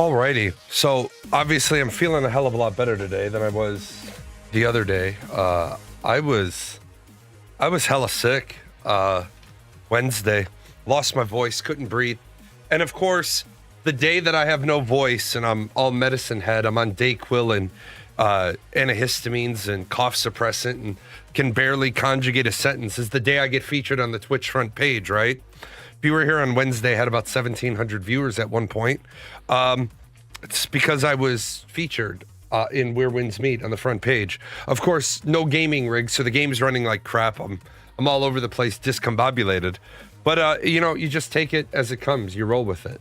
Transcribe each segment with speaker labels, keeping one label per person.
Speaker 1: Alrighty. So obviously I'm feeling a hell of a lot better today than I was the other day. I was hella sick Wednesday. Lost my voice, couldn't breathe. And of course, the day that I have no voice and I'm all medicine head, I'm on Dayquil and antihistamines and cough suppressant and can barely conjugate a sentence is the day I get featured on the Twitch front page, right? If you were here on Wednesday, I had about 1,700 viewers at one point. It's because I was featured in Where Winds Meet on the front page. Of course, no gaming rig, so the game's running like crap. I'm all over the place, discombobulated. But, you just take it as it comes. You roll with it.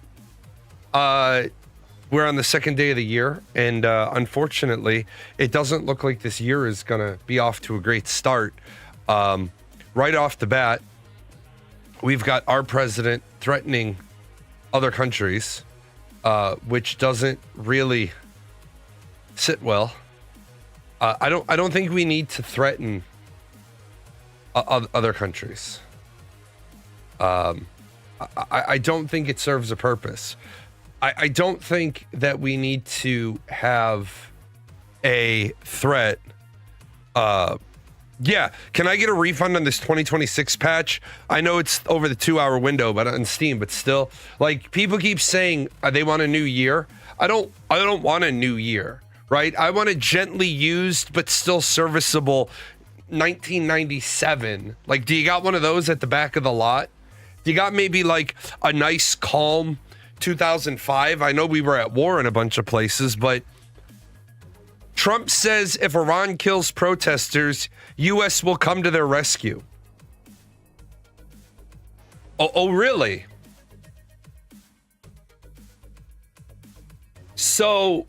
Speaker 1: We're on the second day of the year, and unfortunately, it doesn't look like this year is going to be off to a great start. Right off the bat, we've got our president threatening other countries, which doesn't really sit well. I don't think we need to threaten other countries. I don't think it serves a purpose. I don't think that we need to have a threat. Yeah, can I get a refund on this 2026 patch? I know it's over the 2-hour window, but on Steam, but still, like, people keep saying they want a new year. I don't want a new year, right? I want a gently used but still serviceable 1997. Like, do you got one of those at the back of the lot? Do you got maybe like a nice, calm 2005? I know we were at war in a bunch of places, but Trump says if Iran kills protesters, U.S. will come to their rescue. Oh, really? So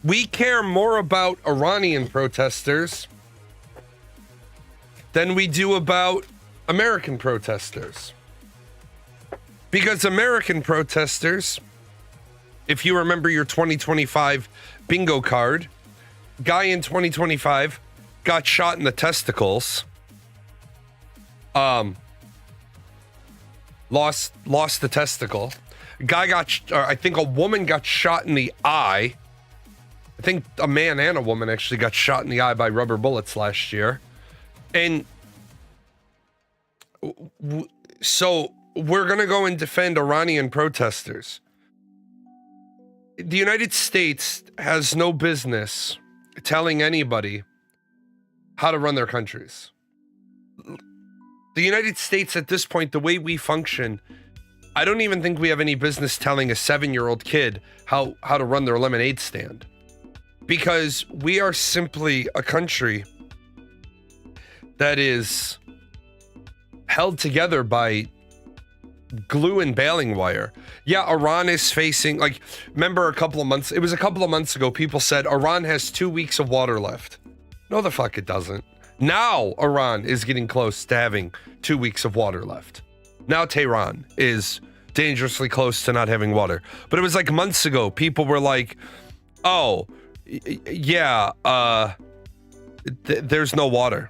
Speaker 1: we care more about Iranian protesters than we do about American protesters. Because American protesters, if you remember your 2025 bingo card, guy in 2025 got shot in the testicles, lost the testicle. I think a woman got shot in the eye. I think a man and a woman actually got shot in the eye by rubber bullets last year. And so we're going to go and defend Iranian protesters. The United States has no business telling anybody how to run their countries. The United States at this point, the way we function, I don't even think we have any business telling a 7-year-old kid how to run their lemonade stand. Because we are simply a country that is held together by glue and baling wire. Yeah, Iran is facing, remember a couple of months ago, people said Iran has 2 weeks of water left. No, the fuck it doesn't. Now Iran is getting close to having 2 weeks of water left. Now Tehran is dangerously close to not having water. But it was like months ago, people were like, oh, yeah, there's no water.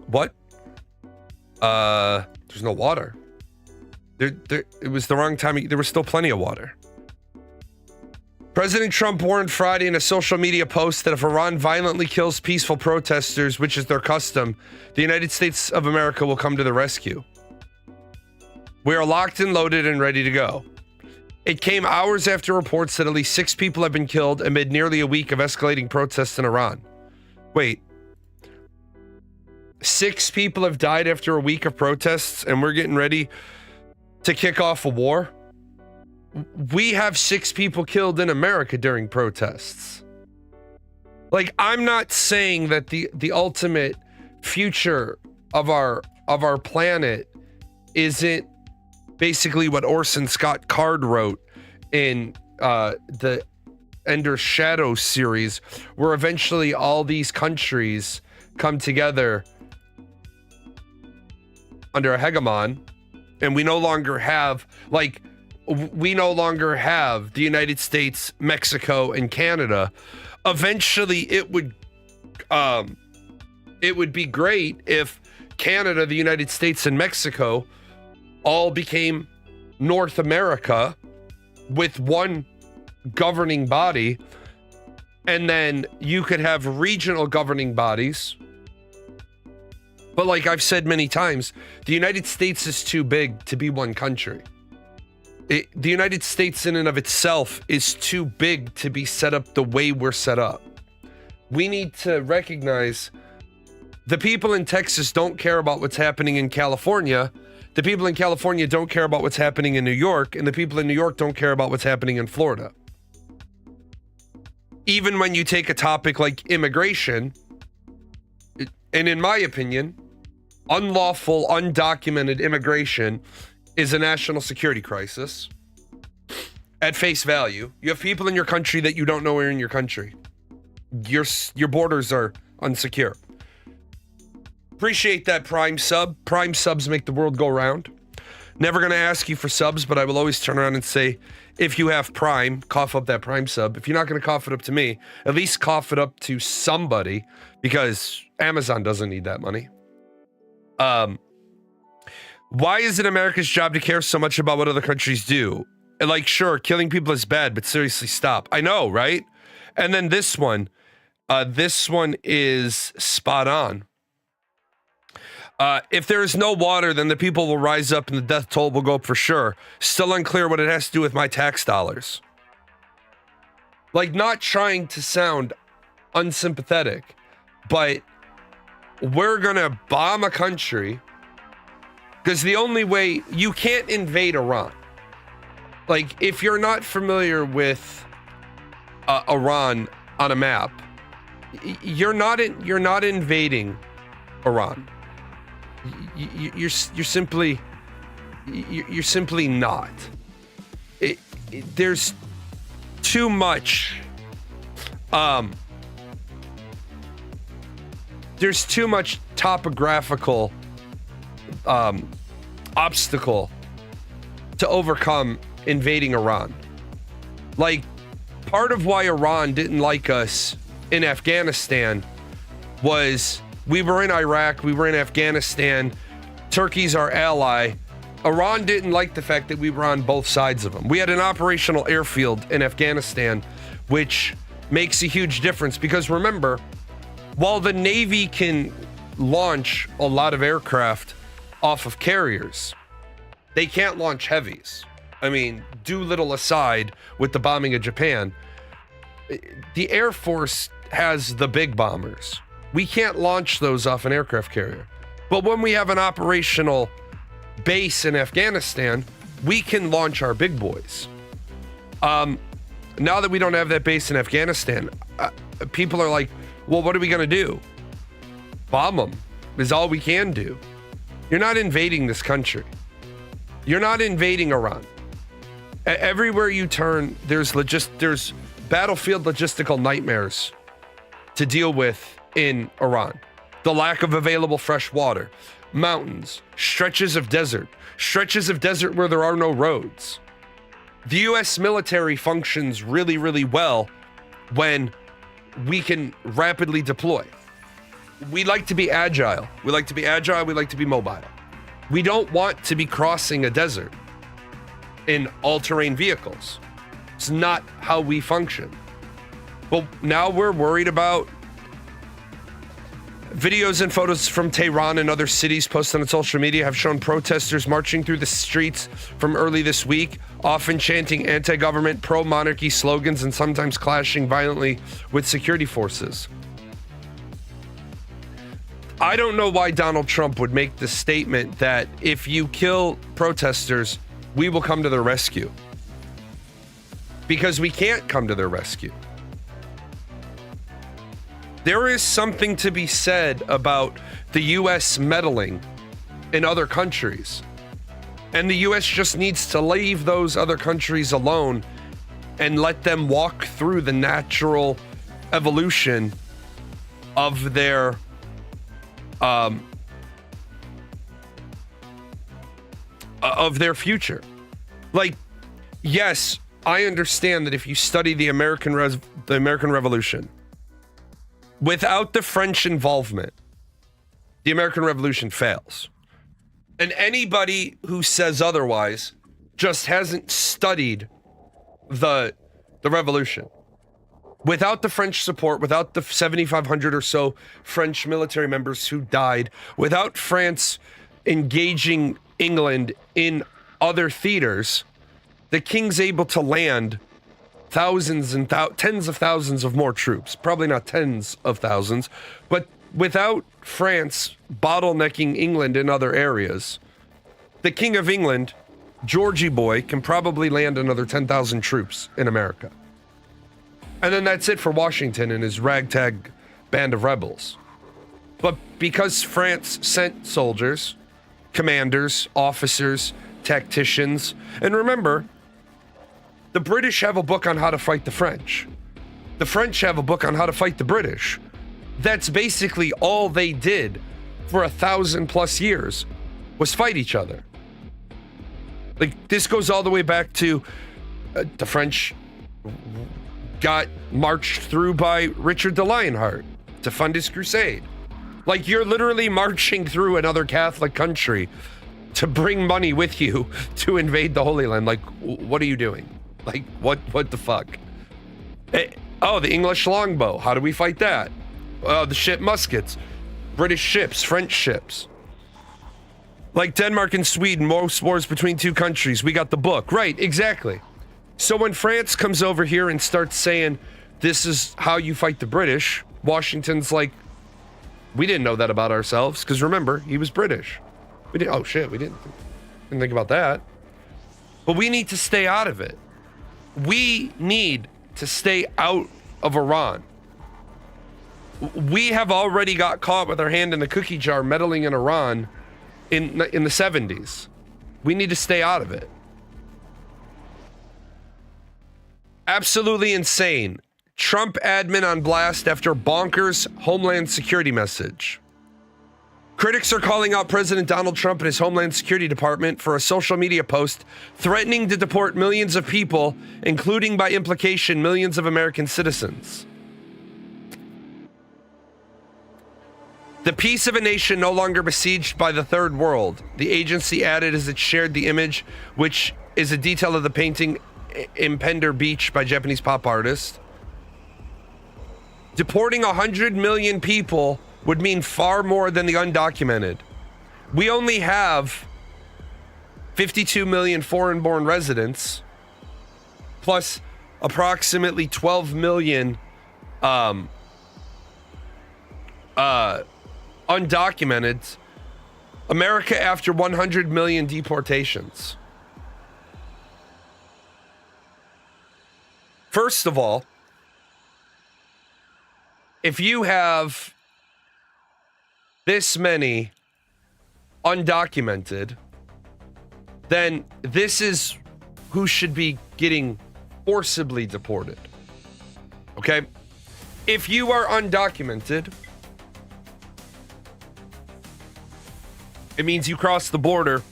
Speaker 1: What? There's no water. It was the wrong time. There was still plenty of water. President Trump warned Friday in a social media post that if Iran violently kills peaceful protesters, which is their custom, the United States of America will come to the rescue. We are locked and loaded and ready to go. It came hours after reports that at least 6 people have been killed amid nearly a week of escalating protests in Iran. Wait. 6 people have died after a week of protests, and we're getting ready to kick off a war? We have 6 people killed in America during protests. Like, I'm not saying that the ultimate future of our planet isn't basically what Orson Scott Card wrote in the Ender Shadow series, where eventually all these countries come together under a hegemon, and we no longer have the United States, Mexico, and Canada. Eventually, it would be great if Canada, the United States, and Mexico all became North America, with one governing body, and then you could have regional governing bodies. But like I've said many times, the United States is too big to be one country. The United States in and of itself is too big to be set up the way we're set up. We need to recognize the people in Texas don't care about what's happening in California. The people in California don't care about what's happening in New York, and the people in New York don't care about what's happening in Florida. Even when you take a topic like immigration, and in my opinion, unlawful, undocumented immigration is a national security crisis. At face value, you have people in your country that you don't know are in your country. Your borders are unsecure. Appreciate that Prime sub. Prime subs make the world go round. Never going to ask you for subs, but I will always turn around and say, if you have Prime, cough up that Prime sub. If you're not going to cough it up to me, at least cough it up to somebody, because Amazon doesn't need that money. Why is it America's job to care so much about what other countries do? And like, sure, killing people is bad, but seriously, stop. I know, right? And then this one is spot on. If there is no water, then the people will rise up and the death toll will go up for sure. Still unclear what it has to do with my tax dollars. Like, not trying to sound unsympathetic, but we're gonna bomb a country because the only way you can't invade Iran. Like, if you're not familiar with Iran on a map, you're not invading Iran. You're simply not. There's too much. There's too much topographical obstacle to overcome invading Iran. Like, part of why Iran didn't like us in Afghanistan was we were in Iraq, we were in Afghanistan, Turkey's our ally. Iran didn't like the fact that we were on both sides of them. We had an operational airfield in Afghanistan, which makes a huge difference because remember, while the Navy can launch a lot of aircraft off of carriers, they can't launch heavies. I mean, Doolittle aside with the bombing of Japan, the Air Force has the big bombers. We can't launch those off an aircraft carrier. But when we have an operational base in Afghanistan, we can launch our big boys. Now that we don't have that base in Afghanistan, people are like, well, what are we going to do? Bomb them is all we can do. You're not invading this country. You're not invading Iran. Everywhere you turn, there's battlefield logistical nightmares to deal with in Iran. The lack of available fresh water, mountains, stretches of desert where there are no roads. The US military functions really, really well when we can rapidly deploy. We like to be agile. We like to be mobile. We don't want to be crossing a desert in all-terrain vehicles. It's not how we function. But now we're worried about videos and photos from Tehran and other cities posted on social media have shown protesters marching through the streets from early this week, often chanting anti-government, pro-monarchy slogans and sometimes clashing violently with security forces. I don't know why Donald Trump would make the statement that if you kill protesters, we will come to their rescue. Because we can't come to their rescue. There is something to be said about the U.S. meddling in other countries. And the U.S. just needs to leave those other countries alone and let them walk through the natural evolution of their future. Like, yes, I understand that if you study the American Revolution, without the French involvement, the American Revolution fails. And anybody who says otherwise just hasn't studied the revolution. Without the French support, without the 7,500 or so French military members who died, without France engaging England in other theaters, the king's able to land thousands and tens of thousands of more troops. Probably not tens of thousands, but without France bottlenecking England in other areas, the King of England, Georgie boy, can probably land another 10,000 troops in America. And then that's it for Washington and his ragtag band of rebels. But because France sent soldiers, commanders, officers, tacticians, and remember, the British have a book on how to fight the French. The French have a book on how to fight the British. That's basically all they did for 1,000+ years was fight each other. Like, this goes all the way back to the French got marched through by Richard the Lionheart to fund his crusade. Like, you're literally marching through another Catholic country to bring money with you to invade the Holy Land. Like, what are you doing? Like, what the fuck? Oh, the English longbow. How do we fight that? The ship muskets. British ships, French ships. Like Denmark and Sweden, most wars between two countries. We got the book. Right, exactly. So when France comes over here and starts saying, this is how you fight the British, Washington's like, we didn't know that about ourselves. Because remember, he was British. We didn't, oh shit, we didn't think about that. But we need to stay out of it. We need to stay out of Iran. We have already got caught with our hand in the cookie jar meddling in Iran in the 70s. We need to stay out of it. Absolutely insane. Trump admin on blast after bonkers Homeland Security message. Critics are calling out President Donald Trump and his Homeland Security Department for a social media post threatening to deport millions of people, including by implication millions of American citizens. The peace of a nation no longer besieged by the third world, the agency added as it shared the image, which is a detail of the painting Impender Beach by Japanese pop artist. Deporting 100 million people would mean far more than the undocumented. We only have 52 million foreign-born residents, plus approximately 12 million undocumented. America after 100 million deportations. First of all, if you have this many undocumented, then this is who should be getting forcibly deported. Okay? If you are undocumented, it means you crossed the border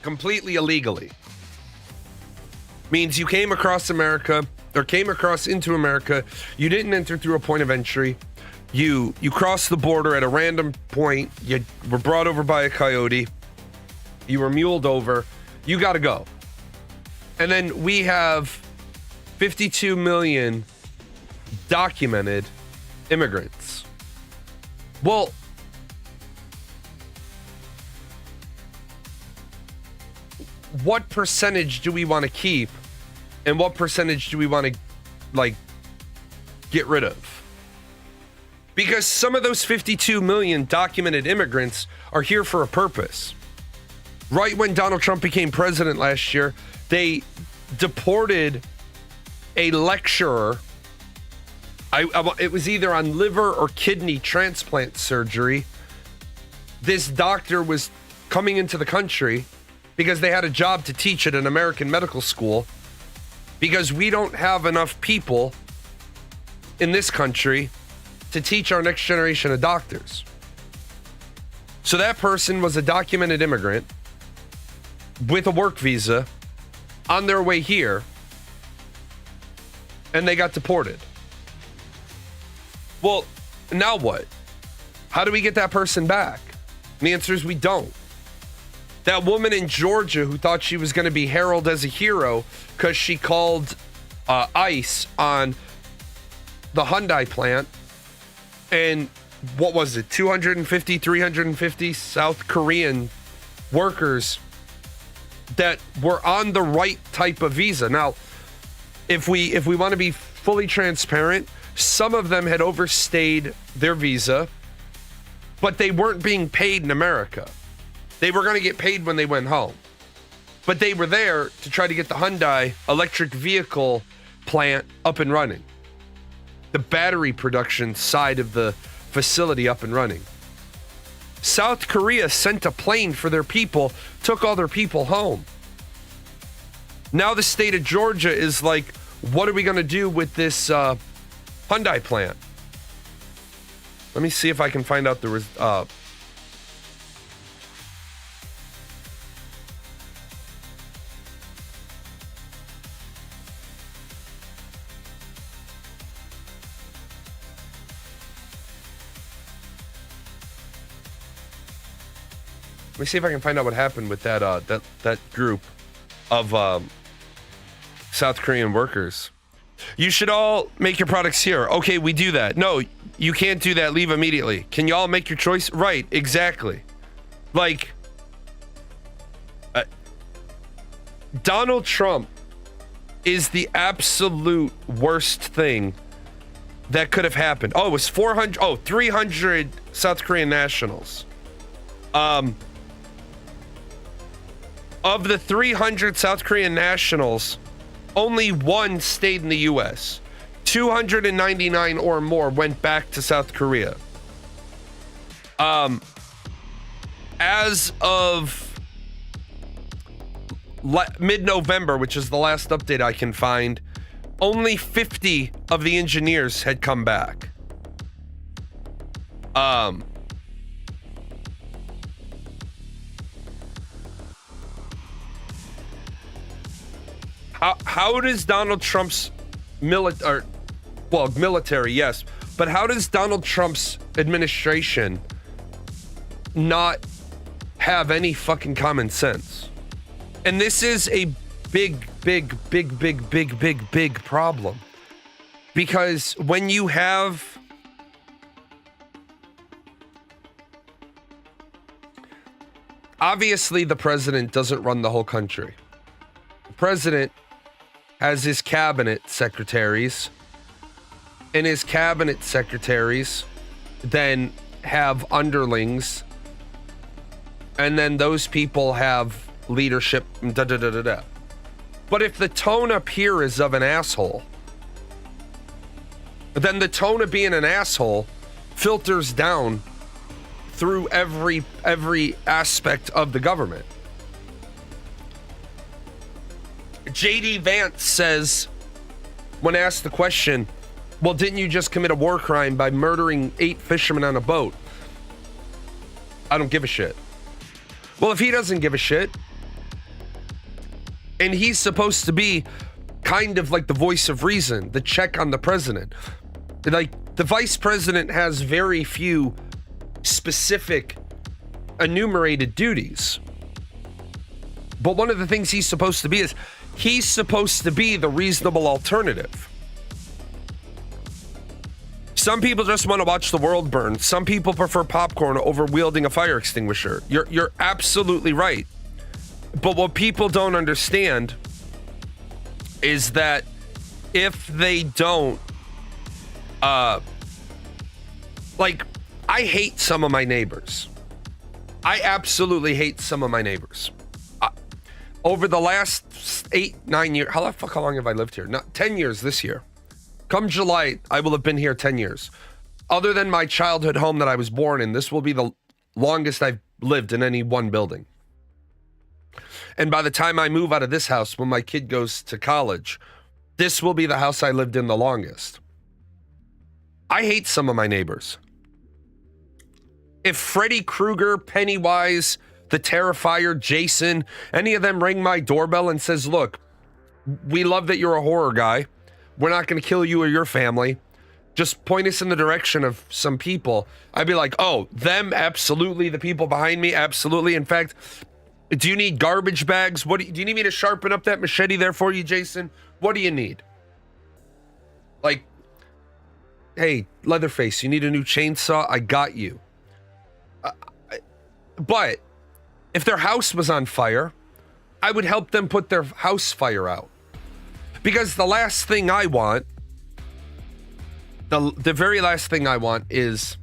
Speaker 1: completely illegally. Means you came across America, or came across into America, you didn't enter through a point of entry, you crossed the border at a random point, you were brought over by a coyote, you were muled over, you gotta go. And then we have 52 million documented immigrants. Well, what percentage do we want to keep? And what percentage do we want to, like, get rid of? Because some of those 52 million documented immigrants are here for a purpose. Right when Donald Trump became president last year, they deported a lecturer. It was either on liver or kidney transplant surgery. This doctor was coming into the country because they had a job to teach at an American medical school, because we don't have enough people in this country to teach our next generation of doctors. So that person was a documented immigrant with a work visa on their way here, and they got deported. Well, now what? How do we get that person back? And the answer is we don't. That woman in Georgia who thought she was going to be heralded as a hero because she called ICE on the Hyundai plant, and what was it, 250, 350 South Korean workers that were on the right type of visa. Now, if we want to be fully transparent, some of them had overstayed their visa, but they weren't being paid in America. They were going to get paid when they went home. But they were there to try to get the Hyundai electric vehicle plant up and running. The battery production side of the facility up and running. South Korea sent a plane for their people, took all their people home. Now the state of Georgia is like, what are we going to do with this Hyundai plant? Let me see if I can find out the Let me see if I can find out what happened with that group of South Korean workers. You should all make your products here. Okay, we do that. No, you can't do that. Leave immediately. Can y'all make your choice? Right, exactly. Like, Donald Trump is the absolute worst thing that could have happened. Oh, it was 300 South Korean nationals. Of the 300 South Korean nationals, only one stayed in the U.S. 299 or more went back to South Korea. As of mid-November, which is the last update I can find, only 50 of the engineers had come back. How does Donald Trump's military, yes, but how does Donald Trump's administration not have any fucking common sense? And this is a big problem. Because when you have obviously the president doesn't run the whole country. The president has his cabinet secretaries, and his cabinet secretaries then have underlings, and then those people have leadership, But if the tone up here is of an asshole, then the tone of being an asshole filters down through every aspect of the government. JD Vance says, when asked the question, well, didn't you just commit a war crime by murdering 8 fishermen on a boat? I don't give a shit. Well, if he doesn't give a shit, and he's supposed to be kind of like the voice of reason, the check on the president, like the vice president has very few specific enumerated duties. But one of the things he's supposed to be is he's supposed to be the reasonable alternative. Some people just want to watch the world burn. Some people prefer popcorn over wielding a fire extinguisher. You're absolutely right. But what people don't understand is that if they don't, like, I hate some of my neighbors. I absolutely hate some of my neighbors. Over the last 8-9 years, how long have I lived here? Not 10 years this year. Come July, I will have been here 10 years. Other than my childhood home that I was born in, this will be the longest I've lived in any one building. And by the time I move out of this house, when my kid goes to college, this will be the house I lived in the longest. I hate some of my neighbors. If Freddy Krueger, Pennywise, the Terrifier, Jason, any of them ring my doorbell and says, look, we love that you're a horror guy. We're not going to kill you or your family. Just point us in the direction of some people. I'd be like, oh, them, absolutely. The people behind me, absolutely. In fact, Do you need garbage bags? Do you need me to sharpen up that machete there for you, Jason? What do you need? Like, hey, Leatherface, you need a new chainsaw? I got you. But if their house was on fire, I would help them put their house fire out. Because the last thing I want, the very last thing I want is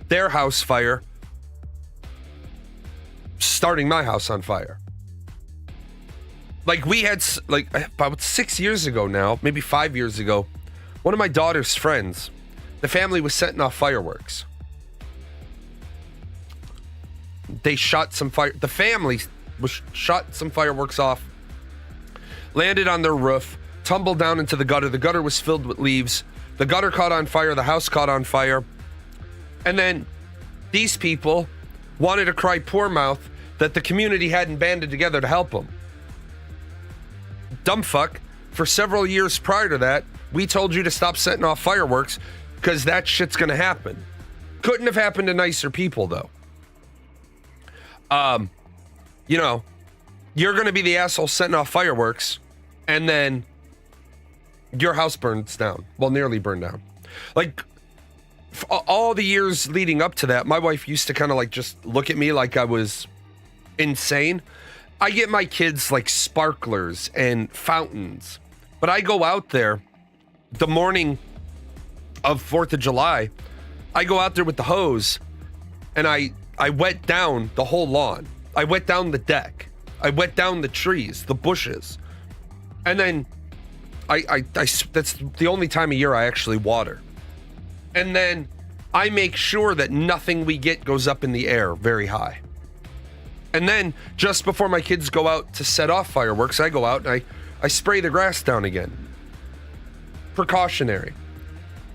Speaker 1: their house fire starting my house on fire. Like we had, like about 6 years ago now, maybe 5 years ago, one of my daughter's friends, the family was setting off fireworks. They shot some fire. The family was shot some fireworks off, landed on their roof, tumbled down into the gutter. The gutter was filled with leaves. The gutter caught on fire. The house caught on fire. And then these people wanted to cry poor mouth that the community hadn't banded together to help them. Dumb fuck. For several years prior to that, we told you to stop setting off fireworks because that shit's gonna happen. Couldn't have happened to nicer people though. You know, you're gonna be the asshole setting off fireworks and then your house burns down. Well, nearly burned down. Like, all the years leading up to that, my wife used to kind of like just look at me like I was insane. I get my kids like sparklers and fountains, but I go out there the morning of 4th of July. I go out there with the hose and I wet down the whole lawn. I wet down the deck. I wet down the trees, the bushes. And then I that's the only time of year I actually water. And then I make sure that nothing we get goes up in the air very high. And then just before my kids go out to set off fireworks, I go out and I spray the grass down again. Precautionary.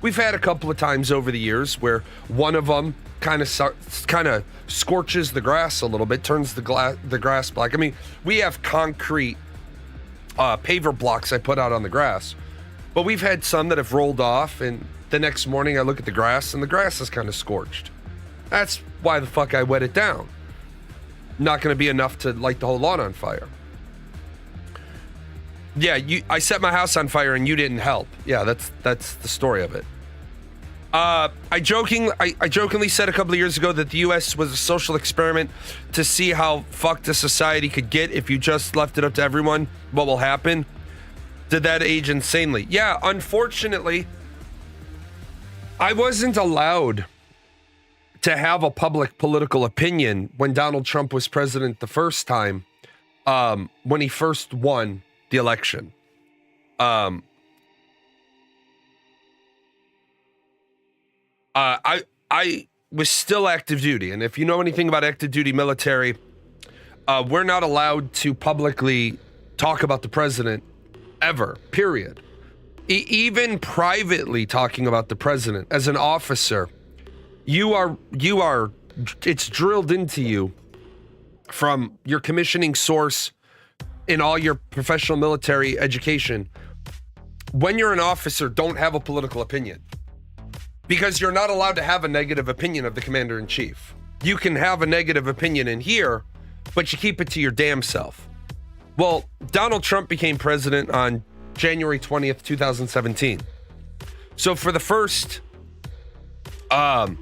Speaker 1: We've had a couple of times over the years where one of them kind of scorches the grass a little bit, turns the grass black. I mean, we have concrete paver blocks I put out on the grass, but we've had some that have rolled off, and the next morning I look at the grass and the grass is kind of scorched. That's why the fuck I wet it down. Not going to be enough to light the whole lawn on fire. Yeah, I set my house on fire and you didn't help. Yeah, that's the story of it. I jokingly said a couple of years ago that the U.S. was a social experiment to see how fucked a society could get if you just left it up to everyone. What will happen? Did that age insanely? Yeah, unfortunately, I wasn't allowed to have a public political opinion when Donald Trump was president the first time, when he first won the election. I was still active duty, and if you know anything about active duty military, we're not allowed to publicly talk about the president ever, period. Even privately talking about the president as an officer, it's drilled into you from your commissioning source in all your professional military education. When you're an officer, don't have a political opinion, because you're not allowed to have a negative opinion of the commander-in-chief. You can have a negative opinion in here, but you keep it to your damn self. Well, Donald Trump became president on January 20th, 2017. So for the first 9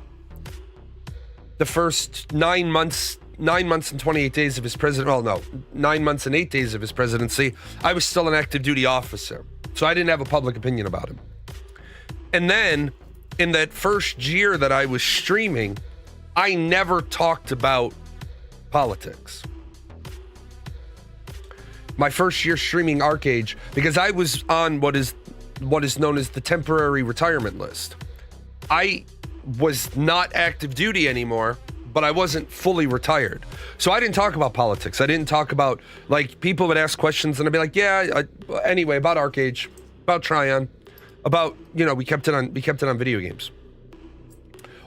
Speaker 1: months and 28 days of his president, well, no, 9 months and 8 days of his presidency, I was still an active duty officer. So I didn't have a public opinion about him. And then in that first year that I was streaming, I never talked about politics. My first year streaming ArcAge, because I was on what is known as the temporary retirement list. I was not active duty anymore, but I wasn't fully retired. So I didn't talk about politics. I didn't talk about, like, people would ask questions and I'd be like, anyway, about ArcAge, about Tryon, about, we kept it on video games.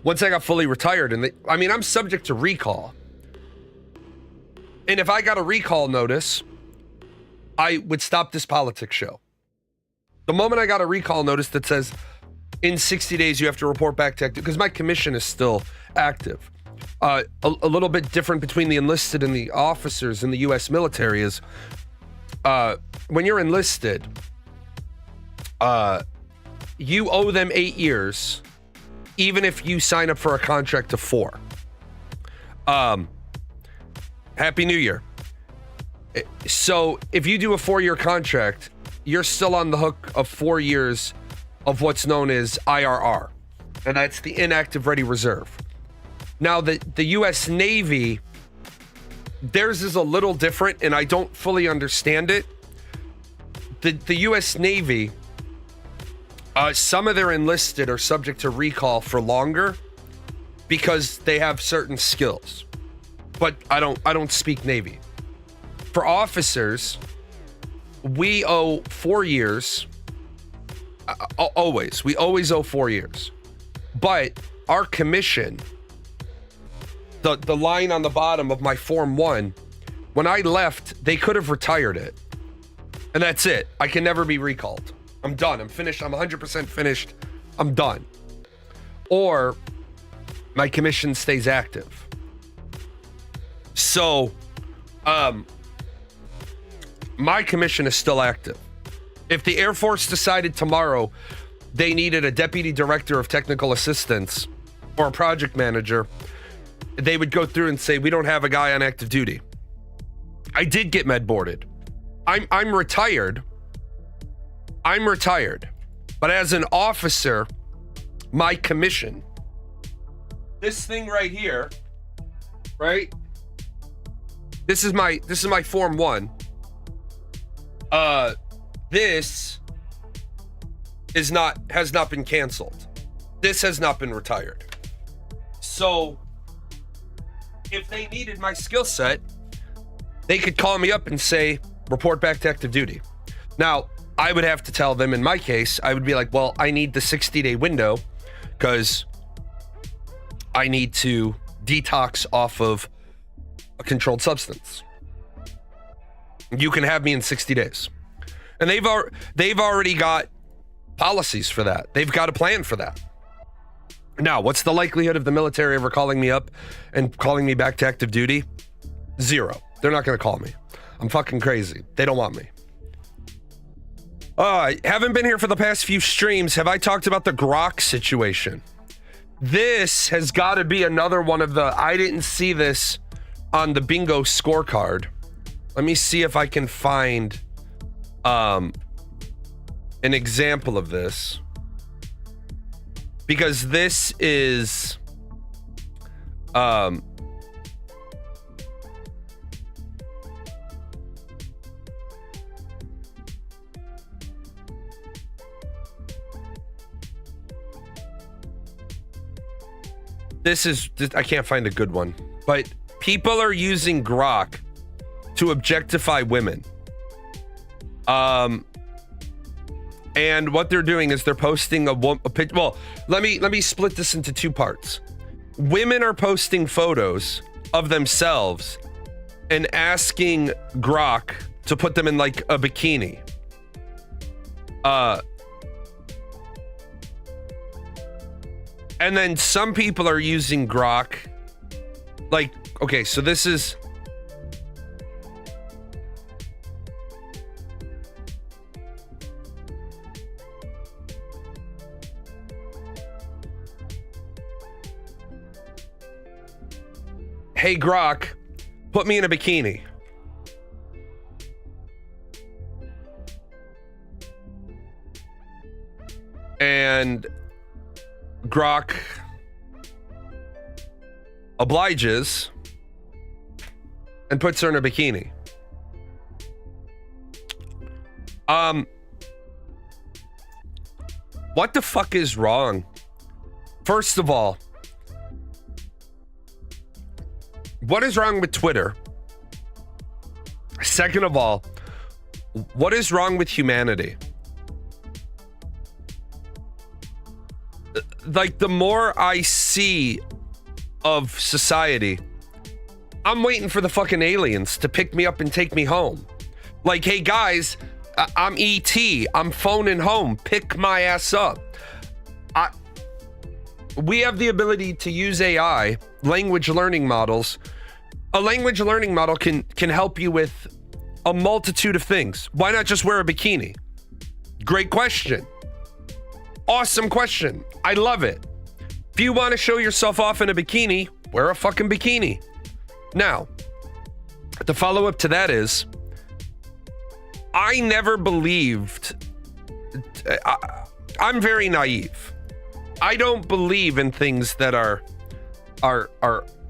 Speaker 1: Once I got fully retired, and I'm subject to recall. And if I got a recall notice, I would stop this politics show. The moment I got a recall notice that says, in 60 days you have to report back to active, because my commission is still active. a little bit different between the enlisted and the officers in the U.S. military is when you're enlisted, you owe them 8 years, even if you sign up for a contract of 4. Happy New Year. So if you do a 4-year contract, you're still on the hook of 4 years of what's known as IRR, and that's the inactive ready reserve. Now, the U.S. Navy, theirs is a little different, and I don't fully understand it. The U.S. Navy, some of their enlisted are subject to recall for longer because they have certain skills. But I don't speak Navy. For officers, we owe 4 years. We always owe 4 years. But our commission, the line on the bottom of my Form 1, when I left, they could have retired it. And that's it. I can never be recalled. I'm done. I'm finished. I'm 100% finished. I'm done. Or my commission stays active. So, my commission is still active. If the Air Force decided tomorrow they needed a deputy director of technical assistance or a project manager, they would go through and say, we don't have a guy on active duty. I did get med boarded. I'm retired. I'm retired. But as an officer, my commission, this thing right here, right? This is my Form 1. This has not been canceled. This has not been retired. So if they needed my skill set, they could call me up and say, report back to active duty. Now, I would have to tell them, in my case, I would be like, well, I need the 60-day window because I need to detox off of a controlled substance. You can have me in 60 days. And they've already got policies for that. They've got a plan for that. Now, what's the likelihood of the military ever calling me up and calling me back to active duty? 0. They're not going to call me. I'm fucking crazy. They don't want me. Haven't been here for the past few streams. Have I talked about the Grok situation? This has got to be another one of the, I didn't see this on the bingo scorecard. Let me see if I can find an example of this, because this is I can't find a good one, but people are using Grok to objectify women. And what they're doing is they're posting a picture. Well, let me split this into 2 parts. Women are posting photos of themselves and asking Grok to put them in like a bikini. And then some people are using Grok. Like, okay, so this is. Hey, Grok, put me in a bikini. And Grok obliges and puts her in a bikini. What the fuck is wrong? First of all, what is wrong with Twitter? Second of all, what is wrong with humanity? Like, the more I see of society, I'm waiting for the fucking aliens to pick me up and take me home. Like, hey guys, I'm ET. I'm phoning home. Pick my ass up. We have the ability to use AI, language learning models. A language learning model can help you with a multitude of things. Why not just wear a bikini? Great question. Awesome question. I love it. If you want to show yourself off in a bikini, wear a fucking bikini. Now, the follow-up to that is, I never believed, I'm very naive. I don't believe in things that are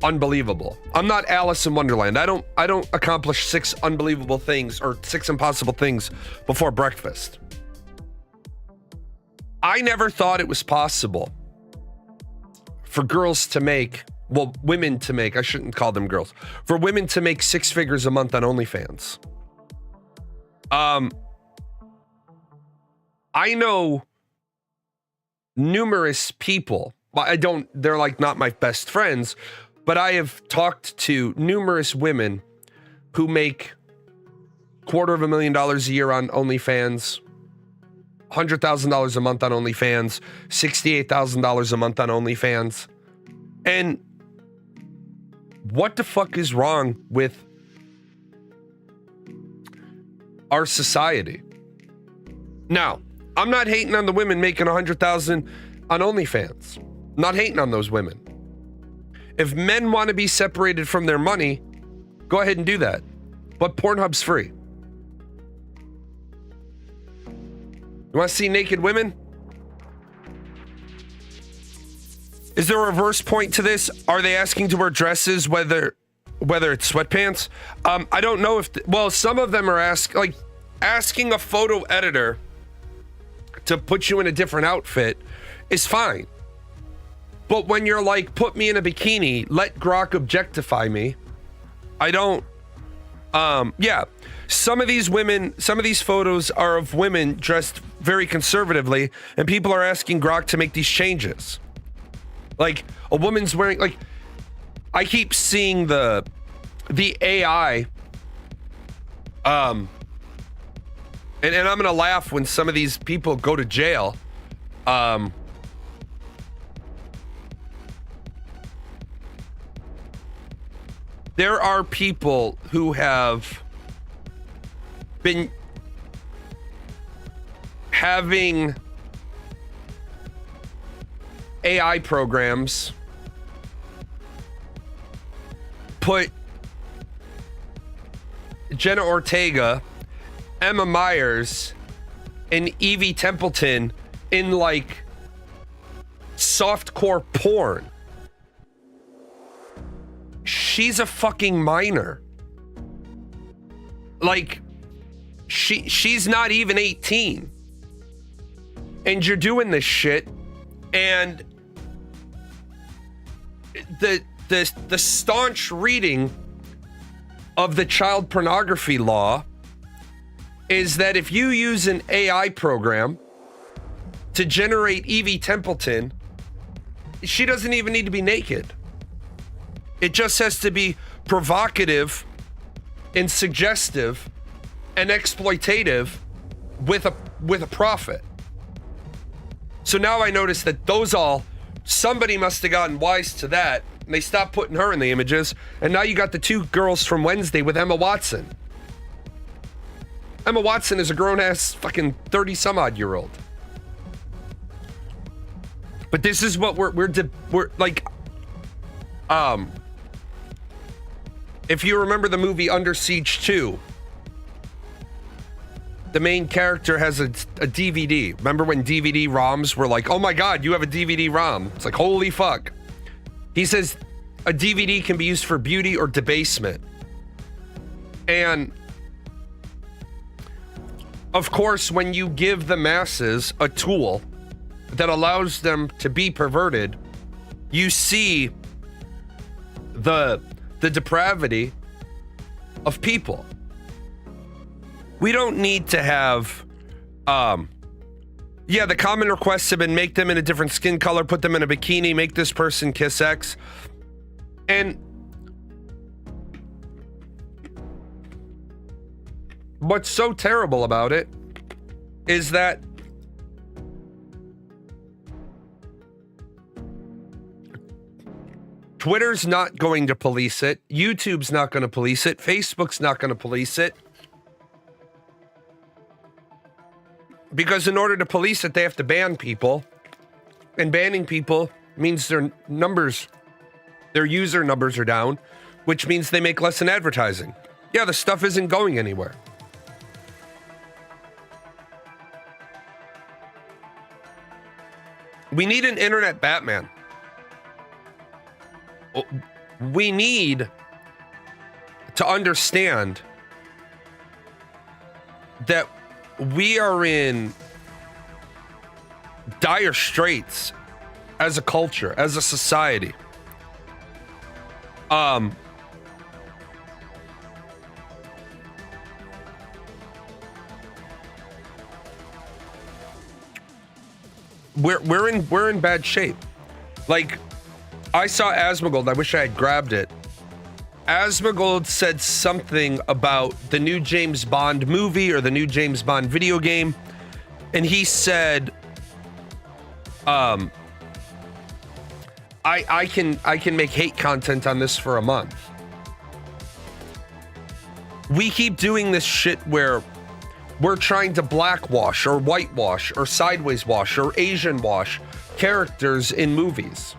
Speaker 1: unbelievable. I'm not Alice in Wonderland. I don't accomplish 6 unbelievable things or 6 impossible things before breakfast. I never thought it was possible for girls to make, well, women to make, I shouldn't call them girls, for women to make 6 figures a month on OnlyFans. I know numerous people, they're like not my best friends, but I have talked to numerous women who make $250,000 a year on OnlyFans, $100,000 a month on OnlyFans, $68,000 a month on OnlyFans. And what the fuck is wrong with our society? Now, I'm not hating on the women making $100,000 on OnlyFans. I'm not hating on those women. If men want to be separated from their money, go ahead and do that. But Pornhub's free. You want to see naked women? Is there a reverse point to this? Are they asking to wear dresses, whether it's sweatpants? I don't know if, well, some of them are asking a photo editor to put you in a different outfit is fine. But when you're like, put me in a bikini, let Grok objectify me, I don't, yeah. Some of these photos are of women dressed very conservatively, and people are asking Grok to make these changes. Like, a woman's wearing, like, I keep seeing the AI, and I'm gonna laugh when some of these people go to jail. There are people who have been having AI programs put Jenna Ortega, Emma Myers, and Evie Templeton in like softcore porn. She's a fucking minor. Like, she's not even 18. And you're doing this shit, and the staunch reading of the child pornography law is that if you use an AI program to generate Evie Templeton, she doesn't even need to be naked. It just has to be provocative and suggestive and exploitative with a profit. So now I notice that somebody must have gotten wise to that, and they stopped putting her in the images, and now you got the 2 girls from Wednesday with Emma Watson. Emma Watson is a grown-ass fucking 30-some-odd-year-old. But this is what we're like, if you remember the movie Under Siege 2, the main character has a DVD. Remember when DVD ROMs were like, oh my God, you have a DVD ROM. It's like, holy fuck. He says a DVD can be used for beauty or debasement. And of course, when you give the masses a tool that allows them to be perverted, you see the depravity of people. We don't need to have, the common requests have been make them in a different skin color, put them in a bikini, make this person kiss X. And what's so terrible about it is that Twitter's not going to police it. YouTube's not going to police it. Facebook's not going to police it. Because in order to police it, they have to ban people. And banning people means their user numbers are down, which means they make less in advertising. Yeah, the stuff isn't going anywhere. We need an internet Batman. We need to understand that we are in dire straits as a culture, as a society. We're in bad shape. Like, I saw Asmongold. I wish I had grabbed it. Asmongold said something about the new James Bond movie or the new James Bond video game, and he said, I can make hate content on this for a month. We keep doing this shit where we're trying to blackwash or whitewash or sideways wash or Asian wash characters in movies,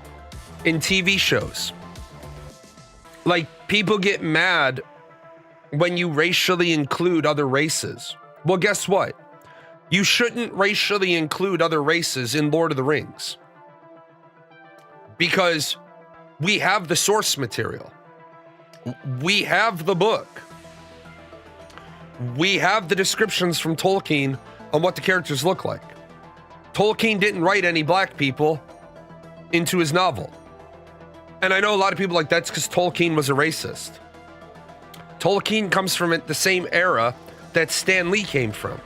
Speaker 1: in TV shows. Like, people get mad when you racially include other races. Well, guess what? You shouldn't racially include other races in Lord of the Rings. Because we have the source material. We have the book. We have the descriptions from Tolkien on what the characters look like. Tolkien didn't write any black people into his novel. And I know a lot of people like that's because Tolkien was a racist. Tolkien comes from the same era that Stan Lee came from.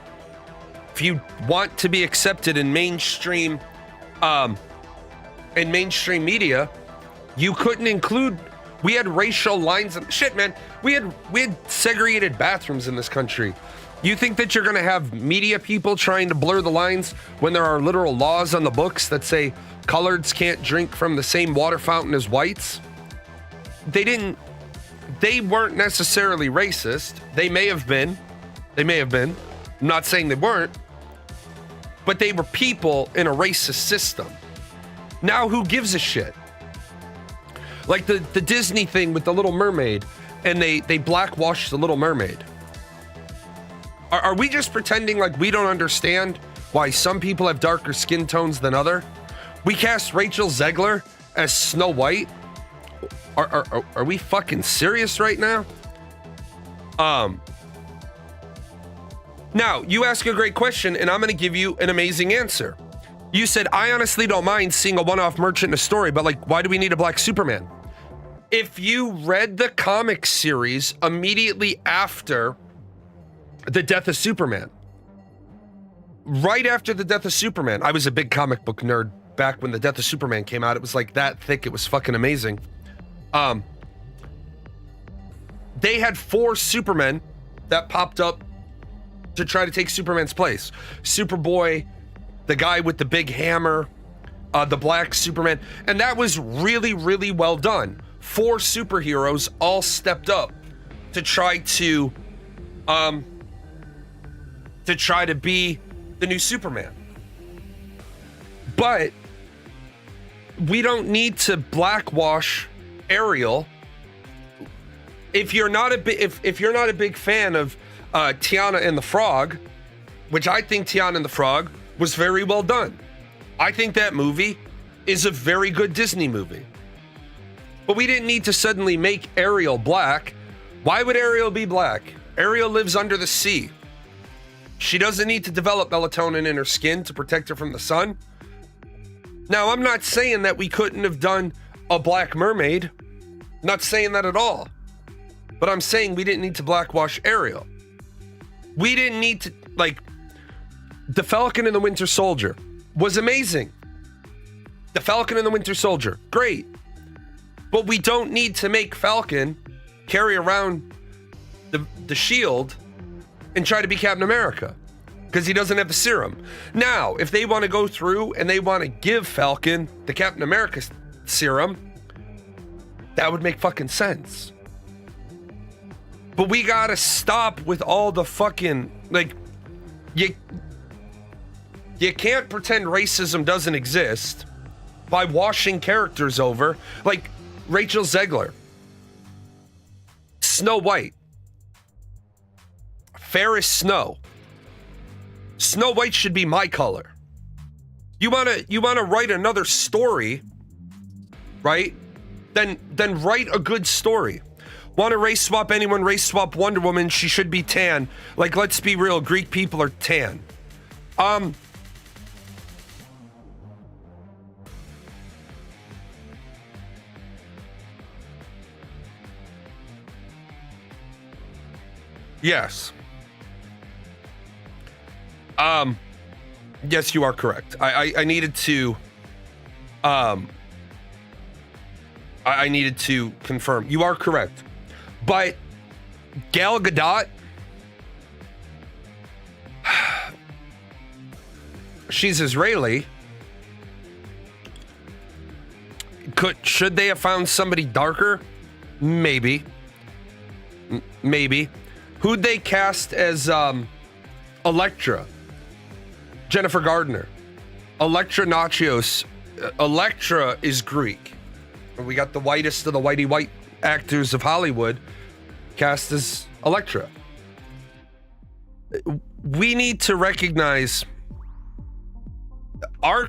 Speaker 1: If you want to be accepted in mainstream media, you couldn't include. We had racial lines and shit, man. We had segregated bathrooms in this country. You think that you're gonna have media people trying to blur the lines when there are literal laws on the books that say coloreds can't drink from the same water fountain as whites? They weren't necessarily racist. They may have been. I'm not saying they weren't, but they were people in a racist system. Now who gives a shit? Like the Disney thing with the Little Mermaid, and they blackwashed the Little Mermaid. Are we just pretending like we don't understand why some people have darker skin tones than other? We cast Rachel Zegler as Snow White? Are we fucking serious right now? Now, you ask a great question, and I'm going to give you an amazing answer. You said, I honestly don't mind seeing a one-off merchant in a story, but like, why do we need a black Superman? If you read the comic series immediately after the death of Superman, right after the death of Superman, I was a big comic book nerd back when the death of Superman came out. It was like that thick. It was fucking amazing. They had 4 Supermen that popped up to try to take Superman's place. Superboy, the guy with the big hammer, the black Superman, and that was really, really well done. 4 superheroes all stepped up to try to be the new Superman. But we don't need to blackwash Ariel. If you're not a big fan of Tiana and the Frog, which I think Tiana and the Frog was very well done. I think that movie is a very good Disney movie. But we didn't need to suddenly make Ariel black. Why would Ariel be black? Ariel lives under the sea. She doesn't need to develop melatonin in her skin to protect her from the sun. Now, I'm not saying that we couldn't have done a black mermaid. Not saying that at all. But I'm saying we didn't need to blackwash Ariel. We didn't need to, like, The Falcon and the Winter Soldier was amazing. The Falcon and the Winter Soldier, great. But we don't need to make Falcon carry around the shield and try to be Captain America because he doesn't have the serum. Now, if they want to go through and they want to give Falcon the Captain America serum, That would make fucking sense. But we gotta stop with all the fucking, like, you can't pretend racism doesn't exist by washing characters over. Like Rachel Zegler, Snow White, Ferris Snow. Snow White should be my color. You wanna write another story, right? Then write a good story. Want to race swap anyone, race swap Wonder Woman, she should be tan. Like, let's be real, Greek people are tan. Yes. Yes, you are correct. I needed to I needed to confirm. You are correct. But Gal Gadot, she's Israeli. Should they have found somebody darker? Maybe. Maybe. Who'd they cast as Elektra? Jennifer Gardner. Elektra Nachios. Elektra is Greek. We got the whitest of the whitey white actors of Hollywood cast as Elektra. We need to recognize our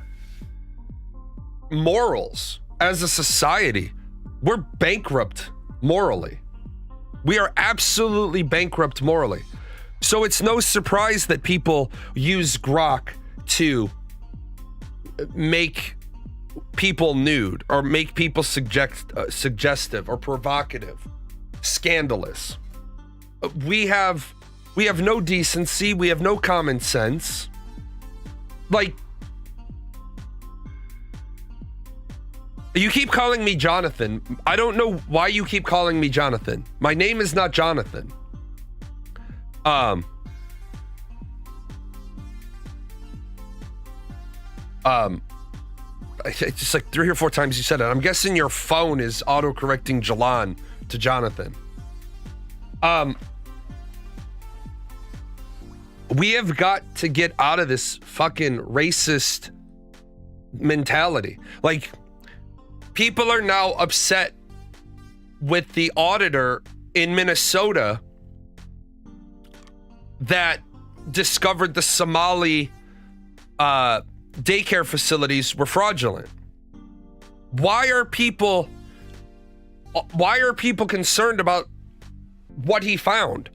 Speaker 1: morals as a society. We're bankrupt morally. We are absolutely bankrupt morally. So it's no surprise that people use Grok to make people nude or make people suggestive or provocative, scandalous. We have no decency. We have no common sense. Like, you keep calling me Jonathan. I don't know why you keep calling me Jonathan. My name is not Jonathan. It's just like 3 or 4 times you said it. I'm guessing your phone is auto-correcting Jalan to Jonathan. We have got to get out of this fucking racist mentality. Like, people are now upset with the auditor in Minnesota that discovered the Somali daycare facilities were fraudulent. Why are people concerned about what he found?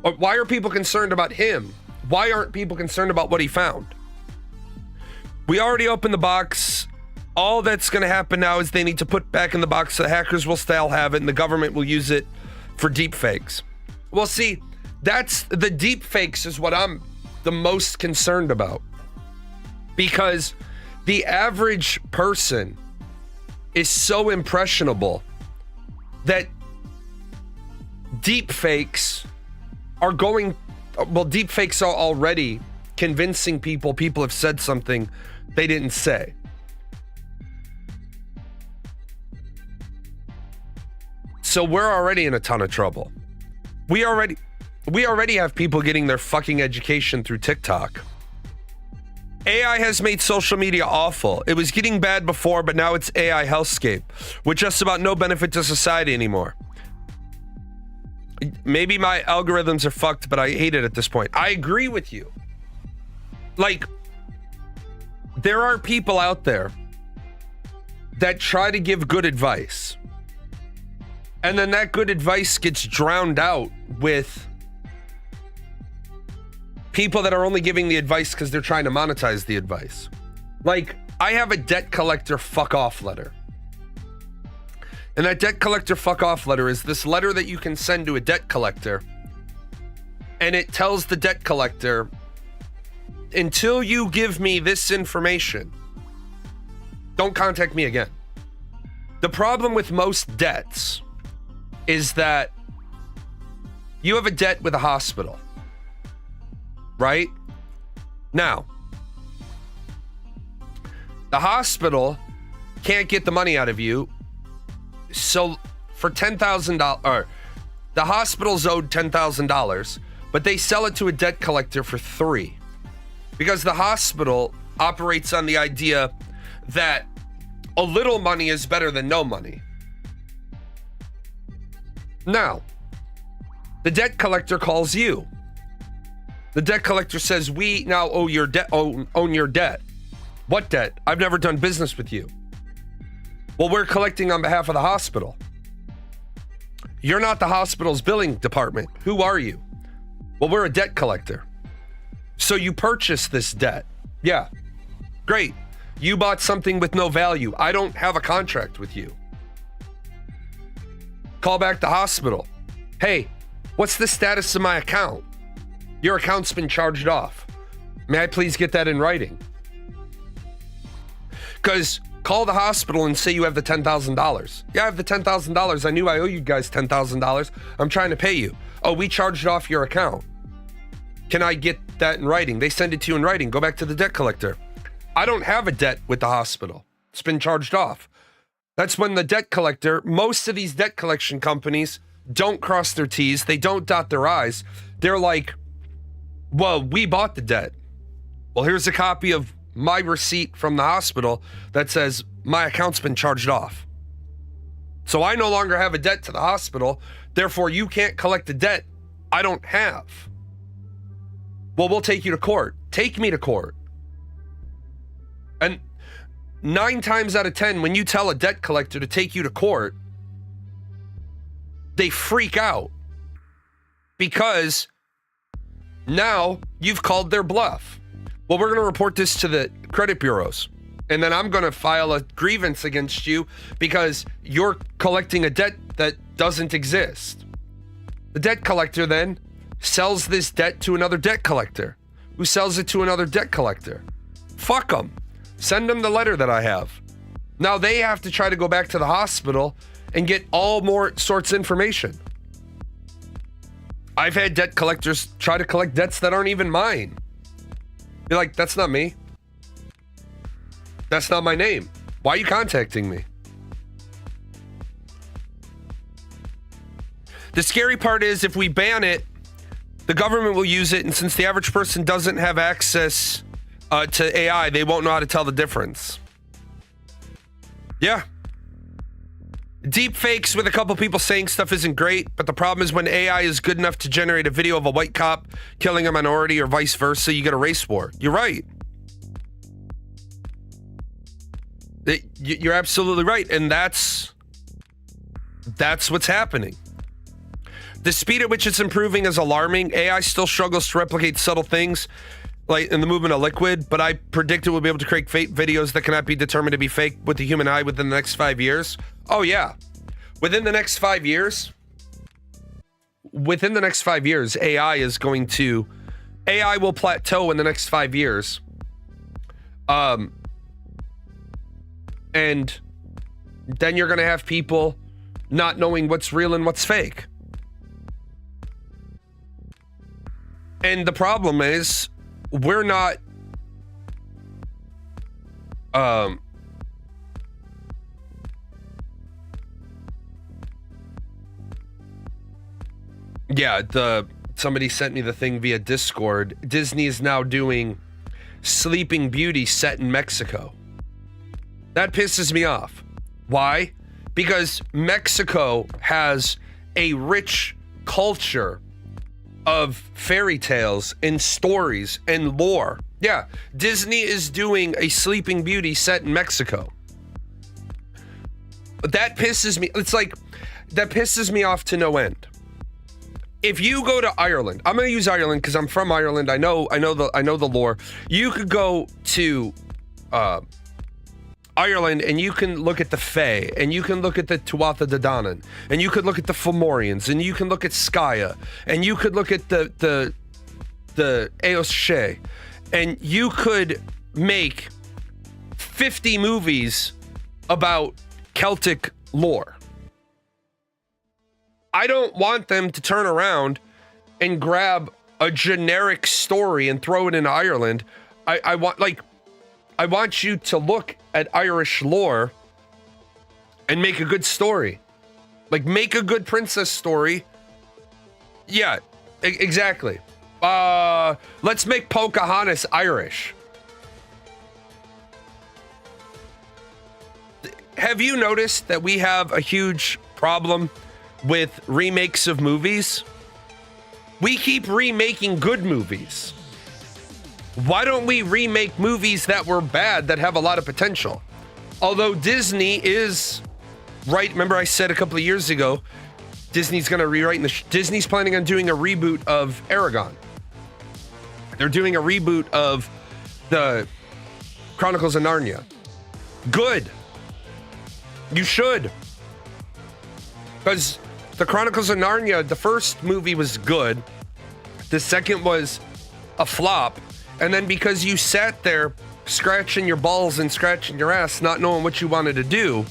Speaker 1: Or why are people concerned about him? Why aren't people concerned about what he found? We already opened the box. All that's going to happen now is they need to put back in the box so the hackers will still have it and the government will use it for deep fakes. Well, see, that's the deep fakes is what I'm the most concerned about. Because the average person is so impressionable that deep fakes are deep fakes are already convincing people have said something they didn't say. So we're already in a ton of trouble. We already have people getting their fucking education through TikTok. AI has made social media awful. It was getting bad before, but now it's AI hellscape, with just about no benefit to society anymore. Maybe my algorithms are fucked, but I hate it at this point. I agree with you. Like, there are people out there that try to give good advice, and then that good advice gets drowned out with people that are only giving the advice because they're trying to monetize the advice. Like, I have a debt collector fuck off letter. And that debt collector fuck off letter is this letter that you can send to a debt collector. And it tells the debt collector, until you give me this information, don't contact me again. The problem with most debts is that you have a debt with a hospital. Right? Now, the hospital can't get the money out of you So for $10,000, or the hospital's owed $10,000, but they sell it to a debt collector for $3,000 because the hospital operates on the idea that a little money is better than no money. Now, the debt collector calls you. The debt collector says, we now owe your debt, own your debt. What debt? I've never done business with you. Well, we're collecting on behalf of the hospital. You're not the hospital's billing department. Who are you? Well, we're a debt collector. So you purchased this debt. Yeah, great. You bought something with no value. I don't have a contract with you. Call back the hospital. Hey, what's the status of my account? Your account's been charged off. May I please get that in writing? Because call the hospital and say you have the $10,000. Yeah, I have the $10,000. I knew I owe you guys $10,000. I'm trying to pay you. Oh, we charged off your account. Can I get that in writing? They send it to you in writing. Go back to the debt collector. I don't have a debt with the hospital. It's been charged off. That's when the debt collector, most of these debt collection companies don't cross their T's. They don't dot their I's. They're like, well, we bought the debt. Well, here's a copy of my receipt from the hospital that says my account's been charged off. So I no longer have a debt to the hospital. Therefore, you can't collect the debt I don't have. Well, we'll take you to court. Take me to court. And 9 times out of 10, when you tell a debt collector to take you to court, they freak out because now you've called their bluff. Well, we're going to report this to the credit bureaus, and then I'm going to file a grievance against you because you're collecting a debt that doesn't exist. The debt collector then sells this debt to another debt collector, who sells it to another debt collector. Fuck them. Send them the letter that I have. Now they have to try to go back to the hospital and get all more sorts of information. I've had debt collectors try to collect debts that aren't even mine. You're like, that's not me. That's not my name. Why are you contacting me? The scary part is if we ban it, the government will use it, and since the average person doesn't have access to AI, they won't know how to tell the difference. Yeah. Deep fakes with a couple people saying stuff isn't great, but the problem is when AI is good enough to generate a video of a white cop killing a minority or vice versa, you get a race war. You're right. You're absolutely right, and that's what's happening. The speed at which it's improving is alarming. AI still struggles to replicate subtle things like in the movement of liquid, but I predict it will be able to create fake videos that cannot be determined to be fake with the human eye within the next 5 years. Oh yeah. Within the next 5 years, AI will plateau in the next 5 years. And then you're going to have people not knowing what's real and what's fake. And the problem is, we're not somebody sent me the thing via Discord. Disney is now doing Sleeping Beauty set in Mexico. That pisses me off. Why? Because Mexico has a rich culture of fairy tales and stories and lore. Yeah, Disney is doing a Sleeping Beauty set in Mexico. That pisses me. It's like, that pisses me off to no end. If you go to Ireland, I'm going to use Ireland because I'm from Ireland. I know the lore. You could go to Ireland and you can look at the Fae, and you can look at the Tuatha De Danann, and you could look at the Fomorians, and you can look at Skya, and you could look at the Eos She, and you could make 50 movies about Celtic lore. I don't want them to turn around and grab a generic story and throw it in Ireland. I want you to look at Irish lore and make a good story. Like, make a good princess story. Yeah, exactly. Let's make Pocahontas Irish. Have you noticed that we have a huge problem with remakes of movies? We keep remaking good movies. Why don't we remake movies that were bad that have a lot of potential? Although Disney is right. Remember I said a couple of years ago, Disney's going to rewrite Disney's planning on doing a reboot of Aragon. They're doing a reboot of the Chronicles of Narnia. Good. You should. Because the Chronicles of Narnia, the first movie was good. The second was a flop. And then because you sat there scratching your balls and scratching your ass, not knowing what you wanted to do,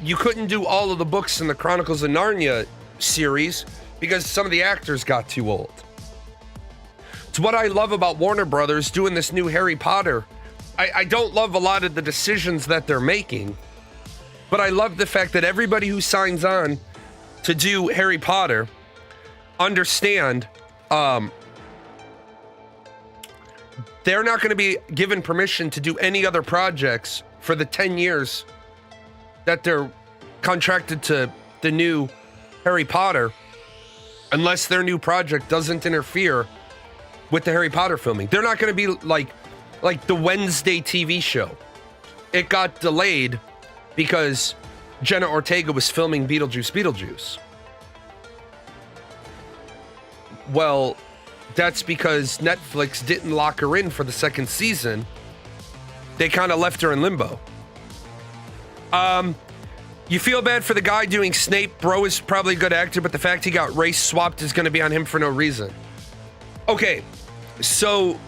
Speaker 1: you couldn't do all of the books in the Chronicles of Narnia series because some of the actors got too old. It's what I love about Warner Brothers doing this new Harry Potter. I don't love a lot of the decisions that they're making, but I love the fact that everybody who signs on to do Harry Potter understand they're not going to be given permission to do any other projects for the 10 years that they're contracted to the new Harry Potter unless their new project doesn't interfere with the Harry Potter filming. They're not going to be like the Wednesday TV show. It got delayed because Jenna Ortega was filming Beetlejuice. Well, that's because Netflix didn't lock her in for the second season. They kind of left her in limbo. You feel bad for the guy doing Snape. Bro is probably a good actor, but the fact he got race swapped is going to be on him for no reason. Okay, so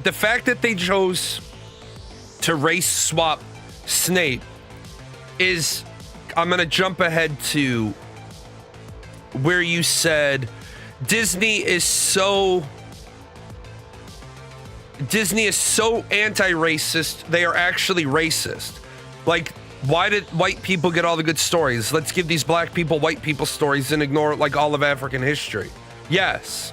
Speaker 1: the fact that they chose to race swap Snape is, I'm going to jump ahead to where you said Disney is so anti-racist, they are actually racist. Like, why did white people get all the good stories? Let's give these black people white people stories and ignore like all of African history. Yes.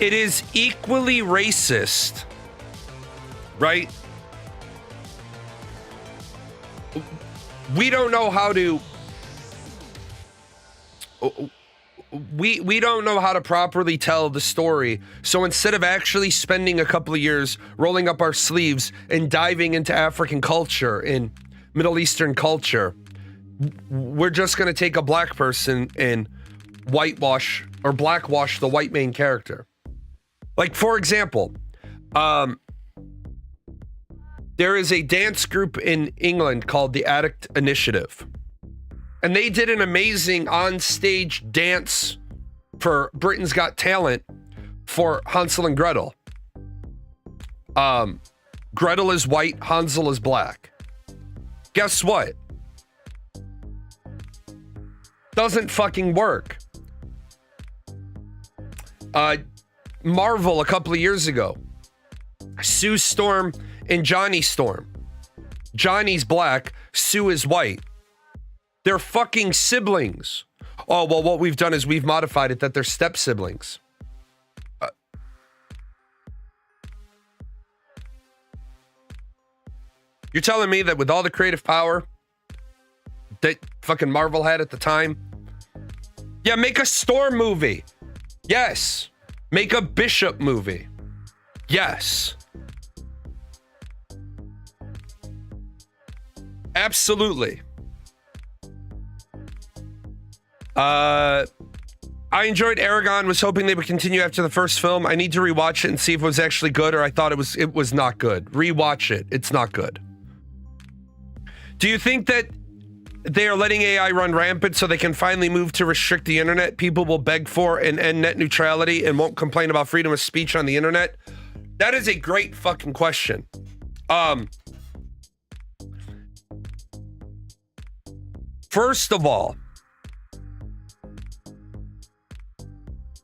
Speaker 1: It is equally racist, right? We don't know how to we don't know how to properly tell the story. So instead of actually spending a couple of years rolling up our sleeves and diving into African culture and Middle Eastern culture, we're just going to take a black person and whitewash or blackwash the white main character. Like, for example, there is a dance group in England called the Addict Initiative. And they did an amazing on-stage dance for Britain's Got Talent for Hansel and Gretel. Gretel is white, Hansel is black. Guess what? Doesn't fucking work. Marvel a couple of years ago. Sue Storm and Johnny Storm. Johnny's black, Sue is white. They're fucking siblings. Oh, well, what we've done is we've modified it that they're step siblings. You're telling me that with all the creative power that fucking Marvel had at the time, yeah, make a Storm movie. Yes. Make a Bishop movie. Yes. Absolutely. I enjoyed Aragon, was hoping they would continue after the first film. I need to rewatch it and see if it was actually good, or I thought it was not good. Rewatch it. It's not good. Do you think that they are letting AI run rampant so they can finally move to restrict the internet? People will beg for and end net neutrality and won't complain about freedom of speech on the internet? That is a great fucking question. First of all,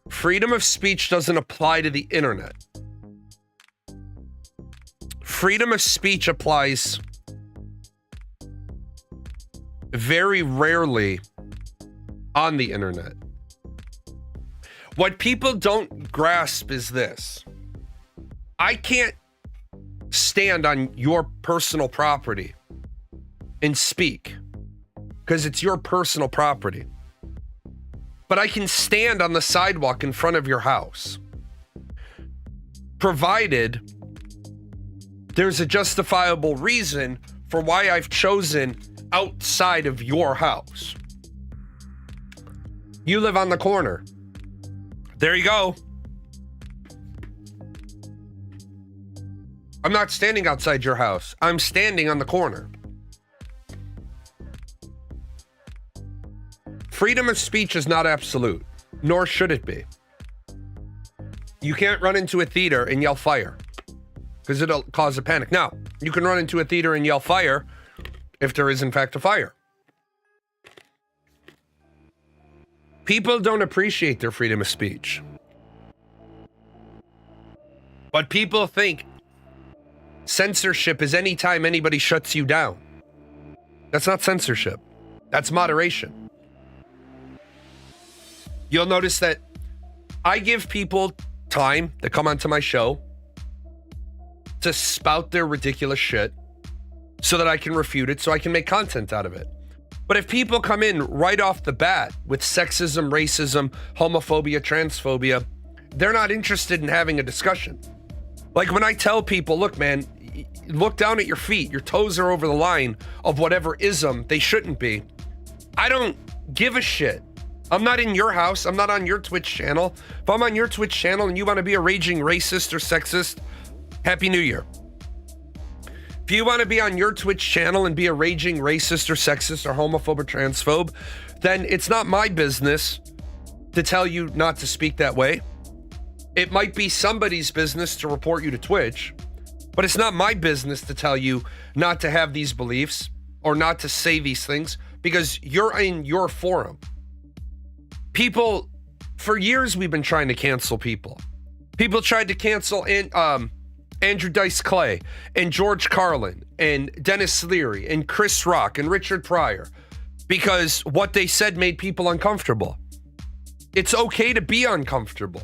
Speaker 1: freedom of speech doesn't apply to the internet. freedom of speech applies very rarely on the internet. What people don't grasp is this. I can't stand on your personal property and speak because it's your personal property. But I can stand on the sidewalk in front of your house, provided there's a justifiable reason for why I've chosen outside of your house. You live on the corner. There you go. I'm not standing outside your house. I'm standing on the corner. Freedom of speech is not absolute, nor should it be. You can't run into a theater and yell fire because it'll cause a panic. Now, you can run into a theater and yell fire if there is in fact a fire. People don't appreciate their freedom of speech. But people think censorship is anytime anybody shuts you down. That's not censorship. That's moderation. You'll notice that I give people time to come onto my show to spout their ridiculous shit so that I can refute it, so I can make content out of it. But if people come in right off the bat with sexism, racism, homophobia, transphobia, they're not interested in having a discussion. Like when I tell people, look, man, look down at your feet. Your toes are over the line of whatever ism they shouldn't be. I don't give a shit. I'm not in your house. I'm not on your Twitch channel. If I'm on your Twitch channel and you want to be a raging racist or sexist, Happy New Year. If you want to be on your Twitch channel and be a raging racist or sexist or homophobe or transphobe, then it's not my business to tell you not to speak that way. It might be somebody's business to report you to Twitch, but it's not my business to tell you not to have these beliefs or not to say these things because you're in your forum. People, for years, we've been trying to cancel people. People tried to cancel Andrew Dice Clay and George Carlin and Dennis Leary and Chris Rock and Richard Pryor because what they said made people uncomfortable. It's okay to be uncomfortable.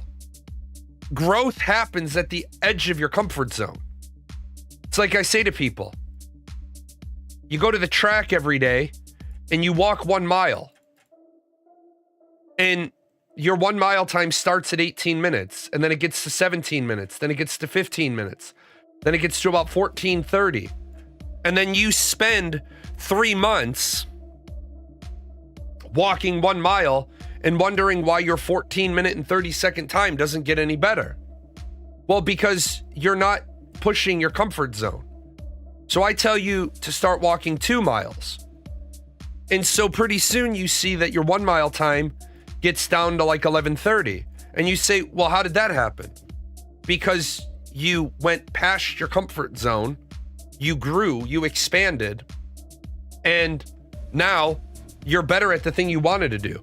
Speaker 1: Growth happens at the edge of your comfort zone. It's like I say to people, you go to the track every day and you walk 1 mile. And your 1 mile time starts at 18 minutes, and then it gets to 17 minutes, then it gets to 15 minutes, then it gets to about 14:30. And then you spend 3 months walking 1 mile and wondering why your 14-minute and 30-second time doesn't get any better. Well, because you're not pushing your comfort zone. So I tell you to start walking 2 miles. And so pretty soon you see that your 1 mile time gets down to like 11:30. And you say, well, how did that happen? Because you went past your comfort zone, you grew, you expanded, and now you're better at the thing you wanted to do.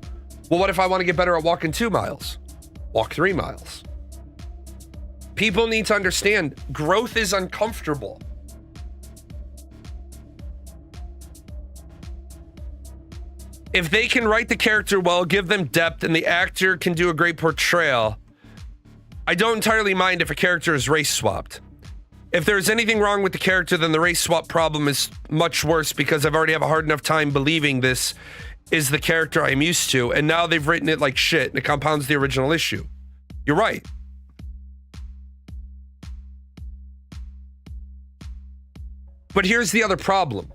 Speaker 1: Well, what if I want to get better at walking 2 miles? Walk 3 miles. People need to understand growth is uncomfortable. If they can write the character well, give them depth, and the actor can do a great portrayal, I don't entirely mind if a character is race swapped. If there's anything wrong with the character, then the race swap problem is much worse because I've already have a hard enough time believing this is the character I'm used to, and now they've written it like shit, and it compounds the original issue. You're right. But here's the other problem.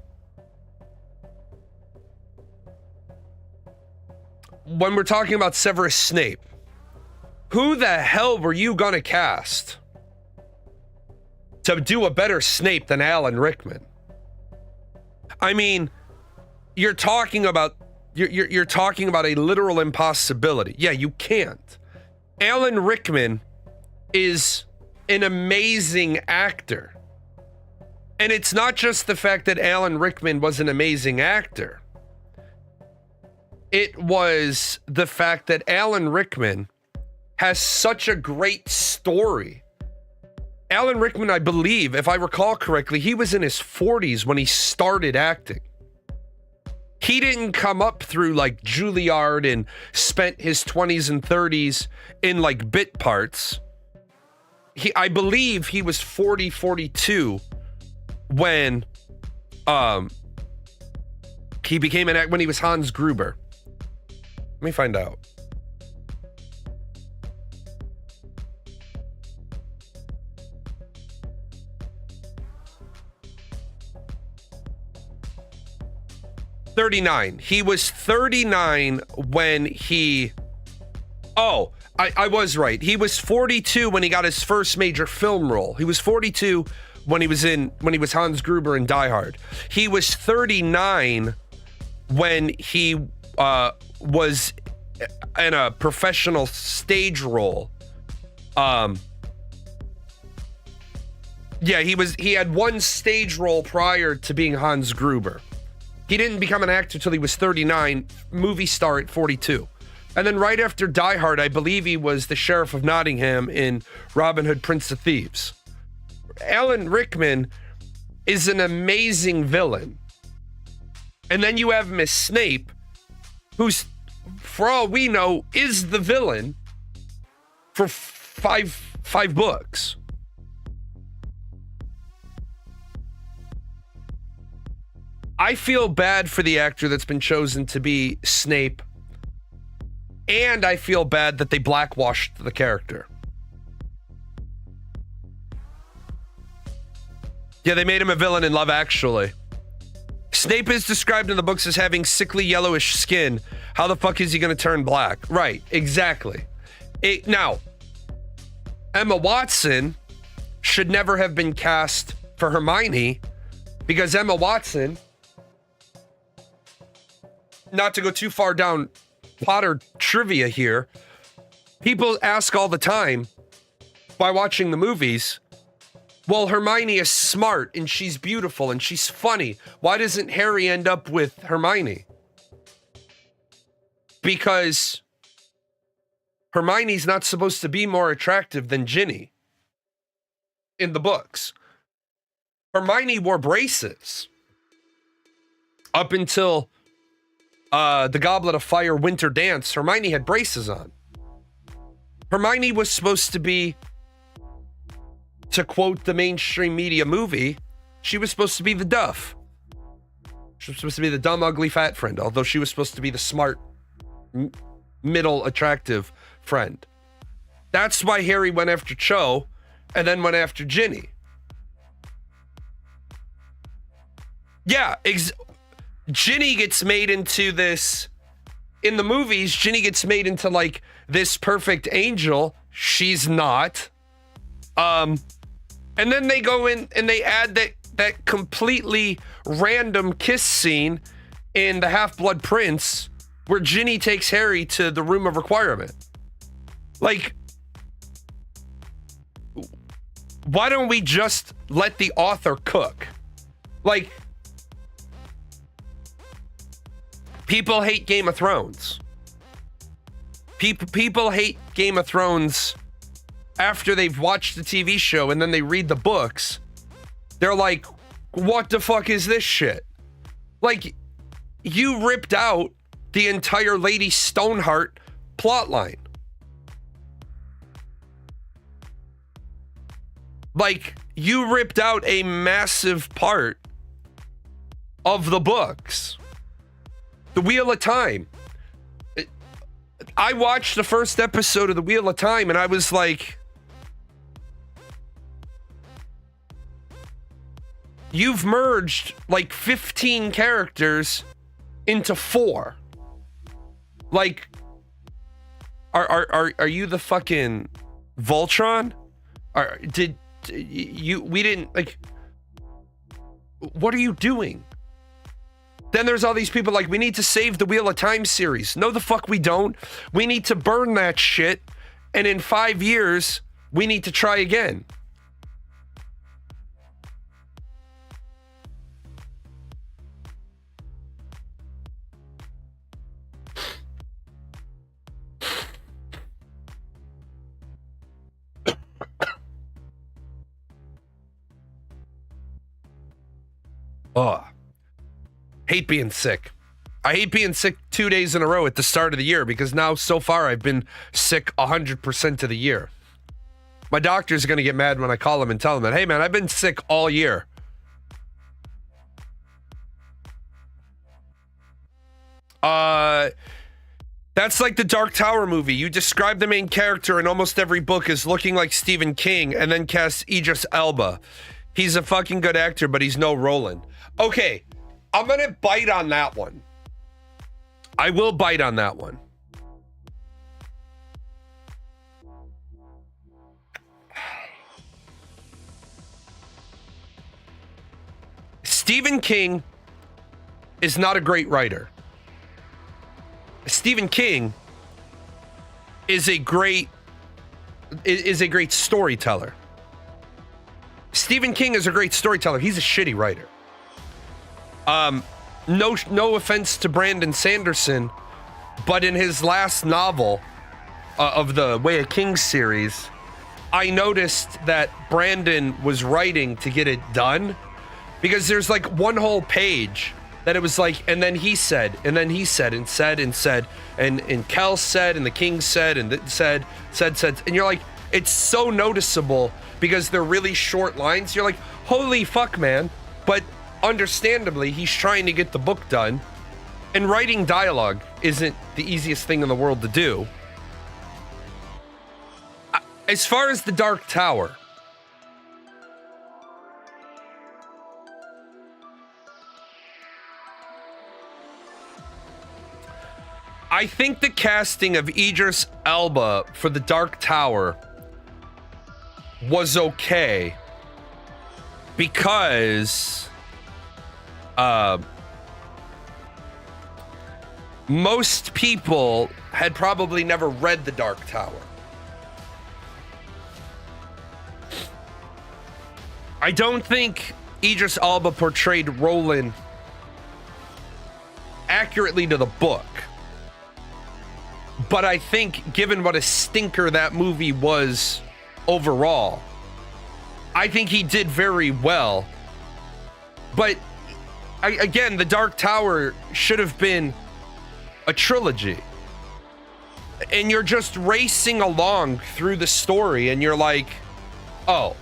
Speaker 1: When we're talking about Severus Snape, who the hell were you gonna cast to do a better Snape than Alan Rickman? I mean, you're talking about a literal impossibility. Yeah, you can't. Alan Rickman is an amazing actor. And it's not just the fact that Alan Rickman was an amazing actor. It was the fact that Alan Rickman has such a great story Alan Rickman, I believe, if I recall correctly, he was in his 40s when he started acting. He didn't come up through like Juilliard and spent his 20s and 30s in like bit parts. I believe he was 40, 42 when he became when he was Hans Gruber. Let me find out. $39. He was 39 when he... Oh, I was right. He was 42 when he got his first major film role. He was 42 when he was Hans Gruber in Die Hard. He was 39 when he was in a professional stage role. Yeah, he had one stage role prior to being Hans Gruber. He didn't become an actor till he was 39, movie star at 42. And then right after Die Hard, I believe he was the Sheriff of Nottingham in Robin Hood, Prince of Thieves. Alan Rickman is an amazing villain. And then you have Miss Snape, who's, for all we know, is the villain for five books. I feel bad for the actor that's been chosen to be Snape, and I feel bad that they blackwashed the character. Yeah, they made him a villain in Love Actually. Snape is described in the books as having sickly yellowish skin. How the fuck is he going to turn black? Right, exactly. Now, Emma Watson should never have been cast for Hermione because Emma Watson... Not to go too far down Potter trivia here, people ask all the time by watching the movies, well, Hermione is smart and she's beautiful and she's funny. Why doesn't Harry end up with Hermione? Because Hermione's not supposed to be more attractive than Ginny in the books. Hermione wore braces up until the Goblet of Fire Winter Dance. Hermione had braces on. Hermione was supposed to be, to quote the mainstream media movie, she was supposed to be the Duff. She was supposed to be the dumb, ugly, fat friend, although she was supposed to be the smart, middle, attractive friend. That's why Harry went after Cho and then went after Ginny. Yeah, Ginny gets made into this, in the movies, Ginny gets made into like this perfect angel. She's not. And then they go in and they add that completely random kiss scene in The Half-Blood Prince where Ginny takes Harry to the room of requirement. Like, why don't we just let the author cook? Like, people hate Game of Thrones. People hate Game of Thrones after they've watched the TV show and then they read the books. They're like, what the fuck is this shit? Like, you ripped out the entire Lady Stoneheart plotline. Like, you ripped out a massive part of the books. The Wheel of Time. I watched the first episode of The Wheel of Time and I was like, you've merged like 15 characters into 4. Like, are you the fucking Voltron? We didn't, like, what are you doing? Then there's all these people like, we need to save the Wheel of Time series. No, the fuck we don't. We need to burn that shit. And in 5 years, we need to try again. Ugh. Hate being sick. I hate being sick 2 days in a row at the start of the year because now so far I've been sick 100% of the year. My doctor's going to get mad when I call him and tell him that, hey man, I've been sick all year. That's like the Dark Tower movie. You describe the main character in almost every book as looking like Stephen King and then cast Idris Elba. He's a fucking good actor, but he's no Roland. Okay, I'm gonna bite on that one. I will bite on that one. Stephen King is not a great writer. Stephen King is a great storyteller. Stephen King is a great storyteller. He's a shitty writer. No offense to Brandon Sanderson, but in his last novel of the Way of Kings series, I noticed that Brandon was writing to get it done because there's like one whole page that it was like, and then he said, and then he said, and said, and said, and Kel said, and the king said, and said, and you're like, it's so noticeable because they're really short lines. You're like, holy fuck, man. But understandably, he's trying to get the book done, and writing dialogue isn't the easiest thing in the world to do. As far as the Dark Tower, I think the casting of Idris Elba for the Dark Tower was okay because most people had probably never read the Dark Tower. I don't think Idris Elba portrayed Roland accurately to the book. But I think, given what a stinker that movie was overall, I think he did very well. But, again, The Dark Tower should have been a trilogy. And you're just racing along through the story, and you're like, oh.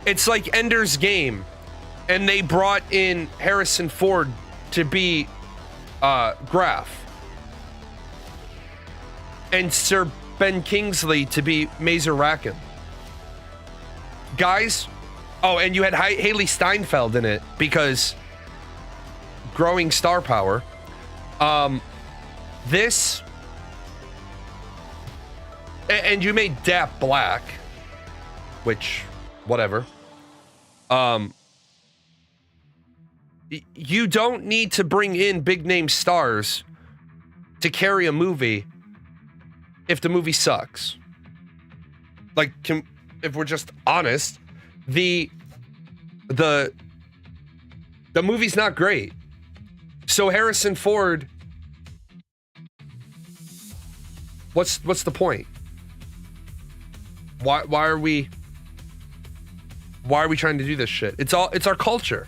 Speaker 1: It's like Ender's Game, and they brought in Harrison Ford to be Graf, and Sir Ben Kingsley to be Mazer Rackham. Guys, oh, and you had Haley Steinfeld in it because growing star power. This, and you made Dap black, which, whatever. You don't need to bring in big name stars to carry a movie if the movie sucks. Like, if we're just honest, the movie's not great. So Harrison Ford, what's the point? Why are we trying to do this shit? It's our culture.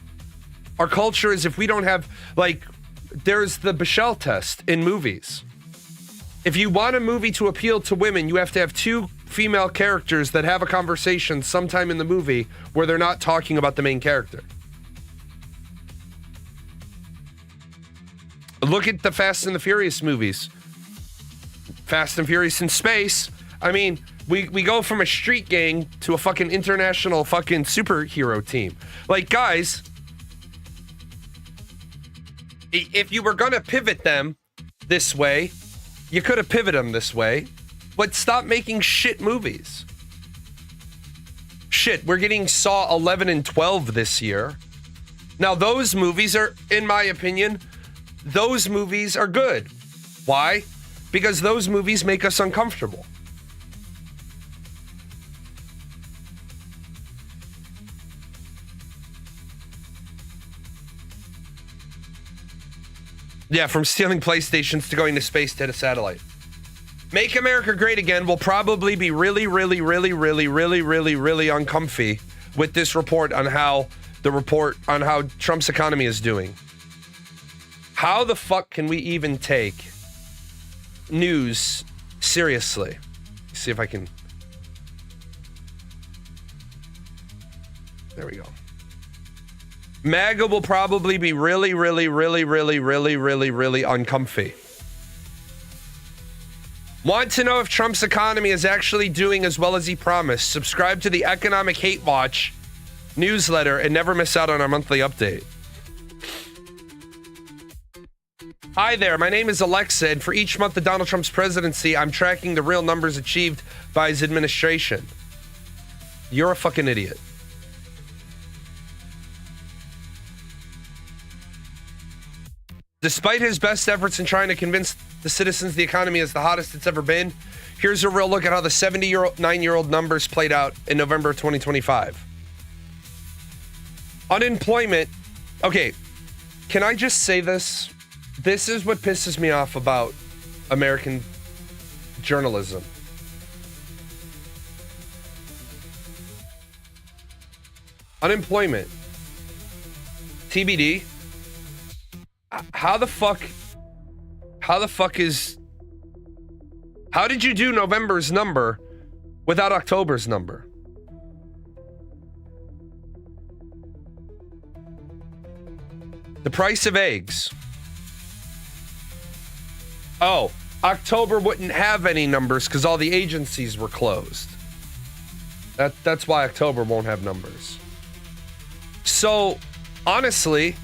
Speaker 1: Our culture is, if we don't have, like, there's the Bechdel test in movies. If you want a movie to appeal to women, you have to have two female characters that have a conversation sometime in the movie where they're not talking about the main character. Look at the Fast and the Furious movies. Fast and Furious in space. I mean, we go from a street gang to a fucking international fucking superhero team. Like, guys, if you were gonna pivot them this way, you could have pivoted them this way, but stop making shit movies. Shit, we're getting Saw 11 and 12 this year. Now, those movies are, in my opinion, those movies are good. Why? Because those movies make us uncomfortable. Yeah, from stealing PlayStations to going to space to hit a satellite. Make America Great Again will probably be really, really, really, really, really, really, really uncomfy with this report on how Trump's economy is doing. How the fuck can we even take news seriously? Let's see if I can. There we go. MAGA will probably be really uncomfy. Want to know if Trump's economy is actually doing as well as he promised? Subscribe to the Economic Hate Watch newsletter and never miss out on our monthly update. Hi there, my name is Alexa, and for each month of Donald Trump's presidency, I'm tracking the real numbers achieved by his administration. You're a fucking idiot. Despite his best efforts in trying to convince the citizens the economy is the hottest it's ever been, here's a real look at how the 79-year-old numbers played out in November of 2025. Unemployment. Okay, can I just say this? This is what pisses me off about American journalism. Unemployment. TBD. How did you do November's number without October's number? The price of eggs. Oh, October wouldn't have any numbers because all the agencies were closed. That's why October won't have numbers. So, honestly,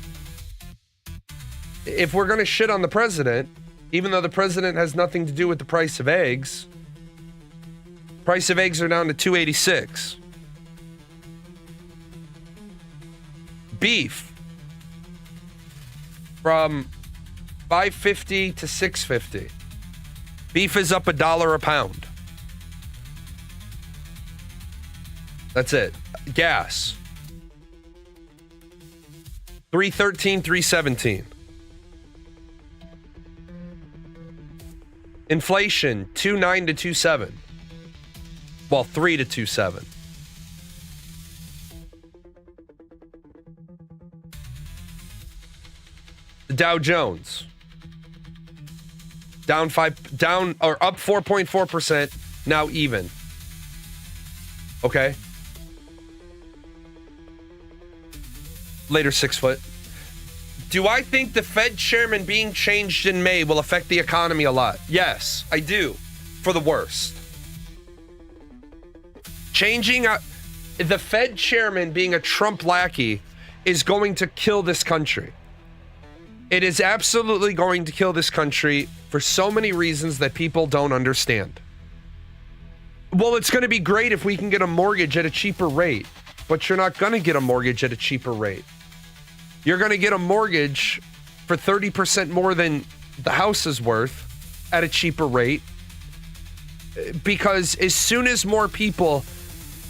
Speaker 1: if we're going to shit on the president, even though the president has nothing to do with the price of eggs are down to $2.86. Beef from $5.50 to $6.50. Beef is up $1 a pound. That's it. Gas. $3.13, $3.17. Inflation, 2.9 to 2.7. Well, 3 to 2.7. The Dow Jones, up 4.4%, now even. Okay. Later 6 foot. Do I think the Fed chairman being changed in May will affect the economy a lot? Yes, I do. For the worst. The Fed chairman being a Trump lackey is going to kill this country. It is absolutely going to kill this country for so many reasons that people don't understand. Well, it's going to be great if we can get a mortgage at a cheaper rate, but you're not going to get a mortgage at a cheaper rate. You're going to get a mortgage for 30% more than the house is worth at a cheaper rate, because as soon as more people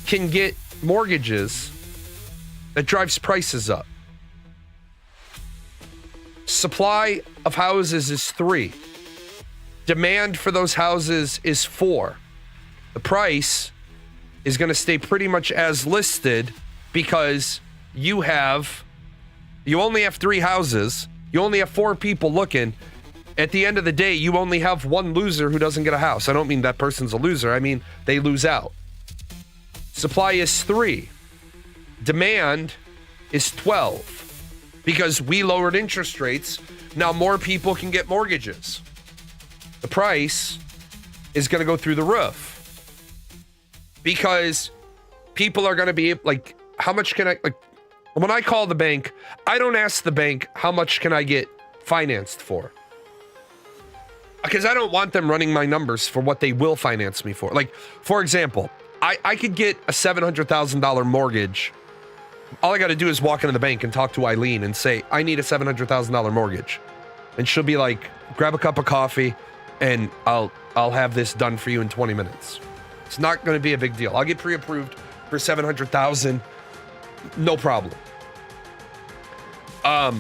Speaker 1: can get mortgages, that drives prices up. Supply of houses is 3. Demand for those houses is 4. The price is going to stay pretty much as listed because you only have 3 houses. You only have 4 people looking. At the end of the day, you only have one loser who doesn't get a house. I don't mean that person's a loser. I mean they lose out. Supply is 3. Demand is 12. Because we lowered interest rates, now more people can get mortgages. The price is going to go through the roof. Because people are going to be like, how much can I, like, when I call the bank, I don't ask the bank, how much can I get financed for? Because I don't want them running my numbers for what they will finance me for. Like, for example, I could get a $700,000 mortgage. All I got to do is walk into the bank and talk to Eileen and say, I need a $700,000 mortgage. And she'll be like, grab a cup of coffee and I'll have this done for you in 20 minutes. It's not going to be a big deal. I'll get pre-approved for $700,000. No problem. I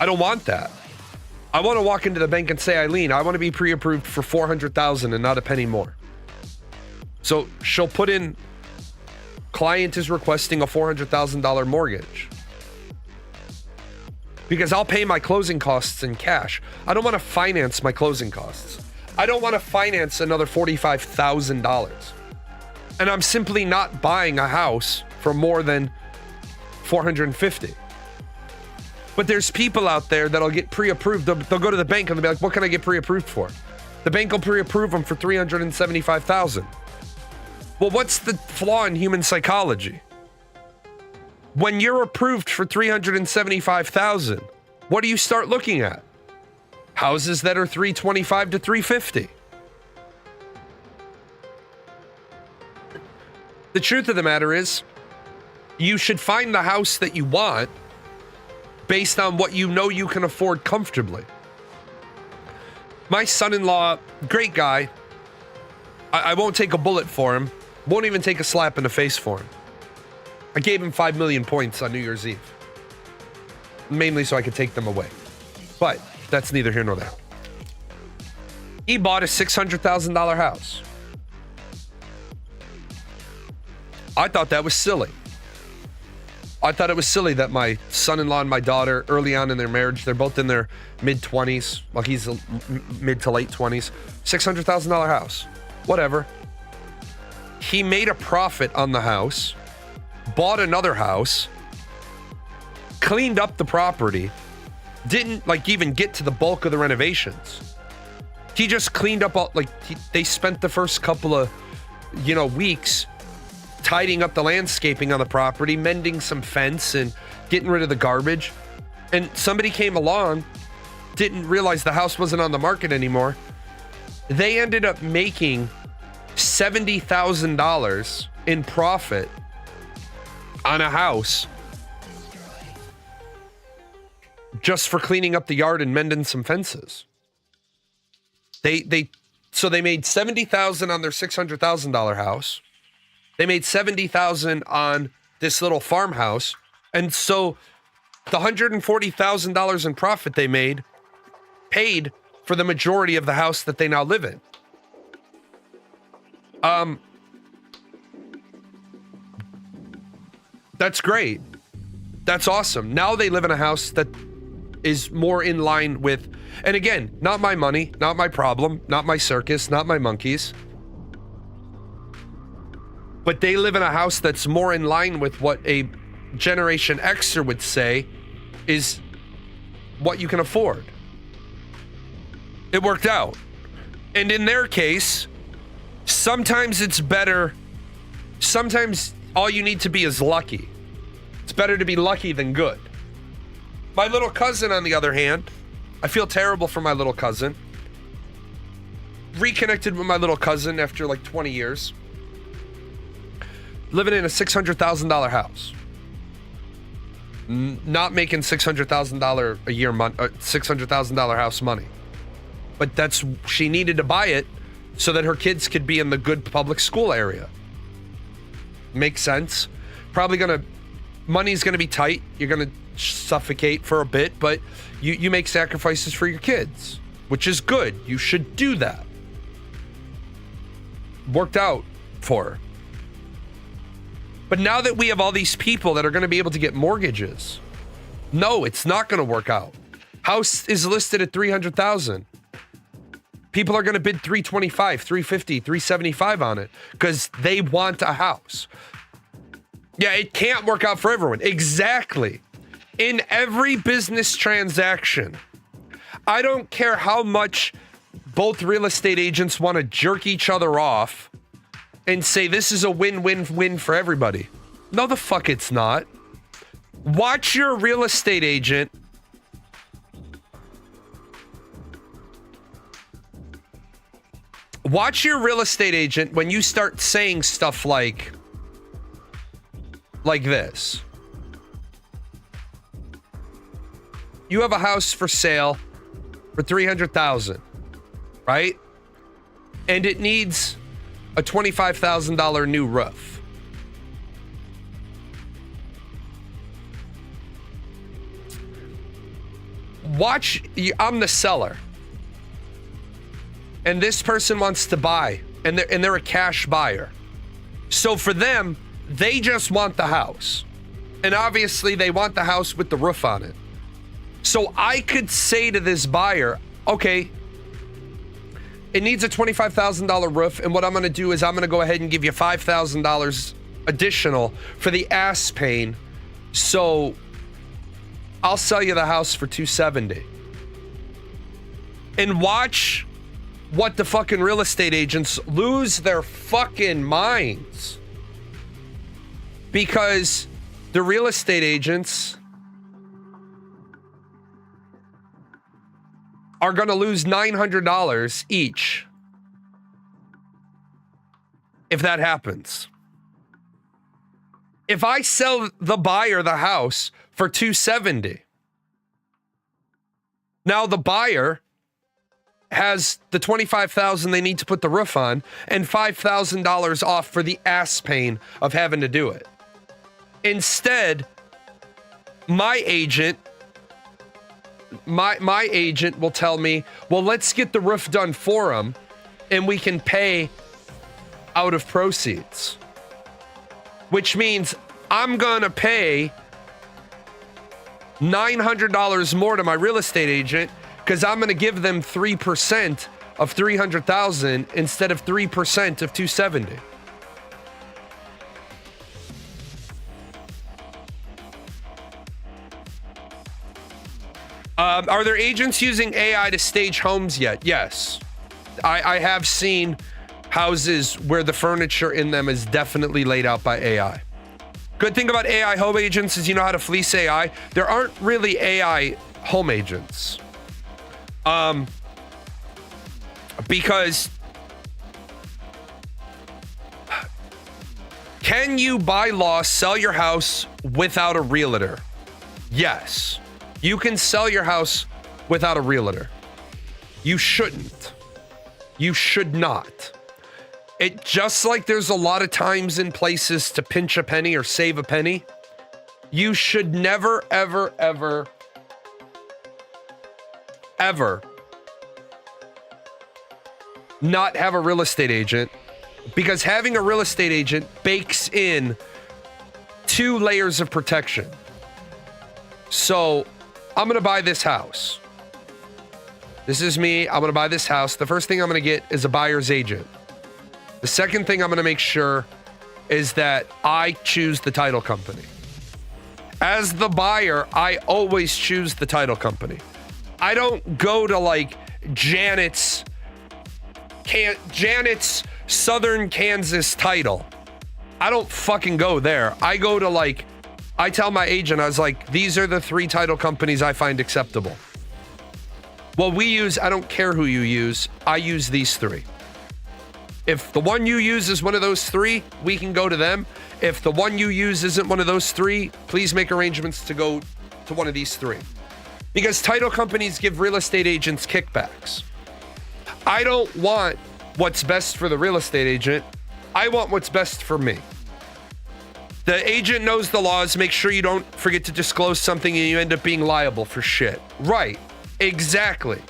Speaker 1: don't want that. I want to walk into the bank and say, Eileen, I want to be pre-approved for $400,000 and not a penny more. So she'll put in client is requesting a $400,000 mortgage. Because I'll pay my closing costs in cash. I don't want to finance my closing costs. I don't want to finance another $45,000. And I'm simply not buying a house for more than $450,000. But there's people out there that'll get pre-approved. They'll go to the bank and they'll be like, what can I get pre-approved for? The bank will pre-approve them for $375,000. Well, what's the flaw in human psychology? When you're approved for $375,000, what do you start looking at? Houses that are $325,000 to $350,000. The truth of the matter is, you should find the house that you want based on what you know you can afford comfortably. My son-in-law, great guy. I won't take a bullet for him. Won't even take a slap in the face for him. I gave him 5 million points on New Year's Eve. Mainly so I could take them away. But that's neither here nor there. He bought a $600,000 house. I thought that was silly. I thought it was silly that my son-in-law and my daughter, early on in their marriage, they're both in their mid-20s. Well, he's mid to late 20s. $600,000 house. Whatever. He made a profit on the house, bought another house, cleaned up the property, didn't like even get to the bulk of the renovations. He just cleaned up all, they spent the first couple of, weeks tidying up the landscaping on the property, mending some fence and getting rid of the garbage. And somebody came along, didn't realize the house wasn't on the market anymore. They ended up making $70,000 in profit on a house just for cleaning up the yard and mending some fences. So they made $70,000 on their $600,000 house. They made $70,000 on this little farmhouse. And so the $140,000 in profit they made paid for the majority of the house that they now live in. That's great. That's awesome. Now they live in a house that is more in line with, and again, not my money, not my problem, not my circus, not my monkeys. But they live in a house that's more in line with what a Generation Xer would say is what you can afford. It worked out. And in their case, sometimes it's better. Sometimes all you need to be is lucky. It's better to be lucky than good. My little cousin, on the other hand, I feel terrible for my little cousin. Reconnected with my little cousin after like 20 years. Living in a $600,000 house. Not making $600,000 a year $600,000 house money. But she needed to buy it so that her kids could be in the good public school area. Makes sense. Money's gonna be tight. You're gonna suffocate for a bit, but you make sacrifices for your kids, which is good. You should do that. Worked out for her. But now that we have all these people that are going to be able to get mortgages, no, it's not going to work out. House is listed at $300,000. People are going to bid $325, $350, $375 on it because they want a house. Yeah, it can't work out for everyone. Exactly. In every business transaction, I don't care how much both real estate agents want to jerk each other off and say this is a win-win-win for everybody. No, the fuck it's not. Watch your real estate agent when you start saying stuff like this. You have a house for sale for $300,000, right? And it needs a $25,000 new roof. I'm the seller. And this person wants to buy, and they're a cash buyer. So for them, They just want the house. And obviously they want the house with the roof on it. So I could say to this buyer, okay, it needs a $25,000 roof. And what I'm going to do is I'm going to go ahead and give you $5,000 additional for the ass pain. So I'll sell you the house for $270,000. And watch what the fucking real estate agents lose their fucking minds. Because the real estate agents are going to lose $900 each if that happens. If I sell the buyer the house for $270,000, now the buyer has the $25,000 they need to put the roof on and $5,000 off for the ass pain of having to do it. Instead, my agent will tell me, well, let's get the roof done for him and we can pay out of proceeds. Which means I'm going to pay $900 more to my real estate agent because I'm going to give them 3% of $300,000 instead of 3% of $270,000. Are there agents using AI to stage homes yet? Yes. I have seen houses where the furniture in them is definitely laid out by AI. Good thing about AI home agents is you know how to fleece AI. There aren't really AI home agents. Because can you by law sell your house without a realtor? Yes. You can sell your house without a realtor. You shouldn't. You should not. It just like there's a lot of times and places to pinch a penny or save a penny. You should never, ever, ever, ever not have a real estate agent, because having a real estate agent bakes in 2 layers of protection. So I'm going to buy this house. This is me. I'm going to buy this house. The first thing I'm going to get is a buyer's agent. The second thing I'm going to make sure is that I choose the title company. As the buyer, I always choose the title company. I don't go to like Janet's Southern Kansas title. I don't fucking go there. I go to like, I tell my agent, I was like, these are the 3 title companies I find acceptable. Well, we use, I don't care who you use. I use these 3. If the one you use is one of those 3, we can go to them. If the one you use isn't one of those 3, please make arrangements to go to one of these 3. Because title companies give real estate agents kickbacks. I don't want what's best for the real estate agent. I want what's best for me. The agent knows the laws. Make sure you don't forget to disclose something and you end up being liable for shit. Right. Exactly.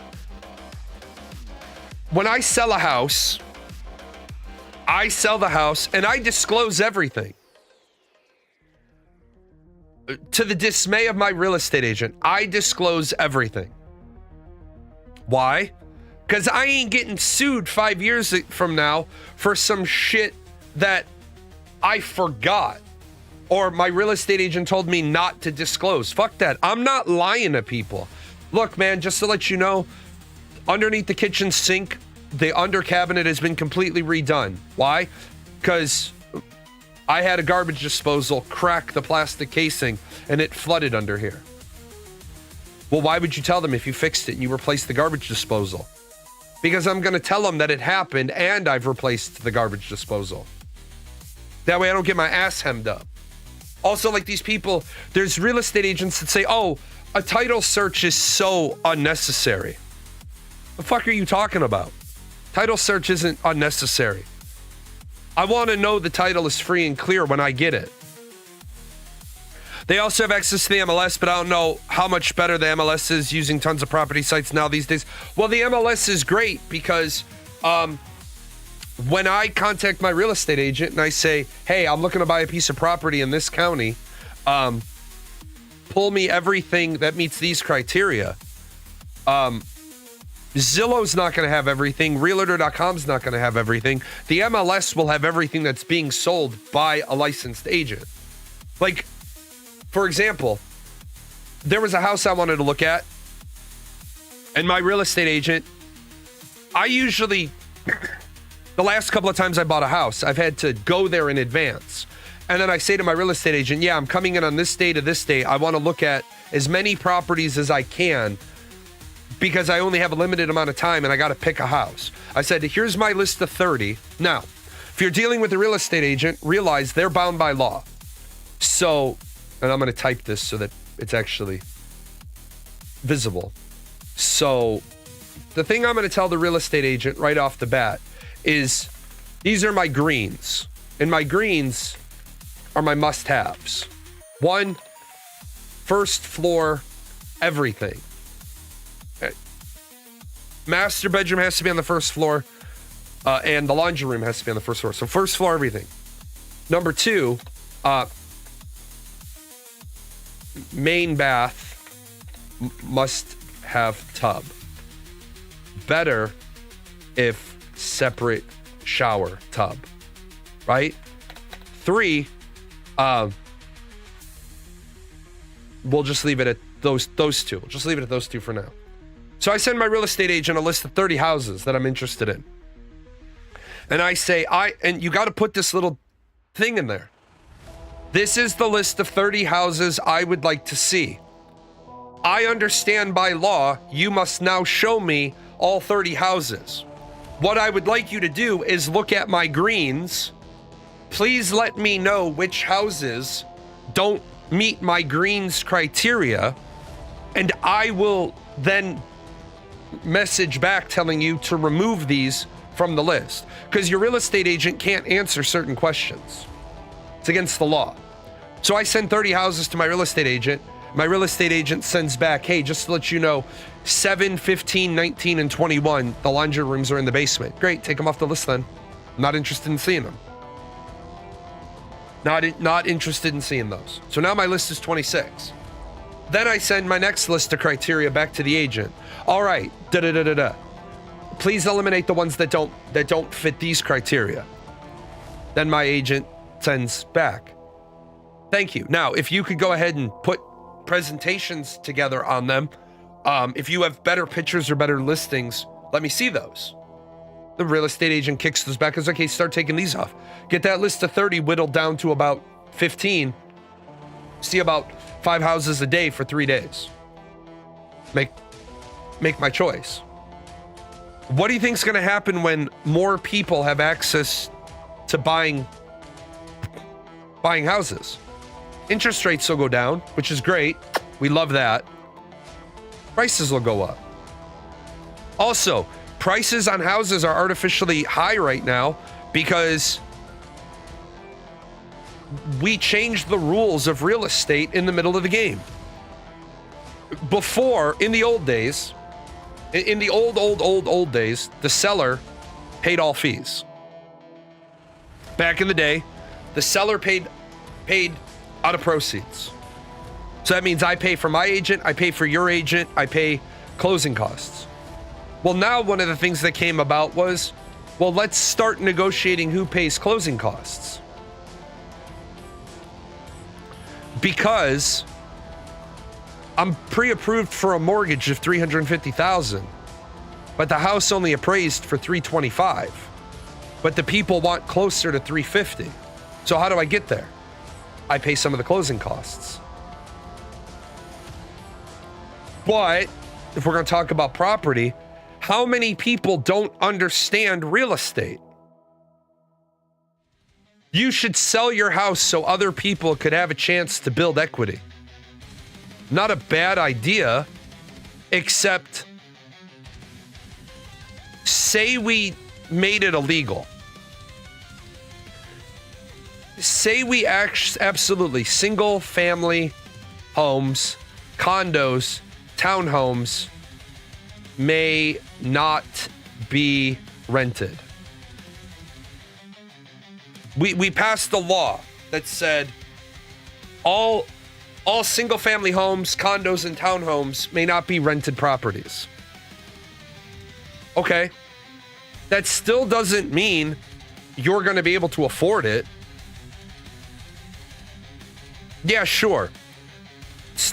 Speaker 1: When I sell a house, I sell the house and I disclose everything. To the dismay of my real estate agent, I disclose everything. Why? Because I ain't getting sued 5 years from now for some shit that I forgot. Or my real estate agent told me not to disclose. Fuck that. I'm not lying to people. Look, man, just to let you know, underneath the kitchen sink, the under cabinet has been completely redone. Why? Because I had a garbage disposal crack the plastic casing and it flooded under here. Well, why would you tell them if you fixed it and you replaced the garbage disposal? Because I'm going to tell them that it happened and I've replaced the garbage disposal. That way I don't get my ass hemmed up. Also, like these people, there's real estate agents that say, oh, a title search is so unnecessary. The fuck are you talking about? Title search isn't unnecessary. I want to know the title is free and clear when I get it. They also have access to the MLS, but I don't know how much better the MLS is using tons of property sites now these days. Well, the MLS is great because When I contact my real estate agent and I say, hey, I'm looking to buy a piece of property in this county, pull me everything that meets these criteria. Zillow's not going to have everything. Realtor.com's not going to have everything. The MLS will have everything that's being sold by a licensed agent. Like, for example, there was a house I wanted to look at, and my real estate agent, I usually, the last couple of times I bought a house, I've had to go there in advance. And then I say to my real estate agent, yeah, I'm coming in on this day to this day. I want to look at as many properties as I can because I only have a limited amount of time and I got to pick a house. I said, here's my list of 30. Now, if you're dealing with a real estate agent, realize they're bound by law. So, and I'm going to type this so that it's actually visible. So, the thing I'm going to tell the real estate agent right off the bat is these are my greens. And my greens are my must-haves. 1, first floor, everything. Master bedroom has to be on the first floor, and the laundry room has to be on the first floor. So first floor, everything. Number 2, main bath must have tub. Better if separate shower tub, right? 3, we'll just leave it at those two. We'll just leave it at those 2 for now. So I send my real estate agent a list of 30 houses that I'm interested in. And I say, and you got to put this little thing in there. This is the list of 30 houses I would like to see. I understand by law, you must now show me all 30 houses. What I would like you to do is look at my greens. Please let me know which houses don't meet my greens criteria, and I will then message back telling you to remove these from the list, because your real estate agent can't answer certain questions. It's against the law. So I send 30 houses to my real estate agent. My real estate agent sends back, hey, just to let you know, 7, 15, 19, and 21, the laundry rooms are in the basement. Great, take them off the list then. I'm not interested in seeing them. Not interested in seeing those. So now my list is 26. Then I send my next list of criteria back to the agent. All right, please eliminate the ones that don't fit these criteria. Then my agent sends back, thank you. Now, if you could go ahead and put presentations together on them, if you have better pictures or better listings, let me see those. The real estate agent kicks those back and says, okay, start taking these off. Get that list of 30 whittled down to about 15. See about 5 houses a day for 3 days. Make my choice. What do you think is going to happen when more people have access to buying houses? Interest rates will go down, which is great. We love that. Prices will go up. Also, prices on houses are artificially high right now because we changed the rules of real estate in the middle of the game. Before, in the old days, in the old days, the seller paid all fees. Back in the day, the seller paid out of proceeds. So that means I pay for my agent, I pay for your agent, I pay closing costs. Well, now one of the things that came about was, well, let's start negotiating who pays closing costs. Because I'm pre-approved for a mortgage of $350,000, but the house only appraised for $325,000. But the people want closer to $350,000. So how do I get there? I pay some of the closing costs. But if we're going to talk about property, how many people don't understand real estate? You should sell your house so other people could have a chance to build equity. Not a bad idea, except say we made it illegal. Say we absolutely single family homes, condos, townhomes may not be rented. We passed a law that said all single family homes, condos, and townhomes may not be rented properties. Okay. That still doesn't mean you're going to be able to afford it. Yeah, sure.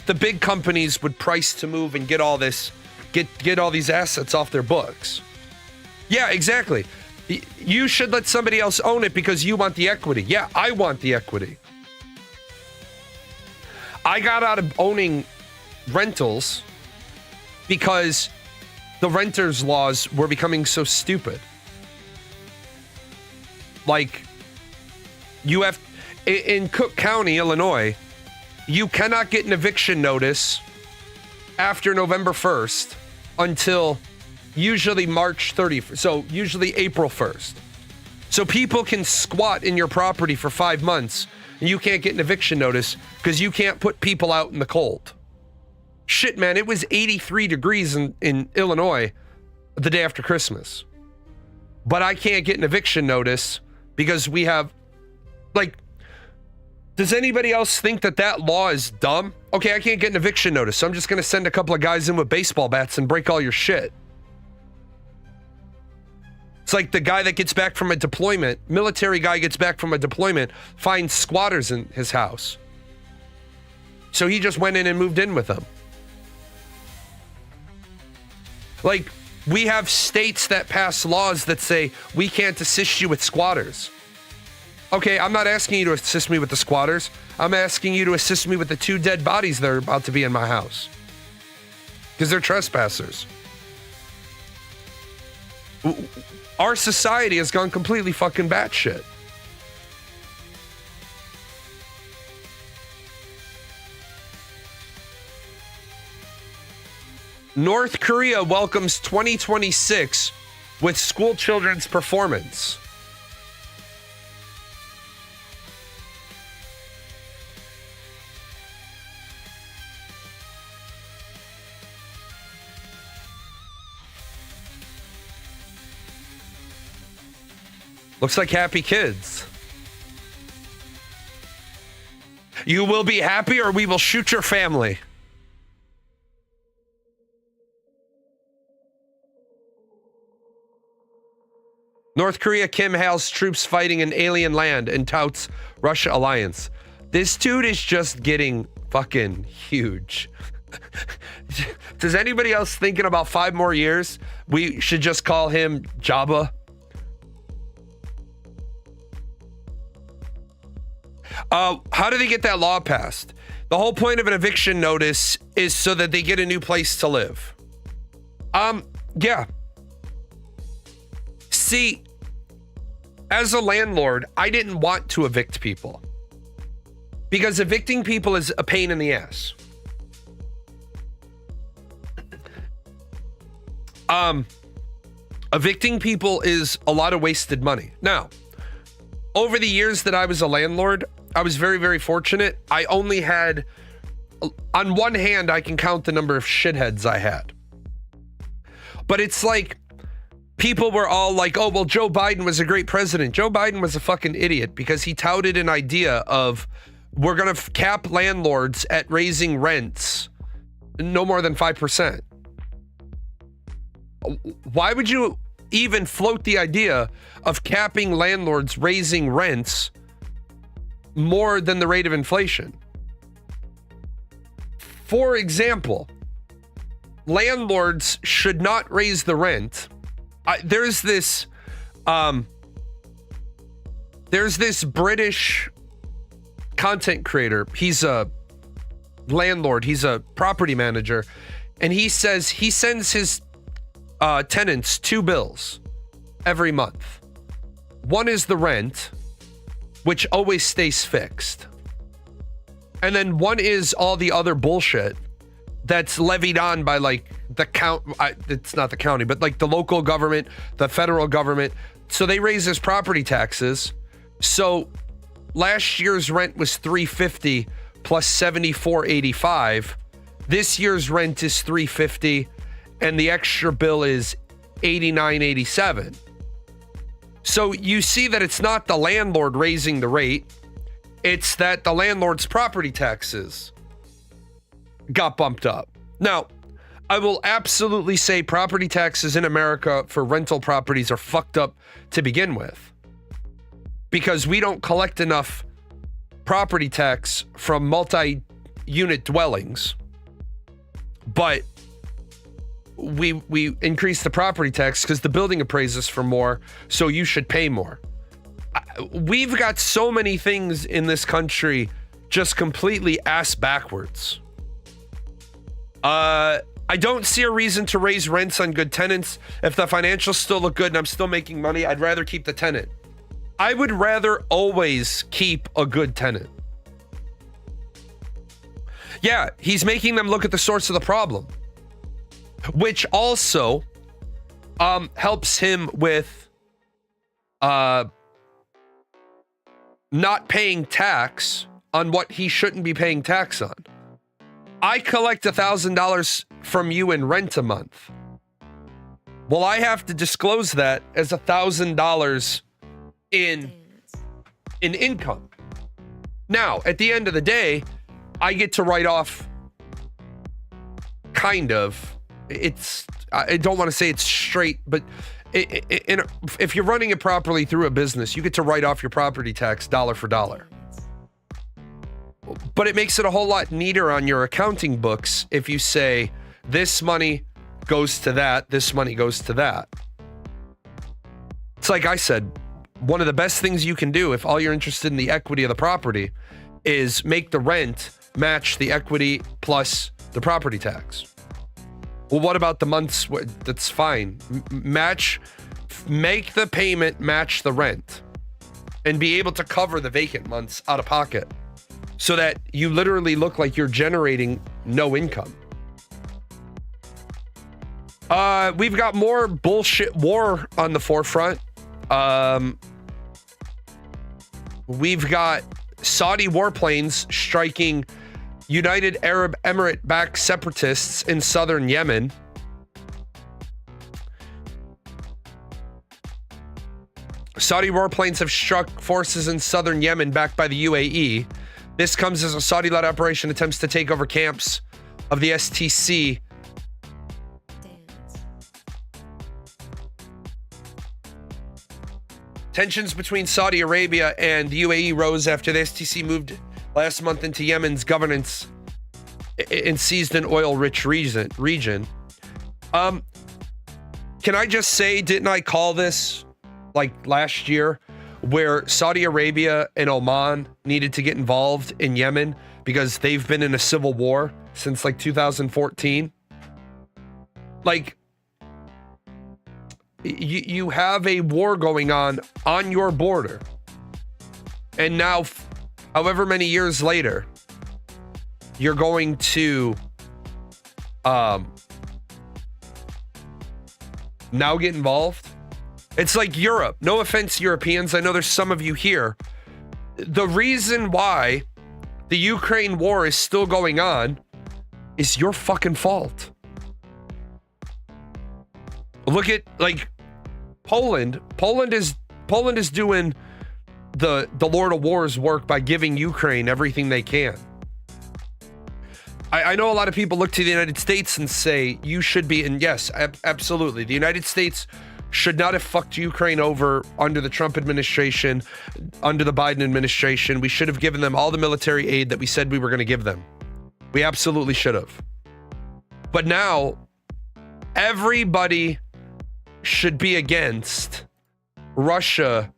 Speaker 1: The big companies would price to move and get all this, get all these assets off their books. Yeah, exactly. You should let somebody else own it because you want the equity. Yeah, I want the equity. I got out of owning rentals because the renters laws were becoming so stupid. Like, you have, in Cook County, Illinois, you cannot get an eviction notice after November 1st until usually March 30th. So usually April 1st. So people can squat in your property for 5 months and you can't get an eviction notice because you can't put people out in the cold. Shit, man, it was 83 degrees in Illinois the day after Christmas. But I can't get an eviction notice because we have, like, does anybody else think that law is dumb? Okay, I can't get an eviction notice, so I'm just going to send a couple of guys in with baseball bats and break all your shit. It's like the guy that gets back from a deployment, military guy gets back from a deployment, finds squatters in his house. So he just went in and moved in with them. Like, we have states that pass laws that say we can't assist you with squatters. Okay, I'm not asking you to assist me with the squatters. I'm asking you to assist me with the 2 dead bodies that are about to be in my house. Because they're trespassers. Our society has gone completely fucking batshit. North Korea welcomes 2026 with school children's performance. Looks like happy kids. You will be happy or we will shoot your family. North Korea Kim hails troops fighting in alien land and touts Russia alliance. This dude is just getting fucking huge. Does anybody else thinking about 5 more years we should just call him Jabba? How do they get that law passed? The whole point of an eviction notice is so that they get a new place to live. Yeah. See, as a landlord, I didn't want to evict people because evicting people is a pain in the ass. Evicting people is a lot of wasted money. Now, over the years that I was a landlord, I was very, very fortunate. I only had, on one hand, I can count the number of shitheads I had. But it's like, people were all like, oh, well, Joe Biden was a great president. Joe Biden was a fucking idiot because he touted an idea of we're going to cap landlords at raising rents no more than 5%. Why would you even float the idea of capping landlords raising rents more than the rate of inflation? For example, landlords should not raise the rent. There's this British content creator. He's a landlord. He's a property manager. And he says he sends his tenants 2 bills every month. One is the rent, which always stays fixed. And then one is all the other bullshit that's levied on by like the it's not the county, but like the local government, the federal government. So they raise his property taxes. So last year's rent was $350 plus $74.85. This year's rent is $350 and the extra bill is $89.87. So you see that it's not the landlord raising the rate, it's that the landlord's property taxes got bumped up. Now, I will absolutely say property taxes in America for rental properties are fucked up to begin with, because we don't collect enough property tax from multi-unit dwellings, but we increase the property tax because the building appraises for more, so you should pay more. We've got so many things in this country just completely ass backwards. I don't see a reason to raise rents on good tenants. If the financials still look good and I'm still making money, I'd rather keep the tenant. I would rather always keep a good tenant. Yeah, he's making them look at the source of the problem, which also helps him with not paying tax on what he shouldn't be paying tax on. I collect $1,000 from you in rent a month. Well, I have to disclose that as $1,000 in income. Now, at the end of the day, I get to write off kind of. I don't want to say it's straight, but if you're running it properly through a business, you get to write off your property tax dollar for dollar. But it makes it a whole lot neater on your accounting books if you say this money goes to that, this money goes to that. It's like I said, one of the best things you can do if all you're interested in the equity of the property is make the rent match the equity plus the property tax. Well, what about the months? That's fine. Make the payment match the rent and be able to cover the vacant months out of pocket, so that you literally look like you're generating no income. We've got more bullshit war on the forefront. We've got Saudi warplanes striking United Arab Emirate-backed separatists in southern Yemen. Saudi warplanes have struck forces in southern Yemen backed by the UAE. This comes as a Saudi-led operation attempts to take over camps of the STC. Tensions between Saudi Arabia and the UAE rose after the STC moved last month into Yemen's governance and seized an oil-rich region. Can I just say, didn't I call this like last year, where Saudi Arabia and Oman needed to get involved in Yemen because they've been in a civil war since like 2014? Like, you have a war going on your border, and now, however many years later, you're going to now get involved. It's like Europe. No offense, Europeans. I know there's some of you here. The reason why the Ukraine war is still going on is your fucking fault. Look at like Poland. Poland is doing the Lord of War's work by giving Ukraine everything they can. I know a lot of people look to the United States and say you should be, and yes, absolutely. The United States should not have fucked Ukraine over under the Trump administration, under the Biden administration. We should have given them all the military aid that we said we were going to give them. We absolutely should have. But now, everybody should be against Russia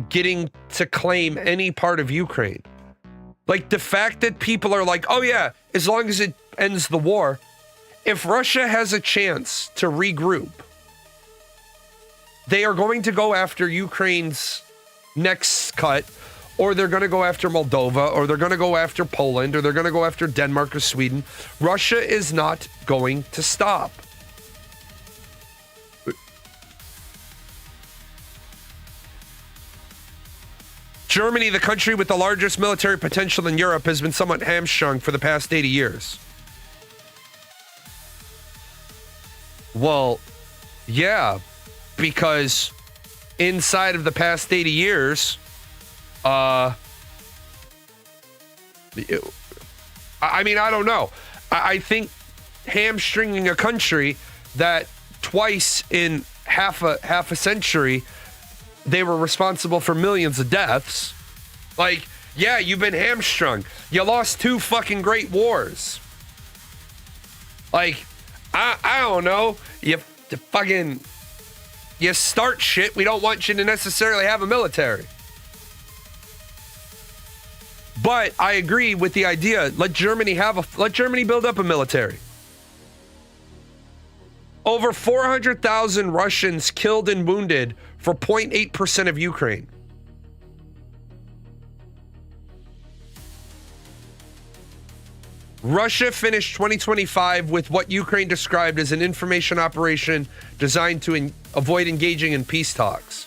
Speaker 1: getting to claim any part of Ukraine. Like, the fact that people are like, oh yeah, as long as it ends the war. If Russia has a chance to regroup, they are going to go after Ukraine's next cut, or they're going to go after Moldova, or they're going to go after Poland, or they're going to go after Denmark or Sweden. Russia is not going to stop. Germany, the country with the largest military potential in Europe, has been somewhat hamstrung for the past 80 years. Well, yeah, because inside of the past 80 years, I mean, I don't know. I think hamstringing a country that twice in half a century they were responsible for millions of deaths. Like, yeah, you've been hamstrung. You lost 2 fucking great wars. Like, I don't know. You start shit. We don't want you to necessarily have a military. But I agree with the idea. Let Germany build up a military. Over 400,000 Russians killed and wounded for 0.8% of Ukraine. Russia finished 2025 with what Ukraine described as an information operation designed to avoid engaging in peace talks.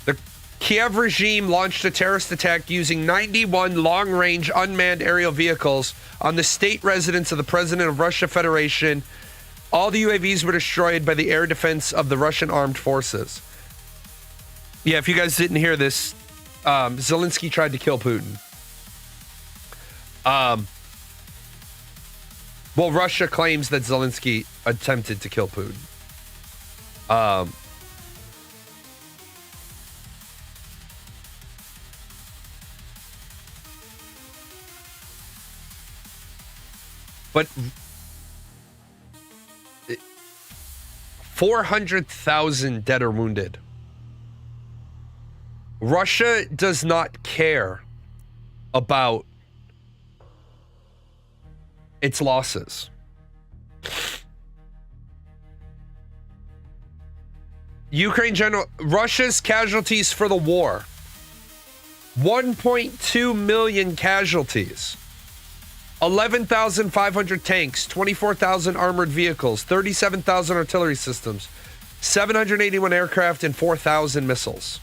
Speaker 1: The Kiev regime launched a terrorist attack using 91 long-range unmanned aerial vehicles on the state residence of the president of Russia Federation. All the UAVs were destroyed by the air defense of the Russian armed forces. Yeah, if you guys didn't hear this, Zelensky tried to kill Putin. Well, Russia claims that Zelensky attempted to kill Putin. But 400,000 dead or wounded. Russia does not care about its losses. Russia's casualties for the war. 1.2 million casualties. 11,500 tanks, 24,000 armored vehicles, 37,000 artillery systems, 781 aircraft, and 4,000 missiles.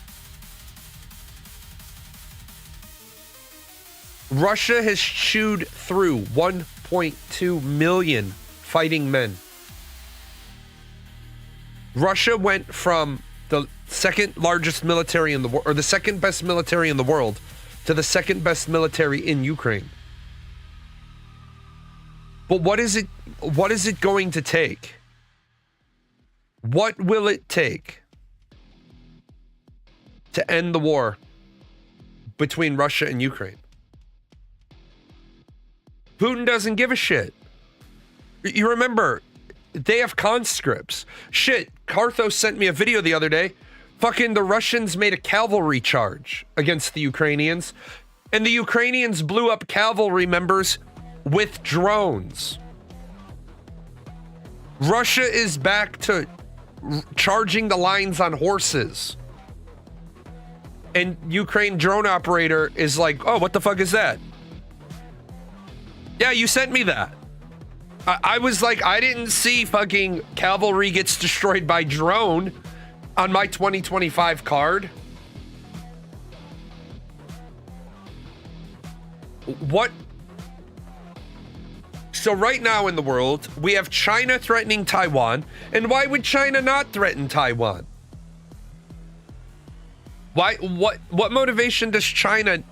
Speaker 1: Russia has chewed through 1.2 million fighting men. Russia went from the second largest military in the world, or the second best military in the world, to the second best military in Ukraine. But what is it going to take? What will it take to end the war between Russia and Ukraine? Putin doesn't give a shit. You remember, they have conscripts. Shit, Karthos sent me a video the other day. Fucking the Russians made a cavalry charge against the Ukrainians, and the Ukrainians blew up cavalry members with drones. Russia is back to charging the lines on horses. And Ukraine drone operator is like, oh, what the fuck is that? Yeah, you sent me that. I was like, I didn't see fucking cavalry gets destroyed by drone on my 2025 card. What? So right now in the world, we have China threatening Taiwan. And why would China not threaten Taiwan? Why? What motivation does China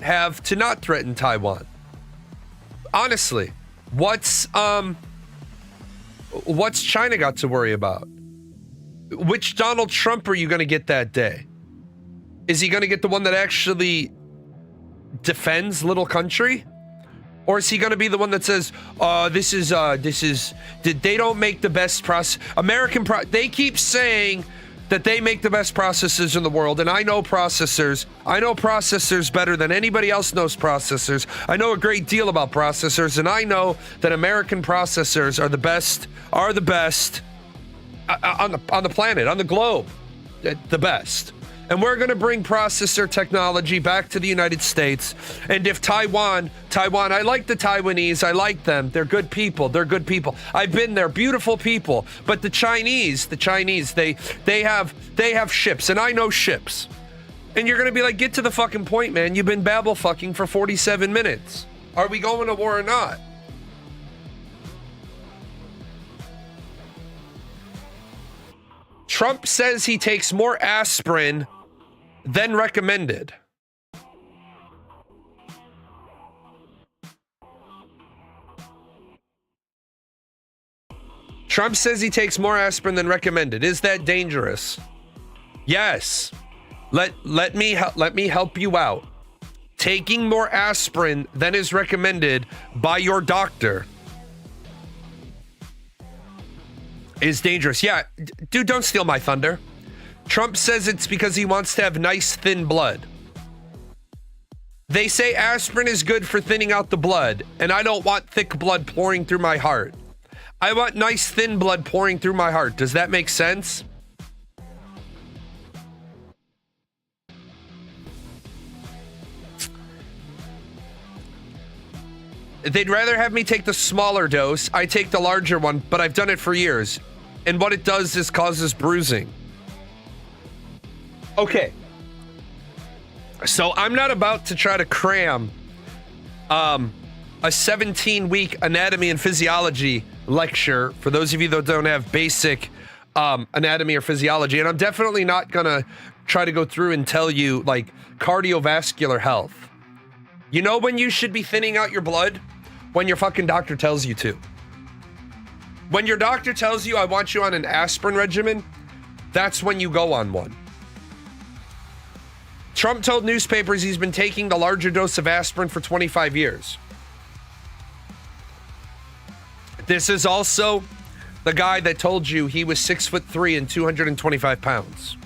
Speaker 1: have to not threaten Taiwan? Honestly, what's China got to worry about? Which Donald Trump are you going to get that day? Is he going to get the one that actually defends little country? Or is he going to be the one that says, they don't make the best they keep saying that they make the best processors in the world, and I know processors better than anybody else knows processors. I know a great deal about processors, and I know that American processors are the best on the planet, on the globe, the best. And we're going to bring processor technology back to the United States. And if Taiwan, I like the Taiwanese. I like them. They're good people. I've been there. Beautiful people. But the Chinese, they have ships, and I know ships. And you're going to be like, get to the fucking point, man. You've been babble fucking for 47 minutes. Are we going to war or not? Trump says he takes more aspirin than recommended. Trump says he takes more aspirin than recommended. Is that dangerous? Yes. Let me help you out. Taking more aspirin than is recommended by your doctor is dangerous. Yeah, dude, don't steal my thunder. Trump says it's because he wants to have nice, thin blood. They say aspirin is good for thinning out the blood, and I don't want thick blood pouring through my heart. I want nice, thin blood pouring through my heart. Does that make sense? They'd rather have me take the smaller dose. I take the larger one, but I've done it for years. And what it does is causes bruising. Okay. So I'm not about to try to cram a 17-week anatomy and physiology lecture for those of you that don't have basic anatomy or physiology. And I'm definitely not going to try to go through and tell you like cardiovascular health. You know when you should be thinning out your blood? When your fucking doctor tells you to. When your doctor tells you, I want you on an aspirin regimen, that's when you go on one. Trump told newspapers he's been taking the larger dose of aspirin for 25 years. This is also the guy that told you he was 6'3" and 225 pounds.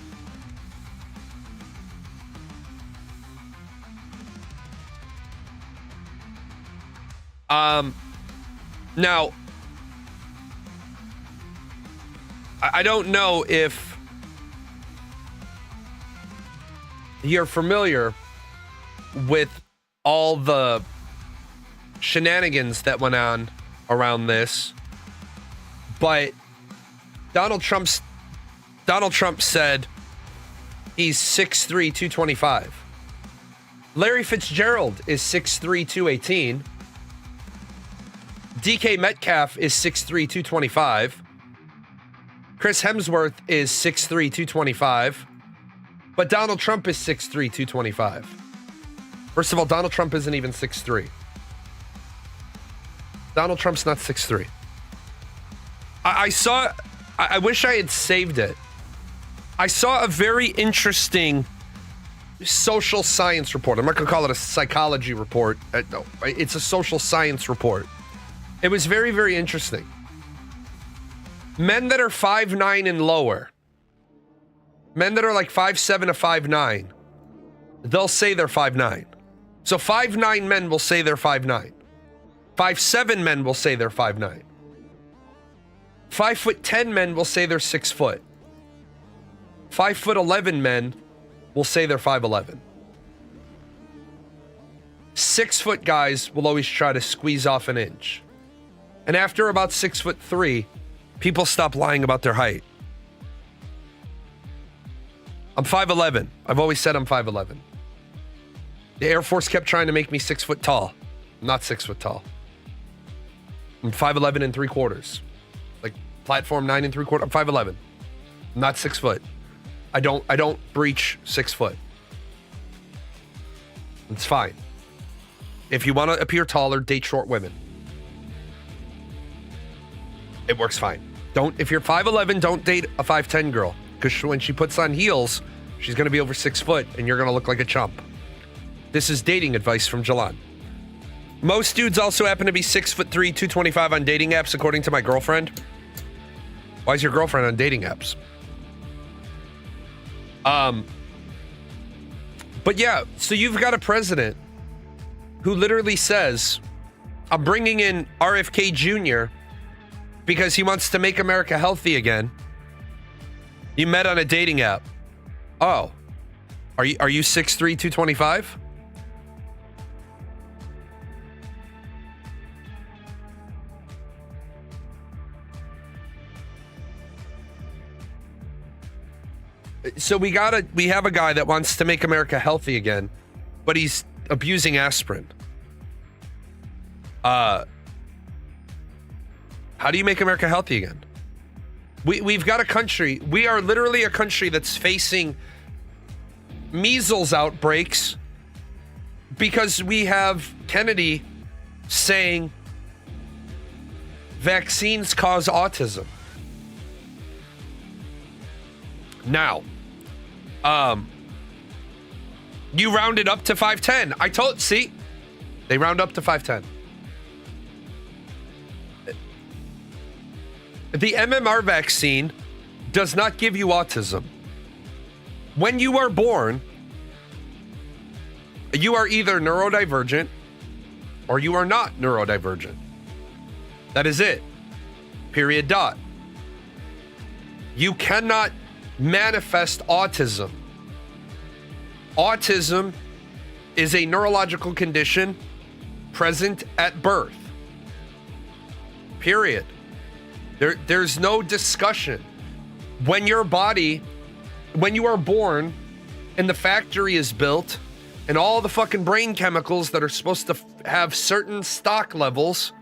Speaker 1: Now, I don't know if you're familiar with all the shenanigans that went on around this, but Donald Trump said he's 6'3", 225. Larry Fitzgerald is 6'3", 218. DK Metcalf is 6'3", 225. Chris Hemsworth is 6'3", 225. But Donald Trump is 6'3", 225. First of all, Donald Trump isn't even 6'3". Donald Trump's not 6'3". I wish I had saved it. I saw a very interesting social science report. I'm not going to call it a psychology report. No, it's a social science report. It was very, very interesting. Men that are 5'9" and lower, men that are like 5'7" to 5'9", they'll say they're 5'9". So 5'9" men will say they're 5'9". 5'7" men will say they're 5'9". 5'10" men will say they're 6 foot. 5'11" men will say they're 5'11". 6 foot guys will always try to squeeze off an inch. And after about 6'3", people stop lying about their height. I'm 5'11". I've always said I'm 5'11". The Air Force kept trying to make me 6 foot tall. I'm not 6 foot tall. I'm 5'11" and 3/4. Like platform 9 3/4. I'm 5'11". I'm not 6 foot. I don't breach 6 foot. It's fine. If you want to appear taller, date short women. It works fine. If you're 5'11", don't date a 5'10" girl. Because when she puts on heels, she's going to be over 6 foot and you're going to look like a chump. This is dating advice from Jalan. Most dudes also happen to be 6'3", 225 on dating apps, according to my girlfriend. Why is your girlfriend on dating apps? But yeah, so you've got a president who literally says, I'm bringing in RFK Jr. because he wants to make America healthy again. You met on a dating app. Oh, are you 6'3", 225? So we have a guy that wants to make America healthy again, but he's abusing aspirin. How do you make America healthy again? We've got a country. We are literally a country that's facing measles outbreaks because we have Kennedy saying vaccines cause autism. Now, you rounded up to 510. See, they round up to 510. The MMR vaccine does not give you autism. When you are born, you are either neurodivergent or you are not neurodivergent. That is it. Period. Dot. You cannot manifest autism. Autism is a neurological condition present at birth. Period. There's no discussion. When you are born and the factory is built and all the fucking brain chemicals that are supposed to have certain stock levels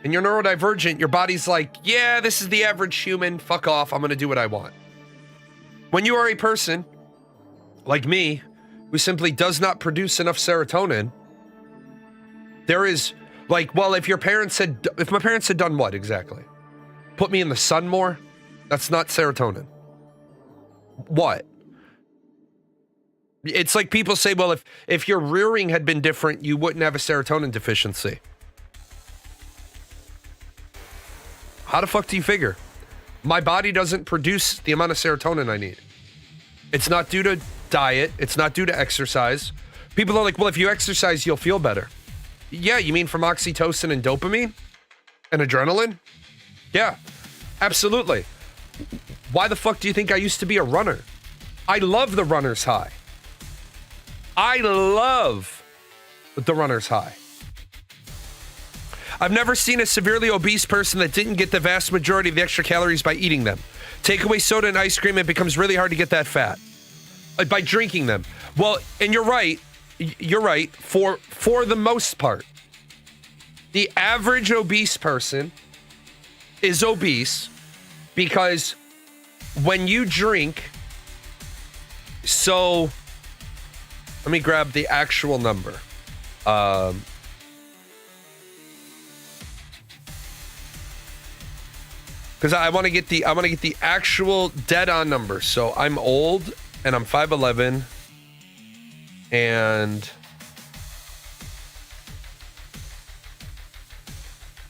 Speaker 1: and you're neurodivergent, your body's like, yeah, this is the average human. Fuck off. I'm going to do what I want. When you are a person like me who simply does not produce enough serotonin, there is like, well, if my parents had done what exactly? Put me in the sun more? That's not serotonin. What? It's like people say, well, if your rearing had been different, you wouldn't have a serotonin deficiency. How the fuck do you figure? My body doesn't produce the amount of serotonin I need. It's not due to diet. It's not due to exercise. People are like, well, if you exercise, you'll feel better. Yeah, you mean from oxytocin and dopamine and adrenaline? Yeah, absolutely. Why the fuck do you think I used to be a runner? I love the runner's high. I love the runner's high. I've never seen a severely obese person that didn't get the vast majority of the extra calories by eating them. Take away soda and ice cream, it becomes really hard to get that fat. By drinking them. Well, and you're right. You're right. For the most part, the average obese person is obese because when you drink, so let me grab the actual number. Because I want to get the actual dead on number. So I'm old and I'm 5'11", and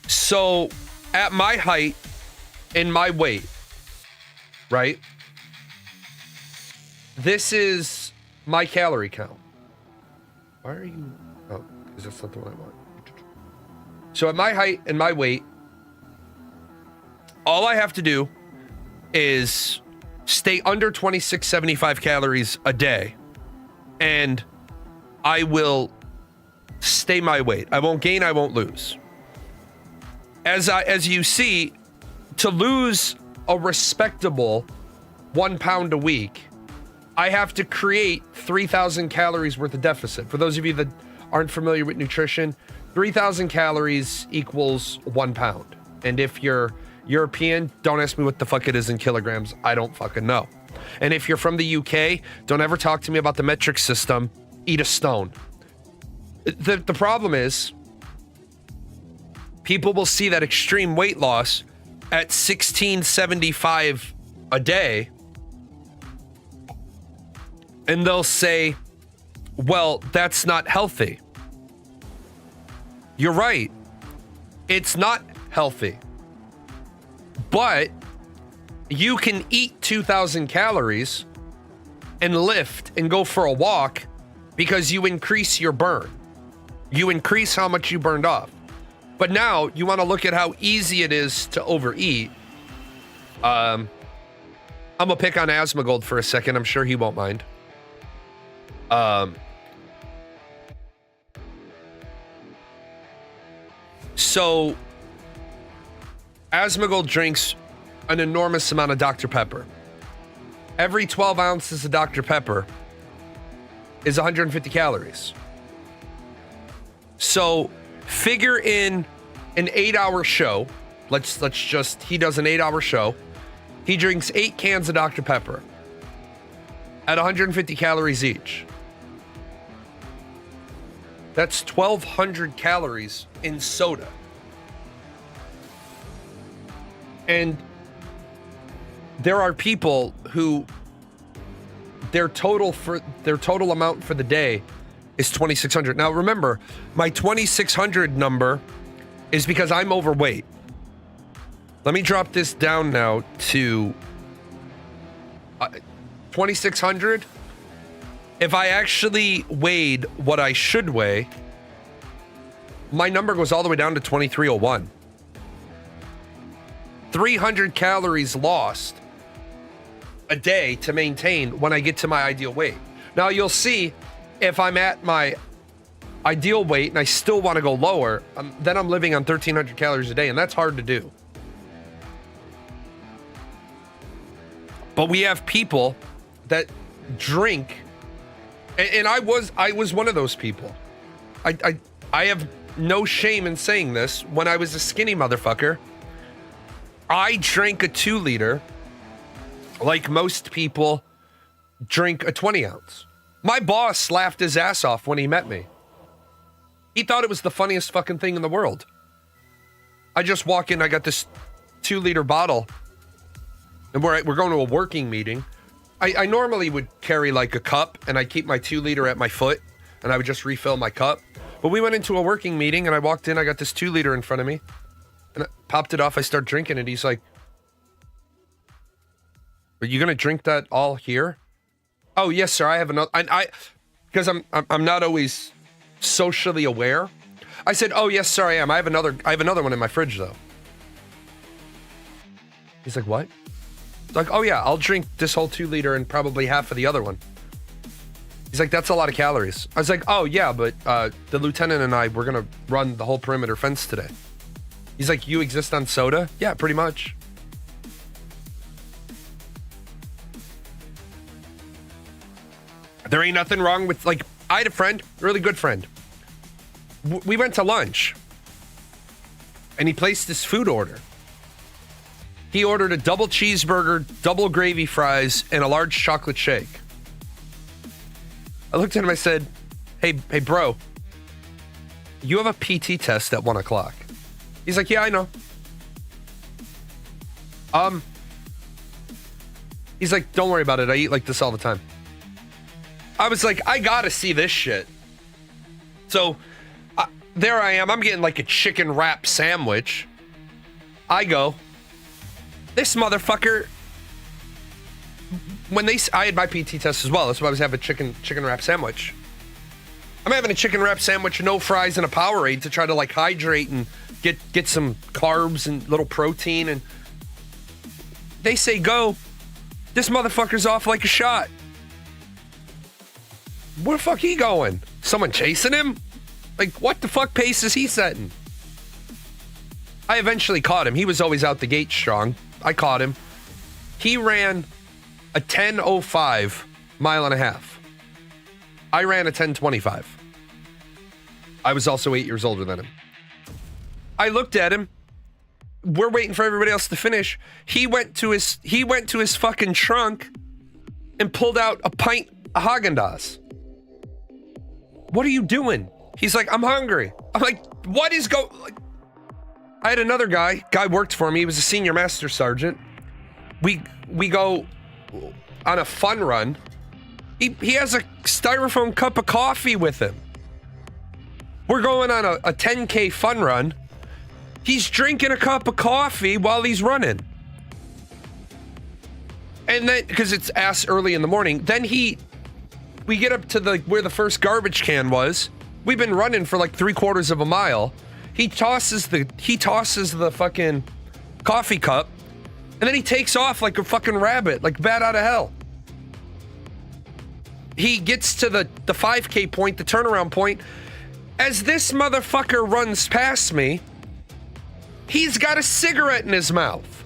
Speaker 1: so at my height and my weight, right? This is my calorie count. Why are you? Oh, because that's not the one I want. So at my height and my weight, all I have to do is stay under 2675 calories a day, and I will stay my weight. I won't gain, I won't lose. As you see, to lose a respectable 1 pound a week, I have to create 3,000 calories worth of deficit. For those of you that aren't familiar with nutrition, 3,000 calories equals 1 pound. And if you're European, don't ask me what the fuck it is in kilograms. I don't fucking know. And if you're from the UK, don't ever talk to me about the metric system. Eat a stone. The problem is, people will see that extreme weight loss at 1675 a day, and they'll say, well, that's not healthy. You're right. It's not healthy. But you can eat 2,000 calories and lift and go for a walk because you increase your burn. You increase how much you burned off. But now you want to look at how easy it is to overeat. I'm going to pick on Asmongold for a second. I'm sure he won't mind. So Asmongold drinks an enormous amount of Dr. Pepper. Every 12 ounces of Dr. Pepper is 150 calories. So figure in an 8-hour show. He does an 8-hour show. He drinks 8 cans of Dr. Pepper at 150 calories each. That's 1,200 calories in soda. And there are people who their total amount for the day is 2,600. Now remember, my 2,600 number is because I'm overweight. Let me drop this down now to 2,600. If I actually weighed what I should weigh, my number goes all the way down to 2,301. 300 calories lost a day to maintain when I get to my ideal weight. Now you'll see if I'm at my ideal weight and I still want to go lower, then I'm living on 1,300 calories a day, and that's hard to do. But we have people that drink, and I was one of those people. I have no shame in saying this. When I was a skinny motherfucker, I drank a 2-liter like most people drink a 20-ounce. My boss laughed his ass off when he met me. He thought it was the funniest fucking thing in the world. I just walk in, I got this 2-liter bottle, and we're going to a working meeting. I normally would carry like a cup, and I keep my 2-liter at my foot, and I would just refill my cup. But we went into a working meeting, and I walked in, I got this 2-liter in front of me, and I popped it off, I start drinking it. He's like, "Are you gonna drink that all here?" "Oh yes, sir. I have another." Because I'm not always socially aware. I said, "Oh yes, sir, I am. I have another one in my fridge though." He's like, "What?" It's like, "Oh yeah, I'll drink this whole 2-liter and probably half of the other one." He's like, "That's a lot of calories." I was like, "Oh yeah, but the lieutenant and we're gonna run the whole perimeter fence today." He's like, "You exist on soda?" "Yeah, pretty much." There ain't nothing wrong with, like, I had a friend, a really good friend. We went to lunch, and he placed this food order. He ordered a double cheeseburger, double gravy fries, and a large chocolate shake. I looked at him, I said, hey bro, you have a PT test at 1 o'clock. He's like, "Yeah, I know." He's like, "Don't worry about it. I eat like this all the time." I was like, I gotta see this shit. So there I am. I'm getting like a chicken wrap sandwich. I go, this motherfucker. I had my PT test as well. That's why I was having a chicken wrap sandwich. I'm having a chicken wrap sandwich, no fries, and a Powerade to try to like hydrate and get some carbs and little protein. And they say go. This motherfucker's off like a shot. Where the fuck he going? Someone chasing him? Like, what the fuck pace is he setting? I eventually caught him. He was always out the gate strong. I caught him. He ran a 10:05 mile and a half. I ran a 10:25. I was also 8 years older than him. I looked at him. We're waiting for everybody else to finish. He went to his fucking trunk and pulled out a pint of Häagen-Dazs. "What are you doing?" He's like, "I'm hungry." I'm like, "What is I had another guy worked for me. He was a senior master sergeant. We go on a fun run. He has a styrofoam cup of coffee with him. We're going on a 10K fun run. He's drinking a cup of coffee while he's running. And then, because it's ass early in the morning, then we get up to where the first garbage can was. We've been running for like 3/4 of a mile. He tosses the fucking coffee cup, and then he takes off like a fucking rabbit, like bat out of hell. He gets to the 5K point, the turnaround point. As this motherfucker runs past me, he's got a cigarette in his mouth.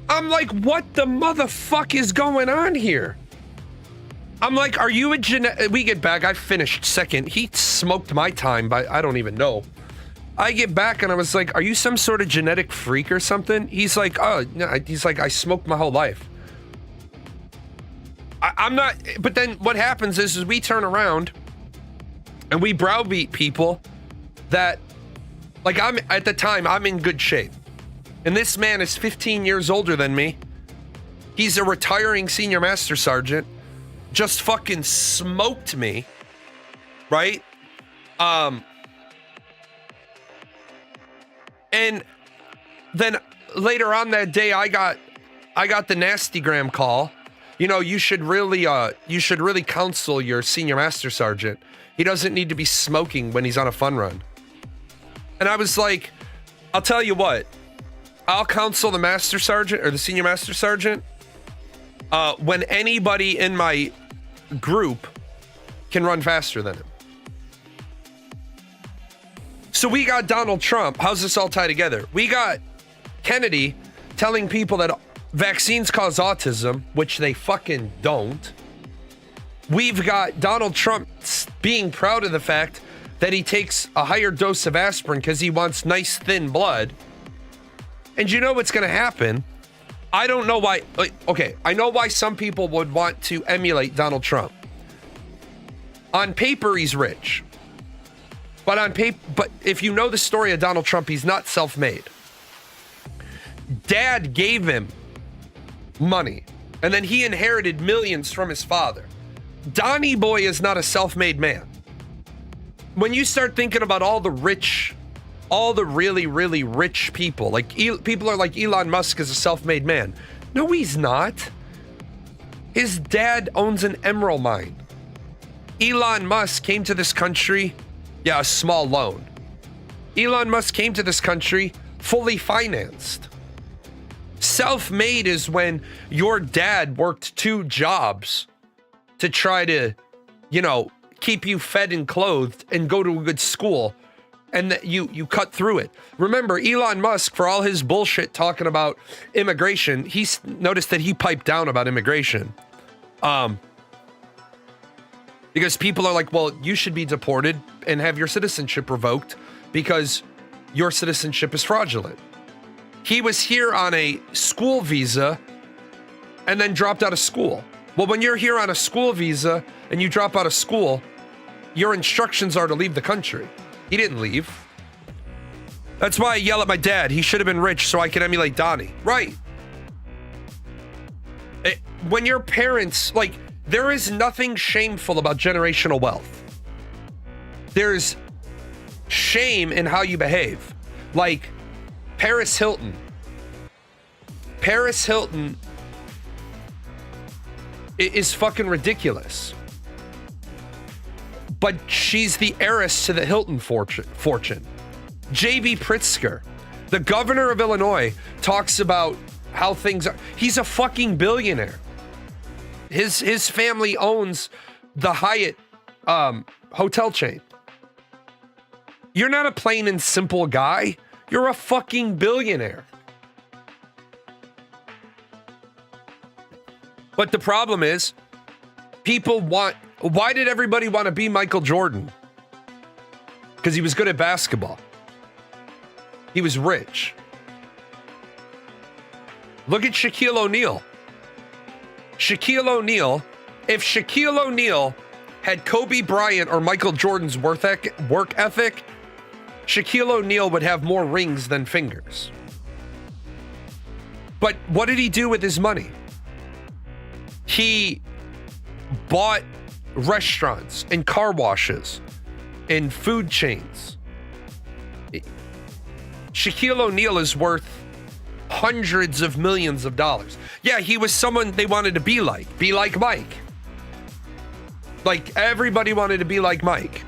Speaker 1: I'm like, what the motherfuck is going on here? I'm like, are you a we get back, I finished second. He smoked my time by, I don't even know. I get back and I was like, are you some sort of genetic freak or something? He's like, oh, no. He's like, I smoked my whole life. I'm not, but then what happens is we turn around and we browbeat people that, like, at the time, I'm in good shape. And this man is 15 years older than me. He's a retiring senior master sergeant. Just fucking smoked me. Right? And then later on that day, I got the nastygram call. You know, you should really counsel your senior master sergeant. He doesn't need to be smoking when he's on a fun run. And I was like, I'll tell you what, I'll counsel the master sergeant or the senior master sergeant when anybody in my group can run faster than him. So we got Donald Trump. How's this all tie together? We got Kennedy telling people that vaccines cause autism, which they fucking don't. We've got Donald Trump being proud of the fact that he takes a higher dose of aspirin because he wants nice thin blood. And you know what's going to happen? I don't know why. Okay, I know why some people would want to emulate Donald Trump. On paper, he's rich. But if you know the story of Donald Trump, he's not self-made. Dad gave him money, and then he inherited millions from his father. Donnie Boy is not a self-made man. When you start thinking about all the really, really rich people, like people are like Elon Musk is a self-made man. No, he's not. His dad owns an emerald mine. Elon Musk came to this country, a small loan. Elon Musk came to this country fully financed. Self-made is when your dad worked 2 jobs to try to, keep you fed and clothed and go to a good school, and that you cut through it. Remember, Elon Musk, for all his bullshit talking about immigration, he's noticed that he piped down about immigration. Because people are like, well, you should be deported and have your citizenship revoked because your citizenship is fraudulent. He was here on a school visa and then dropped out of school. Well, when you're here on a school visa and you drop out of school, your instructions are to leave the country. He didn't leave. That's why I yell at my dad. He should have been rich so I could emulate Donnie. Right. When your parents, there is nothing shameful about generational wealth. There's shame in how you behave. Like Paris Hilton. Paris Hilton is fucking ridiculous. But she's the heiress to the Hilton fortune. J.B. Pritzker, the governor of Illinois, talks about how things are. He's a fucking billionaire. His family owns the Hyatt hotel chain. You're not a plain and simple guy. You're a fucking billionaire. But the problem is, why did everybody want to be Michael Jordan? Because he was good at basketball. He was rich. Look at Shaquille O'Neal. Shaquille O'Neal, if Shaquille O'Neal had Kobe Bryant or Michael Jordan's work ethic, Shaquille O'Neal would have more rings than fingers. But what did he do with his money? He bought restaurants and car washes and food chains. Shaquille O'Neal is worth hundreds of millions of dollars. Yeah, he was someone they wanted to be like Mike. Like everybody wanted to be like Mike.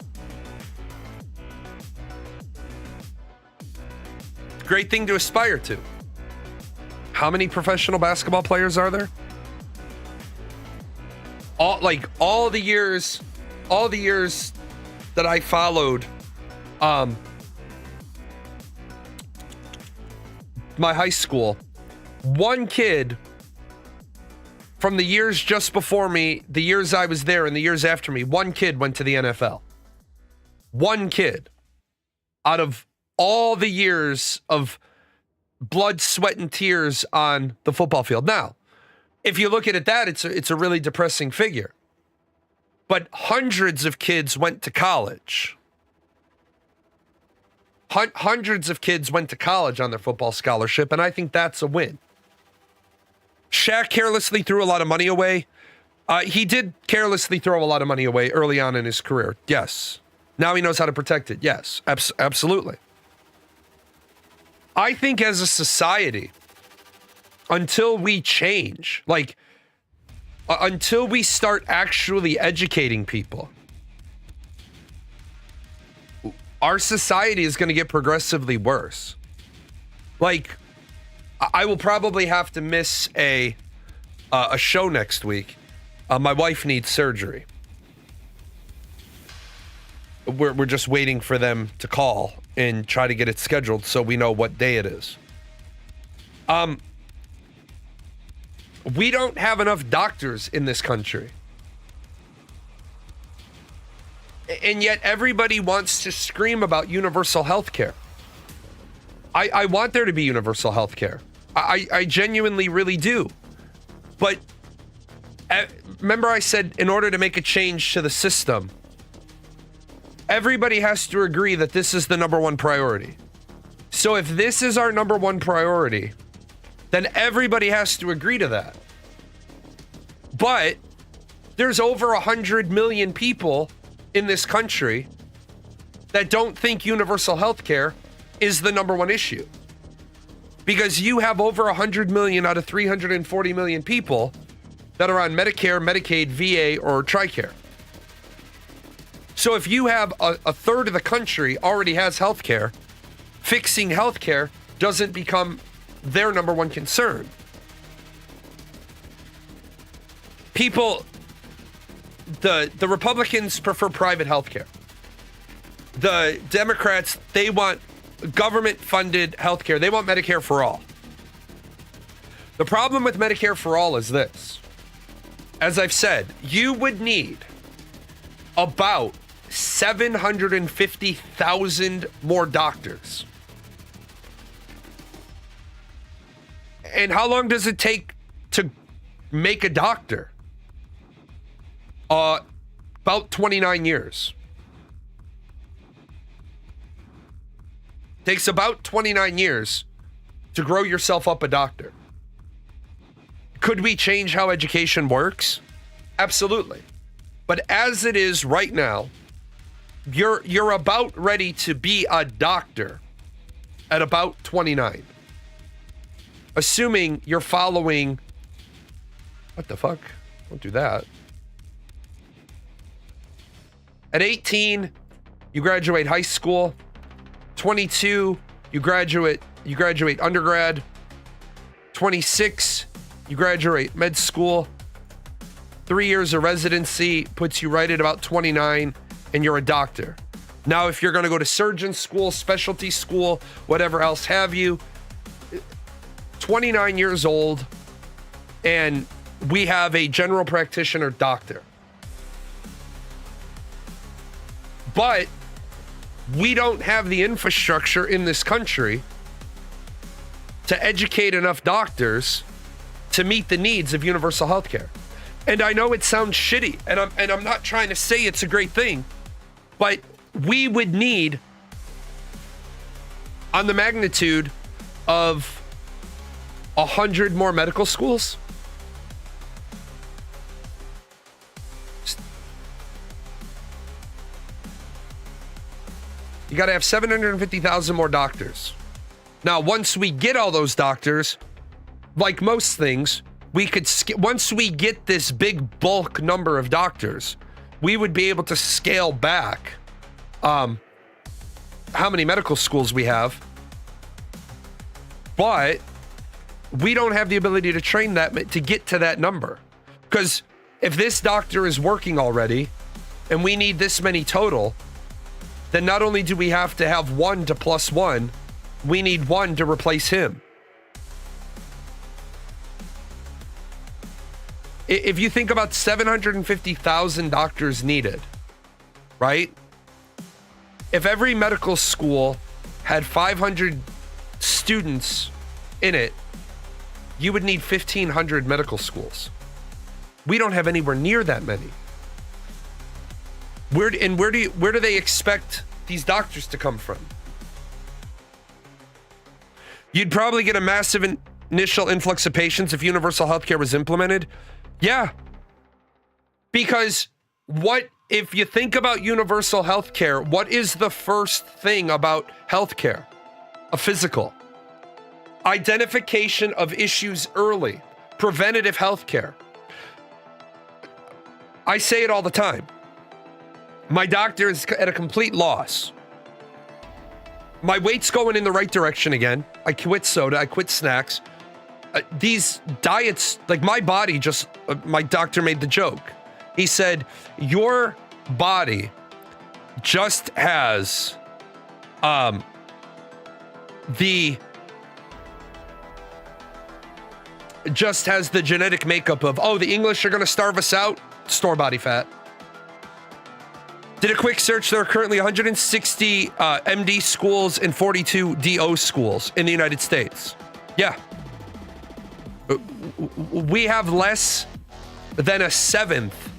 Speaker 1: Great thing to aspire to. How many professional basketball players are there? All the years that I followed my high school, one kid from the years just before me, the years I was there and the years after me, one kid went to the NFL. One kid out of all the years of blood, sweat, and tears on the football field. Now, if you look at it it's a really depressing figure. But hundreds of kids went to college. Hundreds of kids went to college on their football scholarship, and I think that's a win. Shaq carelessly threw a lot of money away. He did carelessly throw a lot of money away early on in his career. Yes. Now he knows how to protect it. Yes, absolutely. I think as a society, until we change, until we start actually educating people, our society is going to get progressively worse. I will probably have to miss a show next week. My wife needs surgery. We're just waiting for them to call and try to get it scheduled so we know what day it is. We don't have enough doctors in this country. And yet everybody wants to scream about universal health care. I want there to be universal health care. I genuinely really do. But remember I said in order to make a change to the system, everybody has to agree that this is the number one priority. So if this is our number one priority, then everybody has to agree to that. But there's over 100 million people in this country that don't think universal health care is the number one issue. Because you have over 100 million out of 340 million people that are on Medicare, Medicaid, VA, or TRICARE. So if you have a third of the country already has health care, fixing health care doesn't become their number one concern. People, the Republicans prefer private health care. The Democrats, they want government-funded health care. They want Medicare for all. The problem with Medicare for all is this. As I've said, you would need about 750,000 more doctors. And how long does it take to make a doctor? About 29 years. Takes about 29 years to grow yourself up a doctor. Could we change how education works? Absolutely. But as it is right now, you're about ready to be a doctor at about 29. Assuming you're following... What the fuck? Don't do that. At 18, you graduate high school. 22, you graduate undergrad. 26, you graduate med school. 3 years of residency puts you right at about 29, and you're a doctor. Now, if you're going to go to surgeon school, specialty school, whatever else have you, 29 years old, and we have a general practitioner doctor. But we don't have the infrastructure in this country to educate enough doctors to meet the needs of universal health care. And I know it sounds shitty, and I'm not trying to say it's a great thing, but we would need on the magnitude of 100 more medical schools. You got to have 750,000 more doctors. Now, once we get all those doctors, like most things, we could once we get this big bulk number of doctors, we would be able to scale back how many medical schools we have. But we don't have the ability to train that to get to that number. Because if this doctor is working already and we need this many total, then not only do we have to have one to plus one, we need one to replace him. If you think about 750,000 doctors needed, right? If every medical school had 500 students in it, you would need 1,500 medical schools. We don't have anywhere near that many. Where do they expect these doctors to come from? You'd probably get a massive initial influx of patients if universal healthcare was implemented. Yeah. Because what if you think about universal healthcare, what is the first thing about healthcare? A physical. Identification of issues early. Preventative healthcare. I say it all the time. My doctor is at a complete loss. My weight's going in the right direction again. I quit soda. I quit snacks. These diets, like my body just, my doctor made the joke. He said, your body just has the genetic makeup of, oh, the English are going to starve us out. Store body fat. Did a quick search. There are currently 160 MD schools and 42 DO schools in the United States. Yeah. We have less than a seventh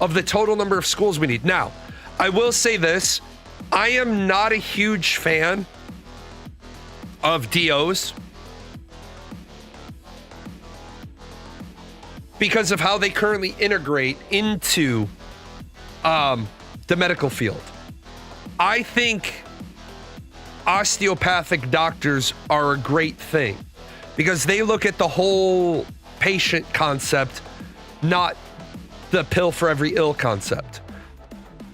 Speaker 1: of the total number of schools we need. Now, I will say this. I am not a huge fan of DOs because of how they currently integrate into the medical field. I think osteopathic doctors are a great thing because they look at the whole patient concept, not the pill for every ill concept.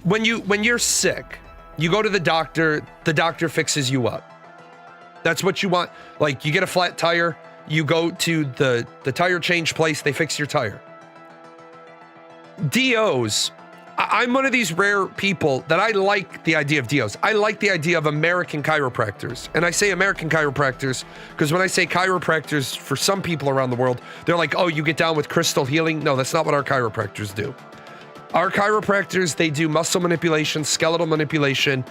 Speaker 1: When you're sick, you go to the doctor fixes you up. That's what you want. Like, you get a flat tire, you go to the tire change place, they fix your tire. DOs, I'm one of these rare people that I like the idea of DOs. I like the idea of American chiropractors. And I say American chiropractors because when I say chiropractors, for some people around the world, they're like, oh, you get down with crystal healing? No, that's not what our chiropractors do. Our chiropractors, they do muscle manipulation, skeletal manipulation.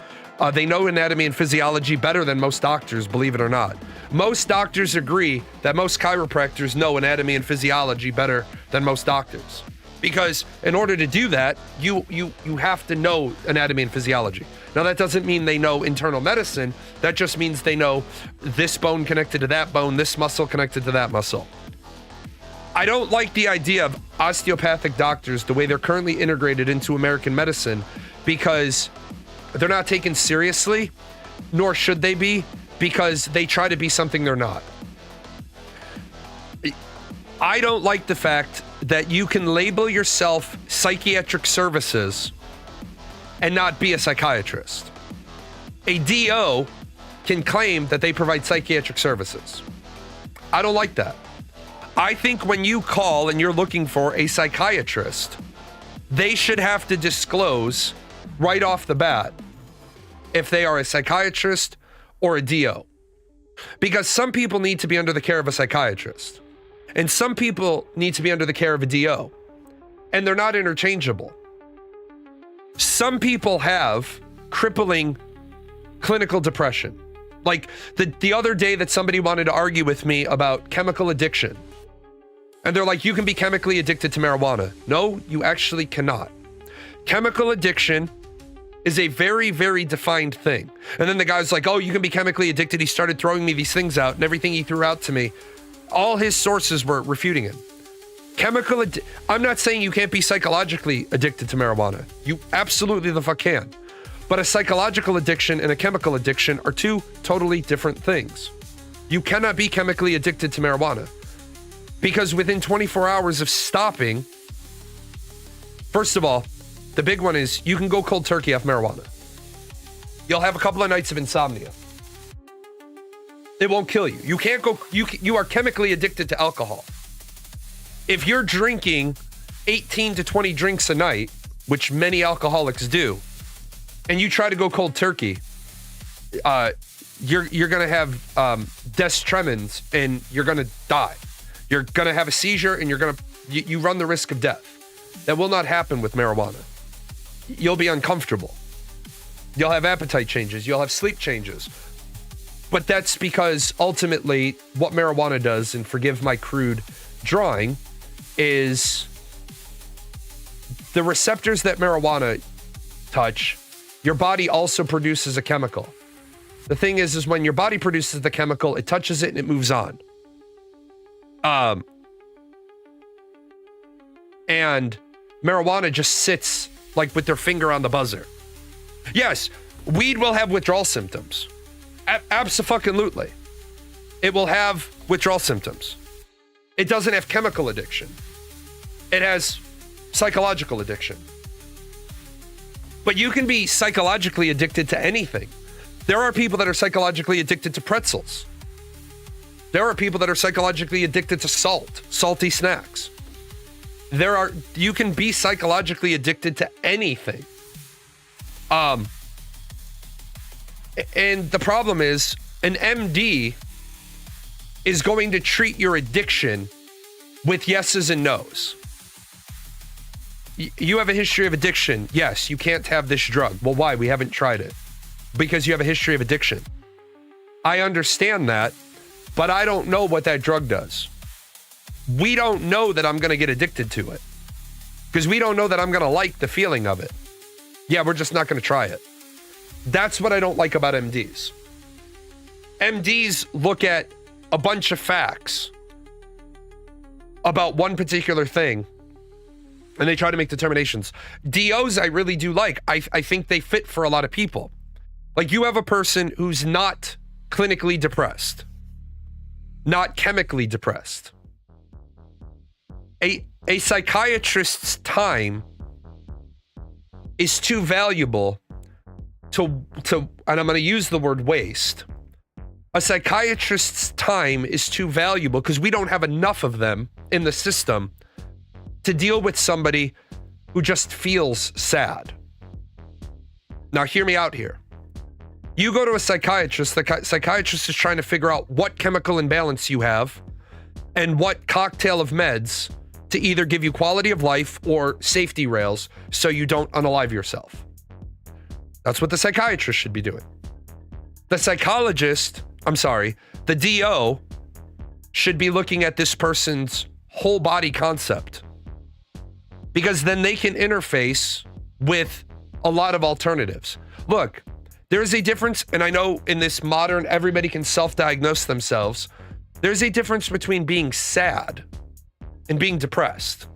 Speaker 1: They know anatomy and physiology better than most doctors, believe it or not. Most doctors agree that most chiropractors know anatomy and physiology better than most doctors. Because in order to do that, you have to know anatomy and physiology. Now, that doesn't mean they know internal medicine. That just means they know this bone connected to that bone, this muscle connected to that muscle. I don't like the idea of osteopathic doctors the way they're currently integrated into American medicine because they're not taken seriously, nor should they be, because they try to be something they're not. I don't like the fact that you can label yourself psychiatric services and not be a psychiatrist. A DO can claim that they provide psychiatric services. I don't like that. I think when you call and you're looking for a psychiatrist, they should have to disclose right off the bat if they are a psychiatrist or a DO. Because some people need to be under the care of a psychiatrist. And some people need to be under the care of a DO. And they're not interchangeable. Some people have crippling clinical depression. Like the other day that somebody wanted to argue with me about chemical addiction. And they're like, you can be chemically addicted to marijuana. No, you actually cannot. Chemical addiction is a very, very defined thing. And then the guy's like, oh, you can be chemically addicted. He started throwing me these things out, and everything he threw out to me, all his sources were refuting him. I'm not saying you can't be psychologically addicted to marijuana. You absolutely the fuck can. But a psychological addiction and a chemical addiction are two totally different things. You cannot be chemically addicted to marijuana. Because within 24 hours of stopping, first of all, the big one is you can go cold turkey off marijuana. You'll have a couple of nights of insomnia. It won't kill you. You can't go, you are chemically addicted to alcohol. If you're drinking 18 to 20 drinks a night, which many alcoholics do, and you try to go cold turkey, you're gonna have des tremens and you're gonna die. You're gonna have a seizure and you run the risk of death. That will not happen with marijuana. You'll be uncomfortable. You'll have appetite changes. You'll have sleep changes. But that's because ultimately what marijuana does, and forgive my crude drawing, is the receptors that marijuana touch, your body also produces a chemical. The thing is when your body produces the chemical, it touches it and it moves on. And marijuana just sits like with their finger on the buzzer. Yes, weed will have withdrawal symptoms. Abso-fucking-lutely. It will have withdrawal symptoms. It doesn't have chemical addiction. It has psychological addiction. But you can be psychologically addicted to anything. There are people that are psychologically addicted to pretzels. There are people that are psychologically addicted to salty snacks. You can be psychologically addicted to anything. And the problem is, an MD is going to treat your addiction with yeses and nos. You have a history of addiction. Yes, you can't have this drug. Well, why? We haven't tried it. Because you have a history of addiction. I understand that, but I don't know what that drug does. We don't know that I'm going to get addicted to it. Because we don't know that I'm going to like the feeling of it. Yeah, we're just not going to try it. That's what I don't like about MDs. MDs look at a bunch of facts about one particular thing, and they try to make determinations. DOs I really do like. I think they fit for a lot of people. Like, you have a person who's not clinically depressed, not chemically depressed. A psychiatrist's time is too valuable to and I'm going to use the word waste. A psychiatrist's time is too valuable because we don't have enough of them in the system to deal with somebody who just feels sad. Now, hear me out here. You go to a psychiatrist, the psychiatrist is trying to figure out what chemical imbalance you have and what cocktail of meds to either give you quality of life or safety rails so you don't unalive yourself. That's what the psychiatrist should be doing. The DO should be looking at this person's whole body concept, because then they can interface with a lot of alternatives. Look, there is a difference, and I know in this modern, everybody can self-diagnose themselves. There's a difference between being sad and being depressed.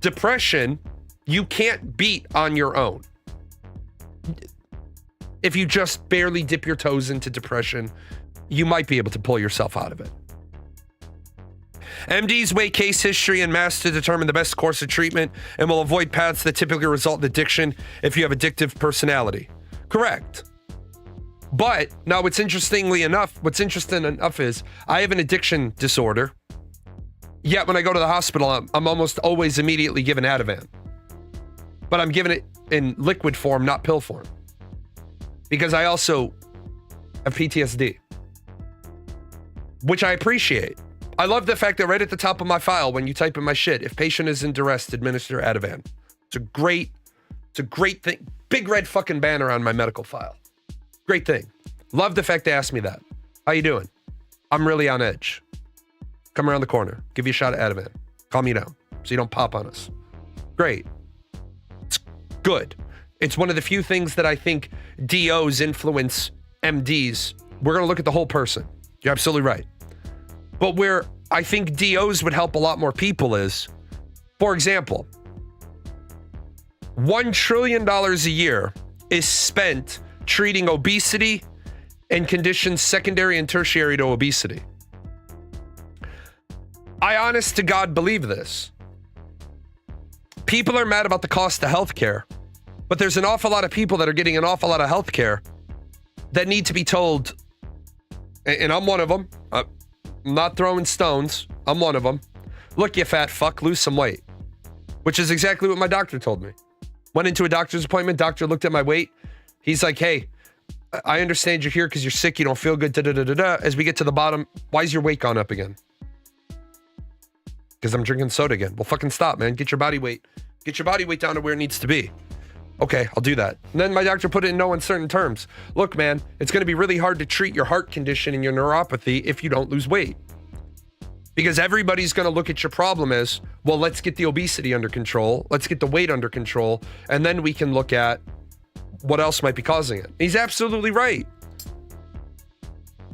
Speaker 1: Depression, you can't beat on your own. If you just barely dip your toes into depression, you might be able to pull yourself out of it. MDs weigh case history and mass to determine the best course of treatment and will avoid paths that typically result in addiction if you have addictive personality. Correct. But now what's interesting enough is I have an addiction disorder. Yet when I go to the hospital, I'm almost always immediately given Ativan. But I'm given it in liquid form, not pill form. Because I also have PTSD. Which I appreciate. I love the fact that right at the top of my file, when you type in my shit, if patient is in duress, administer Ativan. It's a great thing. Big red fucking banner on my medical file. Great thing. Love the fact they asked me that. How you doing? I'm really on edge. Come around the corner. Give you a shot of Ativan. Calm you down so you don't pop on us. Great. It's good. It's one of the few things that I think DOs influence MDs. We're going to look at the whole person. You're absolutely right. But where I think DOs would help a lot more people is, for example, $1 trillion a year is spent treating obesity and conditions secondary and tertiary to obesity. I honest to God believe this. People are mad about the cost of healthcare, but there's an awful lot of people that are getting an awful lot of healthcare that need to be told, and I'm one of them. I'm not throwing stones. I'm one of them. Look, you fat fuck, lose some weight. Which is exactly what my doctor told me. Went into a doctor's appointment. Doctor looked at my weight. He's like, hey, I understand you're here because you're sick. You don't feel good. As we get to the bottom, why is your weight gone up again? Because I'm drinking soda again. Well, fucking stop, man. Get your body weight down to where it needs to be. Okay, I'll do that. And then my doctor put it in no uncertain terms. Look, man, it's going to be really hard to treat your heart condition and your neuropathy if you don't lose weight. Because everybody's going to look at your problem as, well, let's get the obesity under control. Let's get the weight under control. And then we can look at what else might be causing it. He's absolutely right.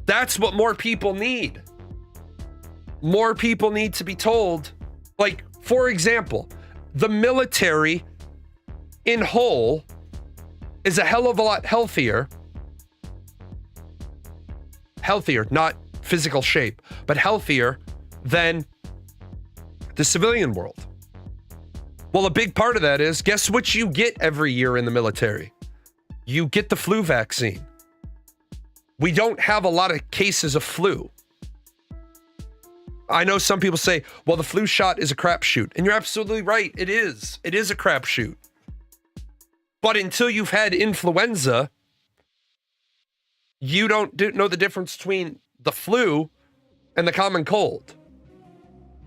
Speaker 1: That's what more people need. More people need to be told. Like, for example, the military in whole is a hell of a lot healthier, not physical shape, but healthier than the civilian world. Well, a big part of that is, guess what you get every year in the military? You get the flu vaccine. We don't have a lot of cases of flu. I know some people say, well, the flu shot is a crapshoot. And you're absolutely right. It is. It is a crapshoot. But until you've had influenza, you don't know the difference between the flu and the common cold.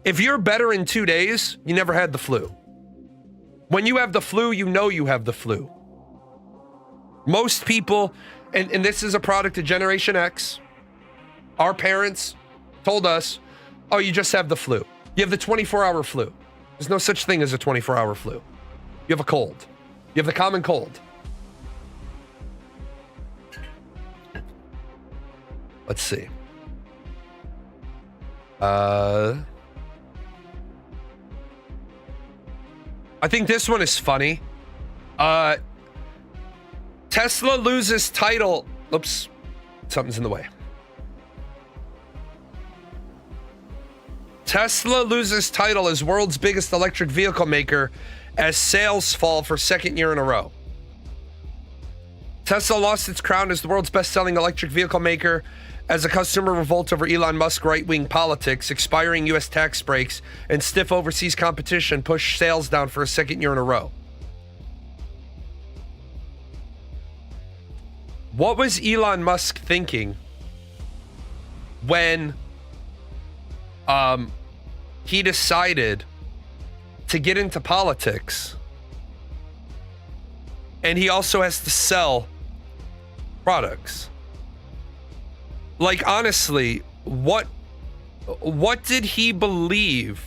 Speaker 1: If you're better in 2 days, you never had the flu. When you have the flu, you know you have the flu. Most people, and this is a product of Generation X, our parents told us, oh, you just have the flu. You have the 24-hour flu. There's no such thing as a 24-hour flu. You have a cold. You have the common cold. Let's see. I think this one is funny. Tesla loses title. Oops, something's in the way. Tesla loses title as world's biggest electric vehicle maker as sales fall for second year in a row. Tesla lost its crown as the world's best-selling electric vehicle maker as a customer revolt over Elon Musk right-wing politics, expiring U.S. tax breaks, and stiff overseas competition pushed sales down for a second year in a row. What was Elon Musk thinking when he decided to get into politics, and he also has to sell products? Like, honestly, what did he believe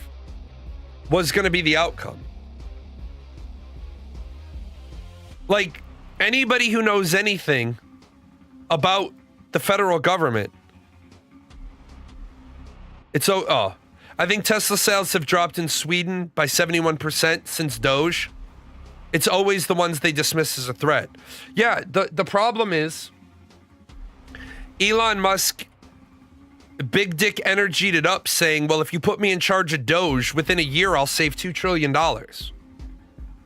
Speaker 1: was going to be the outcome? Like, anybody who knows anything about the federal government, I think Tesla sales have dropped in Sweden by 71% since Doge. It's always the ones they dismiss as a threat. Yeah, the problem is Elon Musk big dick energied it up, saying, well, if you put me in charge of Doge, within a year I'll save $2 trillion.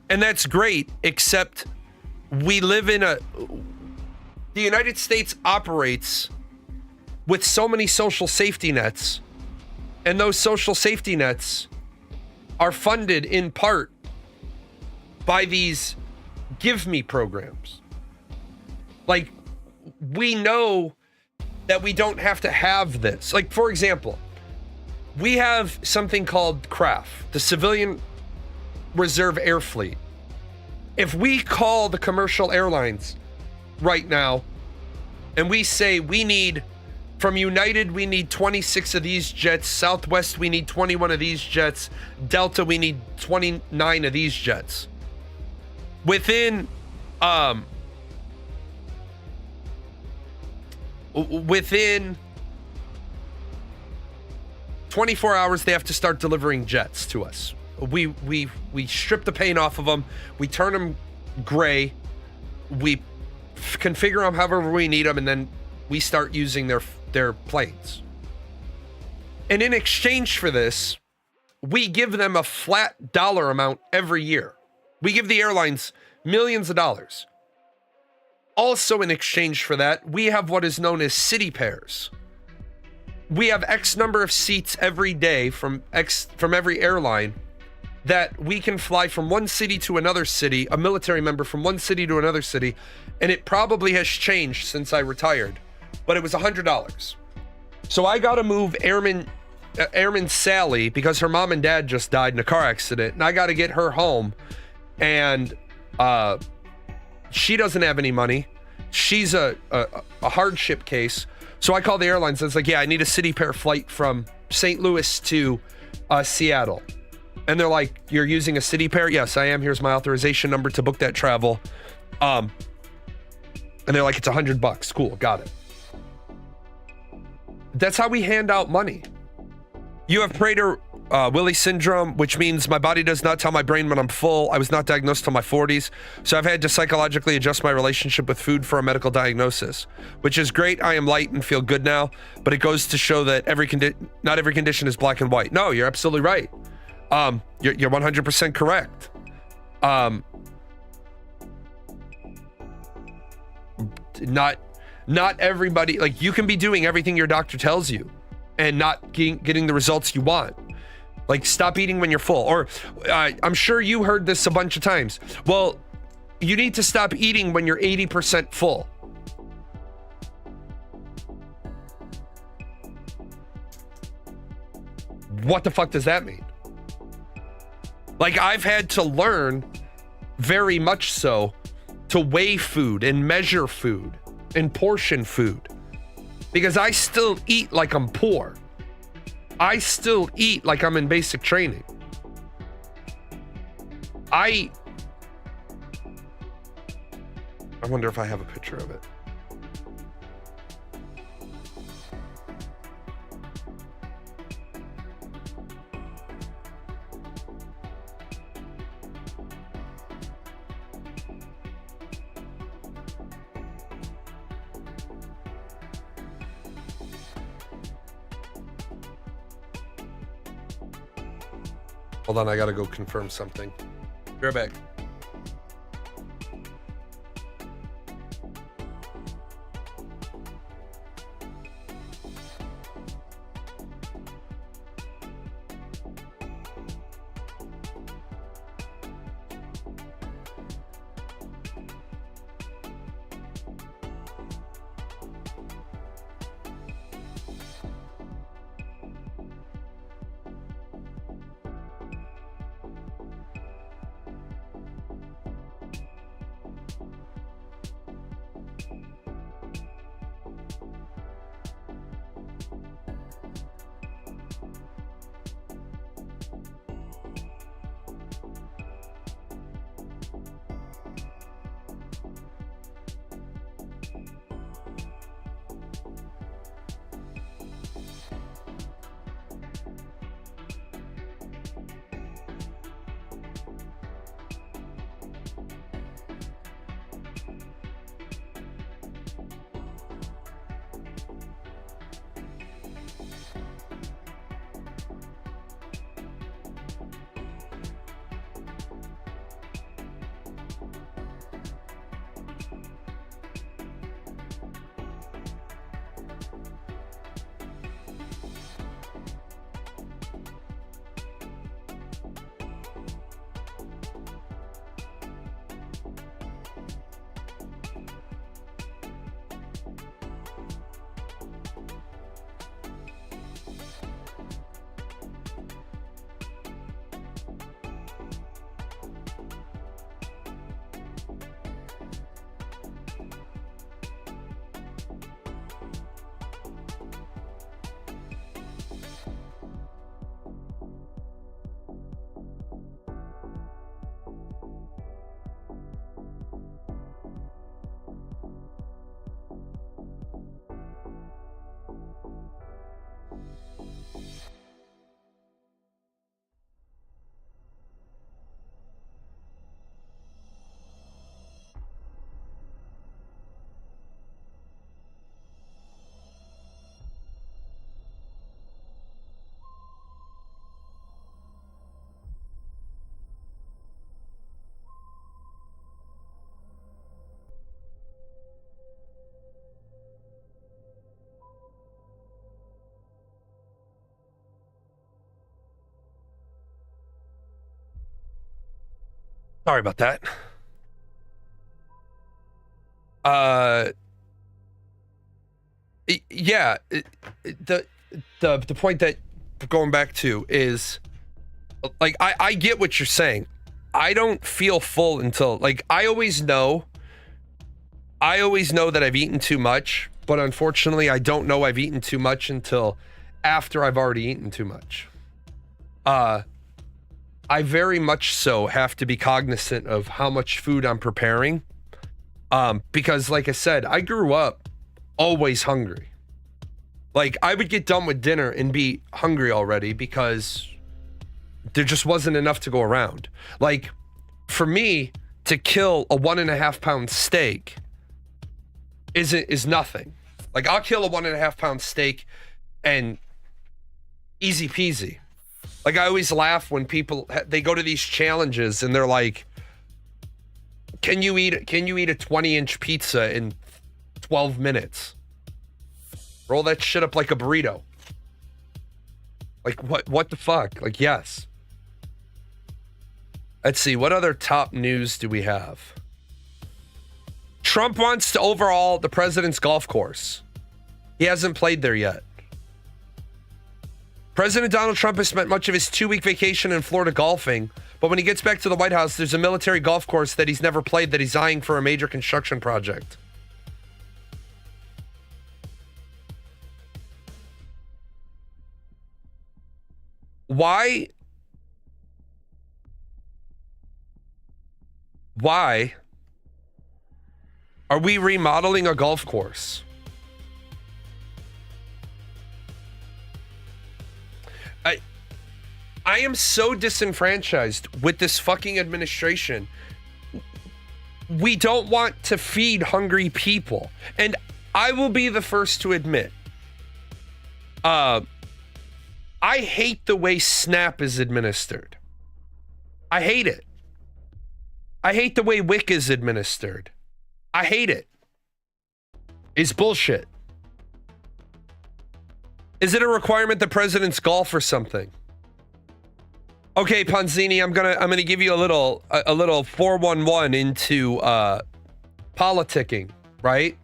Speaker 1: And that's great, except we live in the United States operates with so many social safety nets, and those social safety nets are funded in part by these give me programs. Like, we know that we don't have to have this. Like, for example, we have something called CRAF, the Civilian Reserve Air Fleet. If we call the commercial airlines right now and we say we need, from United, we need 26 of these jets, Southwest, we need 21 of these jets, Delta, we need 29 of these jets. Within 24 hours, they have to start delivering jets to us. We strip the paint off of them. We turn them gray. We configure them however we need them, and then we start using their planes. And in exchange for this, we give them a flat dollar amount every year. We give the airlines millions of dollars. Also, in exchange for that, we have what is known as city pairs. We have X number of seats every day from every airline that we can fly from one city to another city, a military member from one city to another city, and it probably has changed since I retired, but it was $100. So I got to move Airman Sally because her mom and dad just died in a car accident, and I got to get her home, and she doesn't have any money. She's a hardship case. So I call the airlines and it's like, yeah, I need a City Pair flight from St. Louis to Seattle. And they're like, you're using a City Pair? Yes, I am. Here's my authorization number to book that travel. And they're like, it's $100. Cool, got it. That's how we hand out money. You have Prader-Willi syndrome, which means my body does not tell my brain when I'm full. I was not diagnosed till my 40s, so I've had to psychologically adjust my relationship with food for a medical diagnosis, which is great. I am light and feel good now, but it goes to show that not every condition is black and white. No, you're absolutely right. You're 100% correct. Not everybody, like, you can be doing everything your doctor tells you and not getting the results you want. Like, stop eating when you're full. Or I'm sure you heard this a bunch of times. Well, you need to stop eating when you're 80% full. What the fuck does that mean? Like, I've had to learn very much so to weigh food and measure food and portion food, because I still eat like I'm poor. I still eat like I'm in basic training. I wonder if I have a picture of it. Hold on, I gotta go confirm something. Be right back. Sorry about that. Yeah, the point that going back to is, like, I get what you're saying. I don't feel full until, like, I always know I always know that I've eaten too much, but unfortunately, I don't know I've eaten too much until after I've already eaten too much. I very much so have to be cognizant of how much food I'm preparing. Because like I said, I grew up always hungry. Like, I would get done with dinner and be hungry already because there just wasn't enough to go around. Like, for me to kill a 1.5 pound steak is nothing. Like, I'll kill a 1.5 pound steak and easy peasy. Like, I always laugh when people, they go to these challenges and they're like, can you eat a 20-inch pizza in 12 minutes? Roll that shit up like a burrito. Like, what the fuck? Like, yes. Let's see, what other top news do we have? Trump wants to overhaul the president's golf course. He hasn't played there yet. President Donald Trump has spent much of his 2-week vacation in Florida golfing, but when he gets back to the White House, there's a military golf course that he's never played that he's eyeing for a major construction project. Why are we remodeling a golf course? I am so disenfranchised with this fucking administration. We don't want to feed hungry people. And I will be the first to admit, I hate the way SNAP is administered. I hate it. I hate the way WIC is administered. I hate it. It's bullshit. Is it a requirement that presidents golf or something? Okay, Ponzini, I'm gonna give you a little 411 into politicking, right?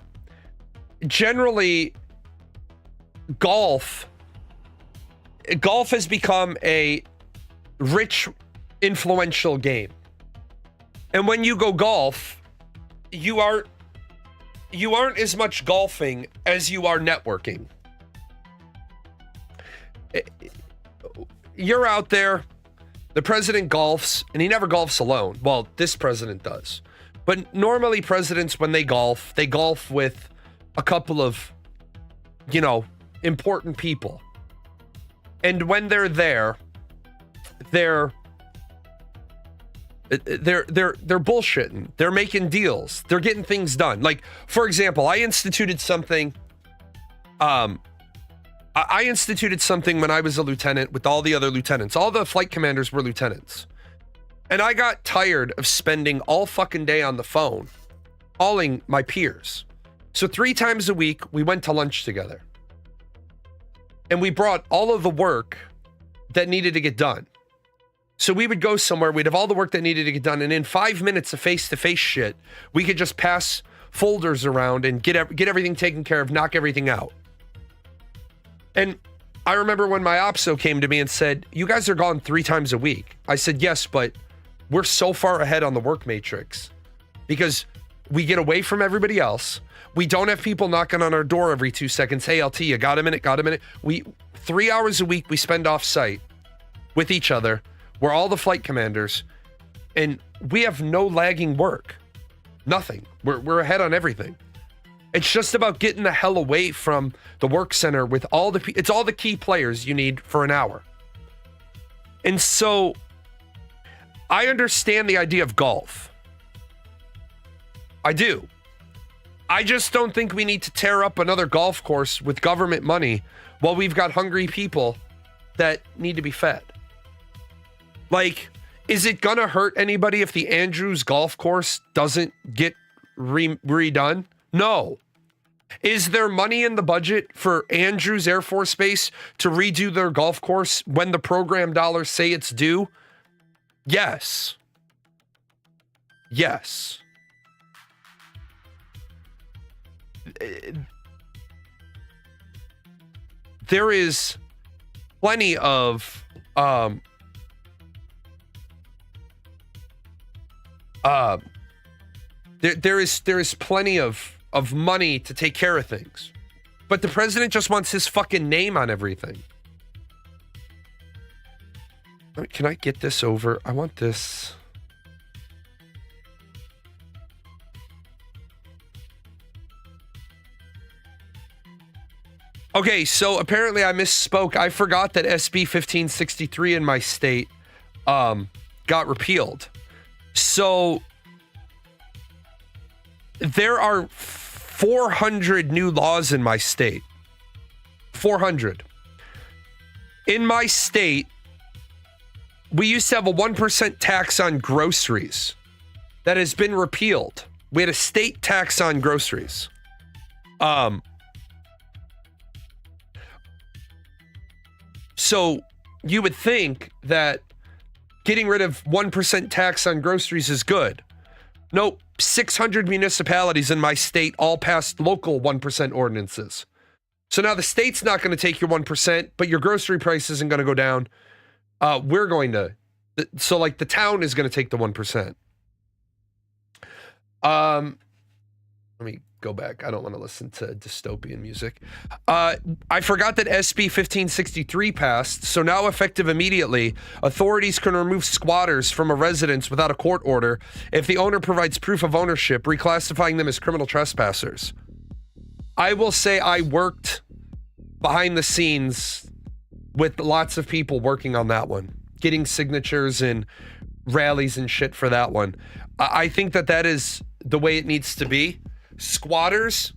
Speaker 1: Generally, golf has become a rich, influential game. And when you go golf, you aren't as much golfing as you are networking. You're out there, the president golfs, and he never golfs alone. Well, this president does. But normally presidents, when they golf with a couple of, important people. And when they're there, they're bullshitting. They're making deals. They're getting things done. Like, for example, I instituted something when I was a lieutenant with all the other lieutenants. All the flight commanders were lieutenants. And I got tired of spending all fucking day on the phone calling my peers. So 3 times a week, we went to lunch together. And we brought all of the work that needed to get done. So we would go somewhere, we'd have all the work that needed to get done, and in 5 minutes of face-to-face shit, we could just pass folders around and get everything taken care of, knock everything out. And I remember when my OPSO came to me and said, you guys are gone 3 times a week. I said, yes, but we're so far ahead on the work matrix because we get away from everybody else. We don't have people knocking on our door every 2 seconds. Hey, LT, you got a minute? 3 hours a week we spend off site with each other. We're all the flight commanders, and we have no lagging work. Nothing. We're ahead on everything. It's just about getting the hell away from the work center with it's all the key players you need for an hour. And so I understand the idea of golf. I do. I just don't think we need to tear up another golf course with government money while we've got hungry people that need to be fed. Like, is it gonna hurt anybody if the Andrews golf course doesn't get redone? No. Is there money in the budget for Andrews Air Force Base to redo their golf course when the program dollars say it's due? Yes. Yes. There is plenty of There is plenty of money to take care of things. But the president just wants his fucking name on everything. Can I get this over? I want this. Okay, so apparently I misspoke. I forgot that SB 1563 in my state got repealed. So there are 400 new laws in my state. 400. In my state, we used to have a 1% tax on groceries that has been repealed. We had a state tax on groceries. So you would think that getting rid of 1% tax on groceries is good. Nope, 600 municipalities in my state all passed local 1% ordinances. So now the state's not going to take your 1%, but your grocery price isn't going to go down. We're going to. So like the town is going to take the 1%. Let me go back. I don't want to listen to dystopian music. I forgot that SB 1563 passed, so now effective immediately, authorities can remove squatters from a residence without a court order if the owner provides proof of ownership, reclassifying them as criminal trespassers. I will say I worked behind the scenes with lots of people working on that one, getting signatures and rallies and shit for that one. I think that is the way it needs to be. Squatters,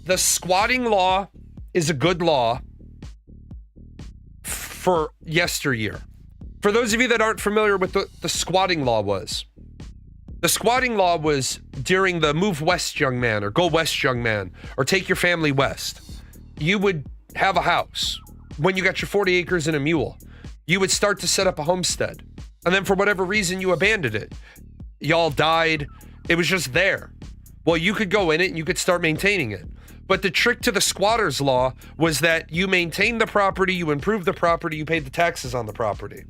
Speaker 1: the squatting law is a good law for yesteryear. For those of you that aren't familiar with what the squatting law was, the squatting law was during the Move West Young Man or Go West Young Man or Take Your Family West. You would have a house. When you got your 40 acres and a mule, you would start to set up a homestead. And then for whatever reason, you abandoned it. Y'all died. It was just there. Well, you could go in it and you could start maintaining it. But the trick to the squatter's law was that you maintained the property, you improved the property, you paid the taxes on the property.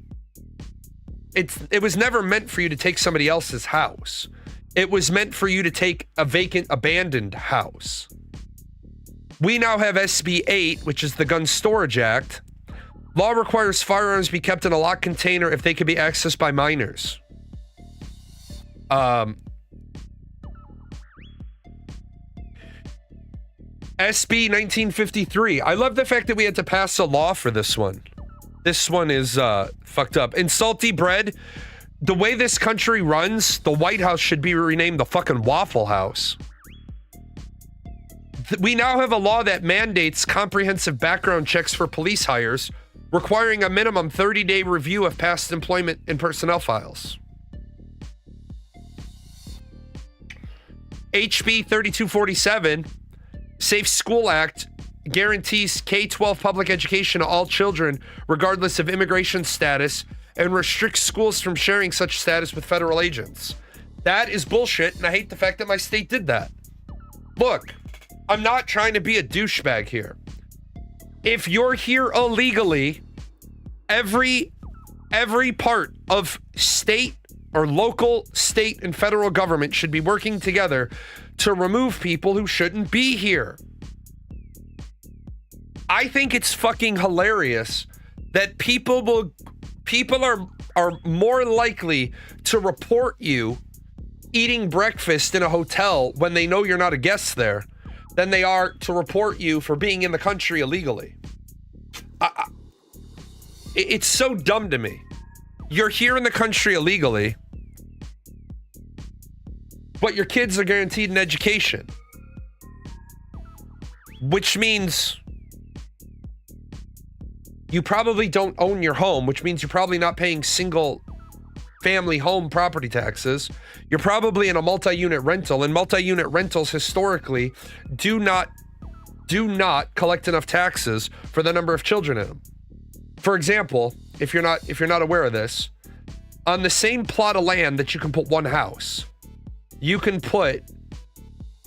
Speaker 1: It was never meant for you to take somebody else's house. It was meant for you to take a vacant, abandoned house. We now have SB 8, which is the Gun Storage Act. Law requires firearms be kept in a locked container if they can be accessed by minors. SB 1953. I love the fact that we had to pass a law for this one. This one is fucked up. And salty bread, the way this country runs, the White House should be renamed the fucking Waffle House. We now have a law that mandates comprehensive background checks for police hires, requiring a minimum 30-day review of past employment and personnel files. HB 3247, Safe School Act, guarantees K-12 public education to all children, regardless of immigration status, and restricts schools from sharing such status with federal agents. That is bullshit, and I hate the fact that my state did that. Look, I'm not trying to be a douchebag here. If you're here illegally, every part of state or local, state, and federal government should be working together to remove people who shouldn't be here. I think it's fucking hilarious that people are more likely to report you eating breakfast in a hotel when they know you're not a guest there than they are to report you for being in the country illegally. It's so dumb to me. You're here in the country illegally, but your kids are guaranteed an education, which means you probably don't own your home, which means you're probably not paying single family home property taxes. You're probably in a multi-unit rental, and multi-unit rentals historically do not collect enough taxes for the number of children in them. For example, if you're not aware of this, on the same plot of land that you can put one house, you can put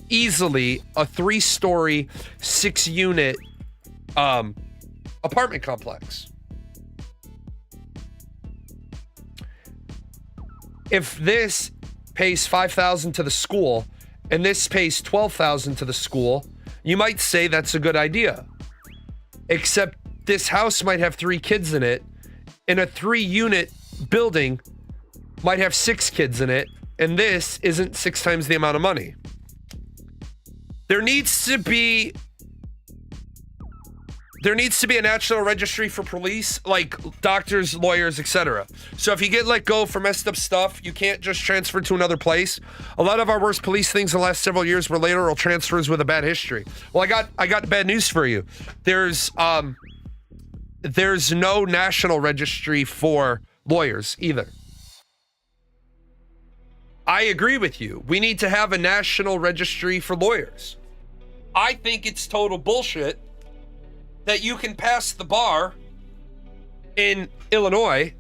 Speaker 1: easily a 3-story, 6-unit apartment complex. If this pays $5,000 to the school and this pays $12,000 to the school, you might say that's a good idea. Except this house might have 3 kids in it, and a 3-unit building might have 6 kids in it, and this isn't 6 times the amount of money. There needs to be a national registry for police, like doctors, lawyers, etc. So if you get let go for messed up stuff, you can't just transfer to another place. A lot of our worst police things in the last several years were lateral transfers with a bad history. Well, I got bad news for you. There's no national registry for lawyers either. I agree with you. We need to have a national registry for lawyers. I think it's total bullshit that you can pass the bar in Illinois,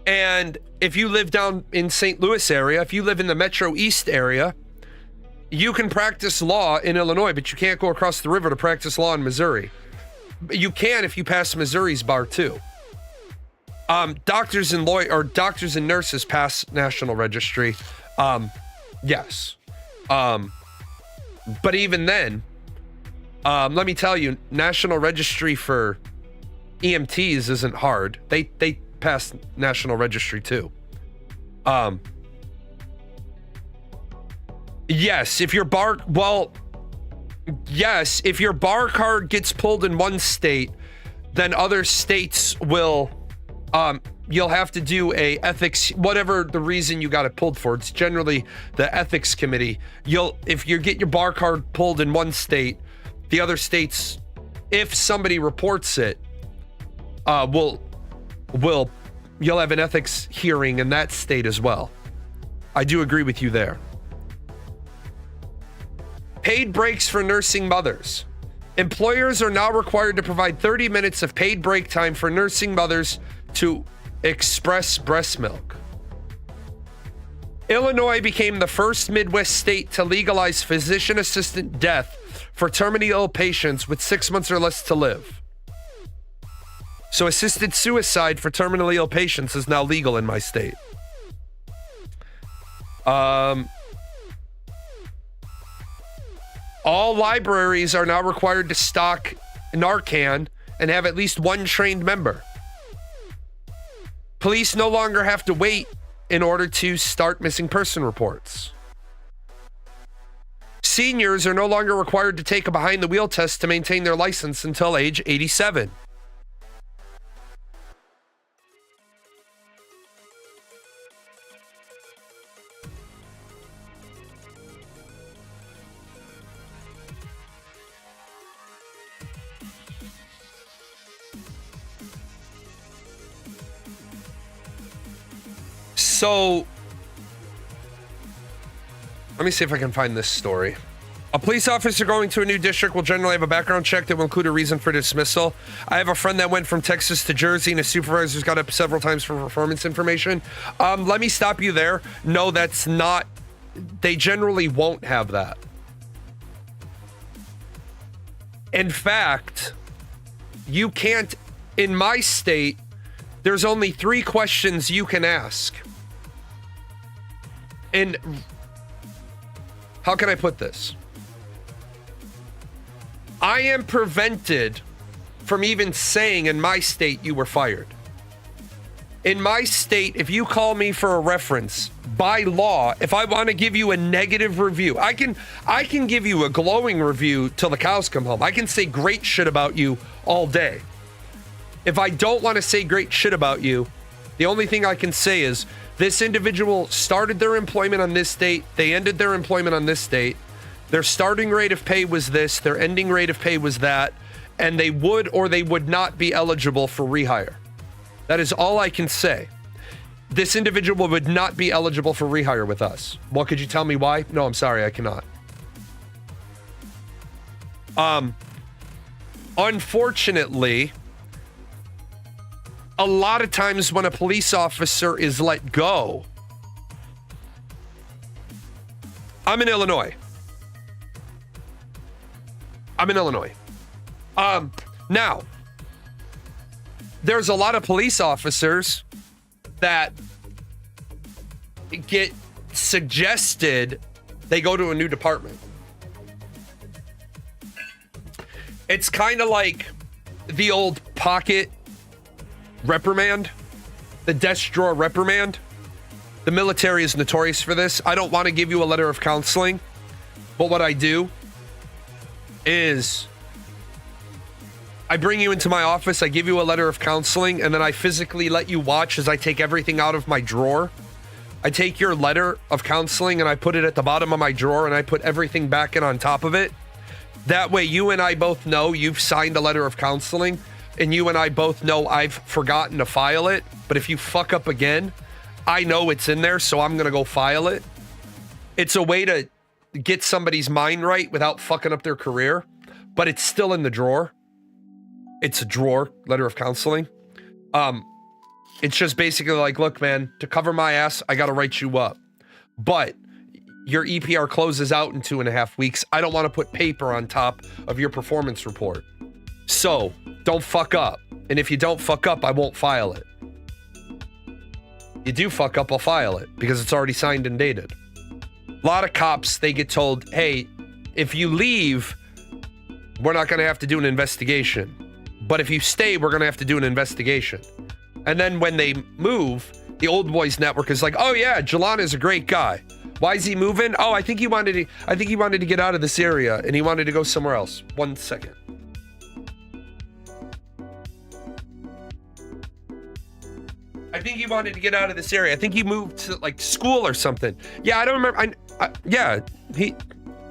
Speaker 1: and if you live down in St. Louis area, if you live in the Metro East area, you can practice law in Illinois, but you can't go across the river to practice law in Missouri. You can if you pass Missouri's bar too. Doctors and nurses pass national registry. Yes. But even then, let me tell you, national registry for EMTs isn't hard. They pass national registry too. Yes, if your bar card gets pulled in one state, then other states will, you'll have to do a ethics, whatever the reason you got it pulled for. It's generally the ethics committee. If you get your bar card pulled in one state, the other states, if somebody reports it, you'll have an ethics hearing in that state as well. I do agree with you there. Paid breaks for nursing mothers. Employers are now required to provide 30 minutes of paid break time for nursing mothers to express breast milk. Illinois became the first Midwest state to legalize physician assisted death for terminally ill patients with 6 months or less to live. So assisted suicide for terminally ill patients is now legal in my state. All libraries are now required to stock Narcan and have at least one trained member. Police no longer have to wait in order to start missing person reports. Seniors are no longer required to take a behind the wheel test to maintain their license until age 87. So, let me see if I can find this story. A police officer going to a new district will generally have a background check that will include a reason for dismissal. I have a friend that went from Texas to Jersey, and his supervisor's got up several times for performance information. Let me stop you there. No, that's not. They generally won't have that. In fact, you can't. In my state, there's only 3 questions you can ask. And how can I put this? I am prevented from even saying in my state you were fired. In my state, if you call me for a reference, by law, if I want to give you a negative review, I can give you a glowing review till the cows come home. I can say great shit about you all day. If I don't want to say great shit about you, the only thing I can say is this individual started their employment on this date, they ended their employment on this date, their starting rate of pay was this, their ending rate of pay was that, and they would or they would not be eligible for rehire. That is all I can say. This individual would not be eligible for rehire with us. Well, could you tell me why? No, I'm sorry, I cannot. Unfortunately, a lot of times when a police officer is let go, I'm in Illinois. Now, there's a lot of police officers that get suggested they go to a new department. It's kind of like the old pocket reprimand, the desk drawer reprimand. The military is notorious for this. I don't want to give you a letter of counseling, but what I do is I bring you into my office, I give you a letter of counseling, and then I physically let you watch as I take everything out of my drawer. I take your letter of counseling and I put it at the bottom of my drawer and I put everything back in on top of it. That way you and I both know you've signed a letter of counseling, and you and I both know I've forgotten to file it. But if you fuck up again, I know it's in there, so I'm going to go file it. It's a way to get somebody's mind right without fucking up their career, but it's still in the drawer. It's a drawer, letter of counseling. It's just basically like, look, man, to cover my ass, I got to write you up. But your EPR closes out in 2.5 weeks. I don't want to put paper on top of your performance report. So don't fuck up. And if you don't fuck up, I won't file it. You do fuck up, I'll file it because it's already signed and dated. A lot of cops, they get told, hey, if you leave, we're not going to have to do an investigation. But if you stay, we're going to have to do an investigation. And then when they move, the old boys network is like, oh yeah, Jelana is a great guy. Why is he moving? Oh, I think he wanted to get out of this area and he wanted to go somewhere else. 1 second. I think he wanted to get out of this area. I think he moved to like school or something. Yeah, I don't remember. Yeah,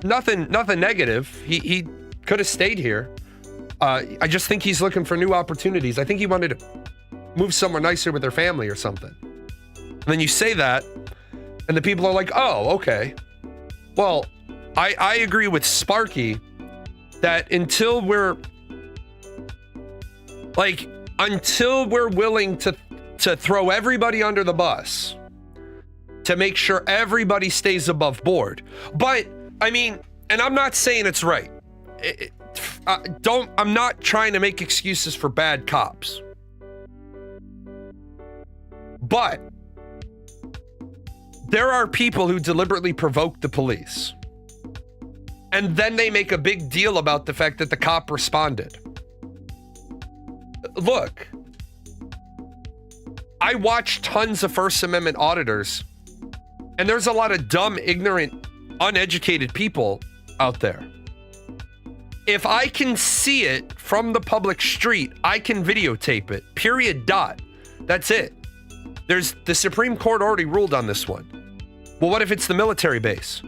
Speaker 1: nothing negative. He could have stayed here. I just think he's looking for new opportunities. I think he wanted to move somewhere nicer with their family or something. And then you say that, and the people are like, oh, okay. Well, I agree with Sparky that until we're willing to throw everybody under the bus, to make sure everybody stays above board. But, I mean, and I'm not saying it's right. I'm not trying to make excuses for bad cops. But there are people who deliberately provoke the police. And then they make a big deal about the fact that the cop responded. Look, I watch tons of First Amendment auditors, and there's a lot of dumb, ignorant, uneducated people out there. If I can see it from the public street, I can videotape it. Period. Dot. That's it. The Supreme Court already ruled on this one. Well, what if it's the military base?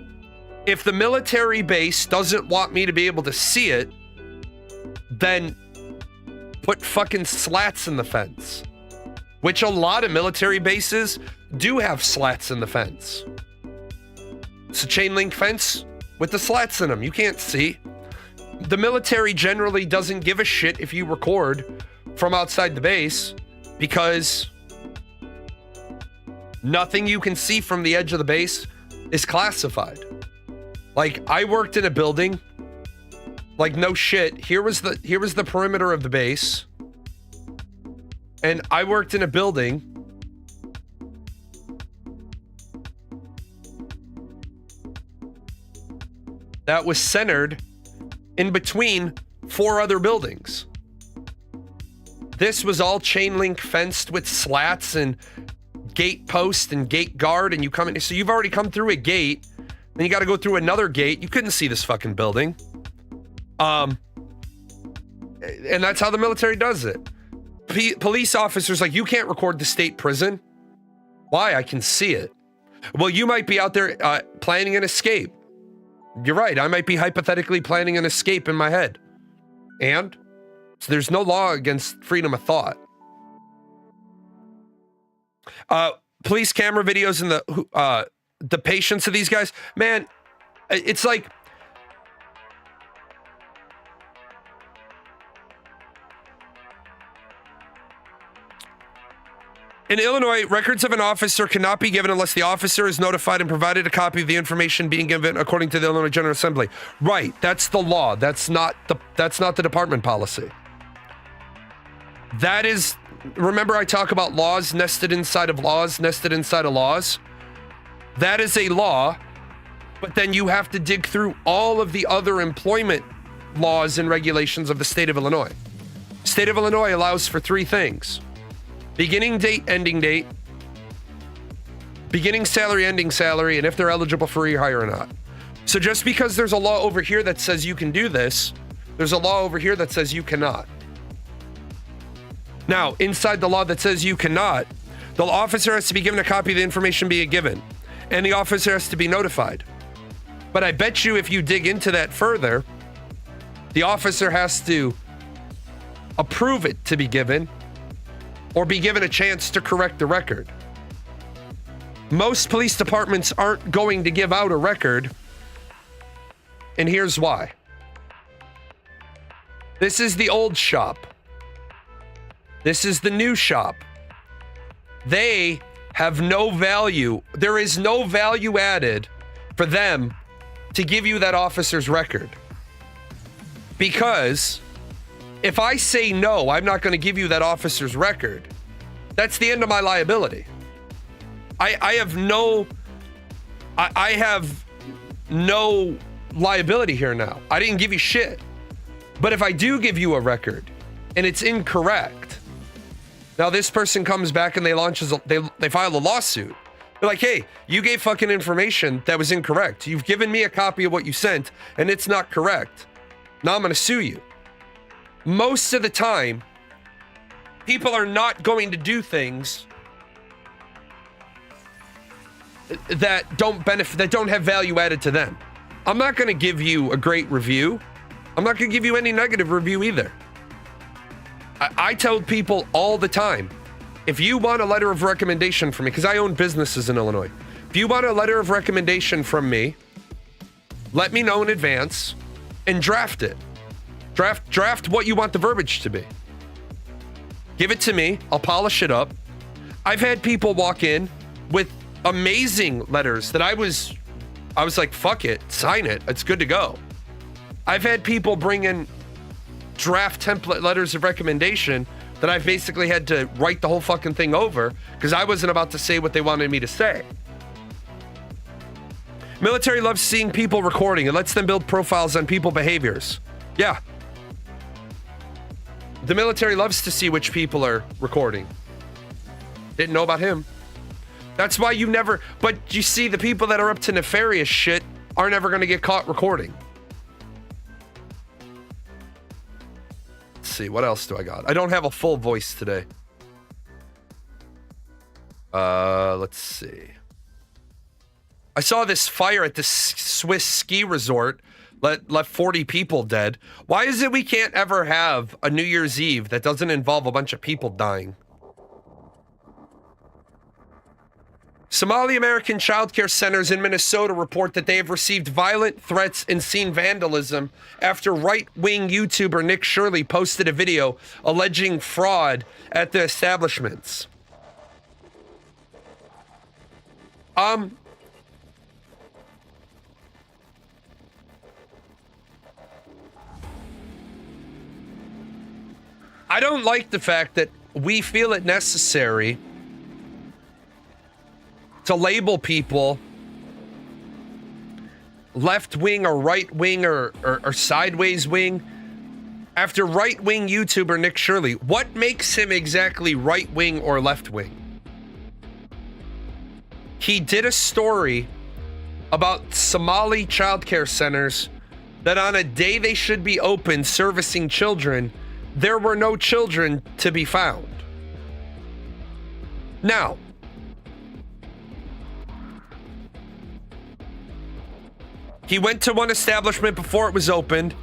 Speaker 1: If the military base doesn't want me to be able to see it, then put fucking slats in the fence. Which a lot of military bases do have slats in the fence. It's a chain link fence with the slats in them. You can't see. The military generally doesn't give a shit if you record from outside the base because nothing you can see from the edge of the base is classified. Like, I worked in a building, like, no shit. Here was the perimeter of the base. And I worked in a building that was centered in between 4 other buildings. This was all chain link fenced with slats and gate post and gate guard, and you come in. So you've already come through a gate, then you got to go through another gate. You couldn't see this fucking building. And that's how the military does it. Police officers like, you can't record the state prison. Why? I can see it. Well, you might be out there planning an escape. You're right. I might be hypothetically planning an escape in my head. And so there's no law against freedom of thought. Police camera videos and the patience of these guys, man, it's like, in Illinois, records of an officer cannot be given unless the officer is notified and provided a copy of the information being given according to the Illinois General Assembly. Right, that's the law. That's not the department policy. That is, remember I talk about laws nested inside of laws, nested inside of laws? That is a law, but then you have to dig through all of the other employment laws and regulations of the state of Illinois. State of Illinois allows for three things: beginning date, ending date, beginning salary, ending salary, and if they're eligible for rehire or not. So just because there's a law over here that says you can do this, there's a law over here that says you cannot. Now, inside the law that says you cannot, the officer has to be given a copy of the information being given, and the officer has to be notified. But I bet you if you dig into that further, the officer has to approve it to be given or be given a chance to correct the record. Most police departments aren't going to give out a record, and here's why. This is the old shop. This is the new shop. They have no value. There is no value added for them to give you that officer's record. Because if I say no, I'm not going to give you that officer's record, that's the end of my liability. I have no liability here now. I didn't give you shit. But if I do give you a record and it's incorrect, now this person comes back and they file a lawsuit. They're like, hey, you gave fucking information that was incorrect. You've given me a copy of what you sent and it's not correct. Now I'm going to sue you. Most of the time, people are not going to do things that don't benefit, that don't have value added to them. I'm not going to give you a great review. I'm not going to give you any negative review either. I tell people all the time, if you want a letter of recommendation from me, because I own businesses in Illinois, if you want a letter of recommendation from me, let me know in advance and draft it. Draft what you want the verbiage to be. Give it to me. I'll polish it up. I've had people walk in with amazing letters that I was like, fuck it, sign it. It's good to go. I've had people bring in draft template letters of recommendation that I've basically had to write the whole fucking thing over because I wasn't about to say what they wanted me to say. Military loves seeing people recording. It lets them build profiles on people behaviors. Yeah. The military loves to see which people are recording. Didn't know about him. That's why you never, but you see, the people that are up to nefarious shit are never going to get caught recording. Let's see, what else do I got? I don't have a full voice today. Let's see. I saw this fire at this Swiss ski resort left 40 people dead. Why is it we can't ever have a New Year's Eve that doesn't involve a bunch of people dying? Somali American childcare centers in Minnesota report that they have received violent threats and seen vandalism after right-wing YouTuber Nick Shirley posted a video alleging fraud at the establishments. I don't like the fact that we feel it necessary to label people left wing or right wing or sideways wing after right wing YouTuber Nick Shirley. What makes him exactly right wing or left wing? He did a story about Somali childcare centers that on a day they should be open servicing children, there were no children to be found. Now, he went to one establishment before it was opened,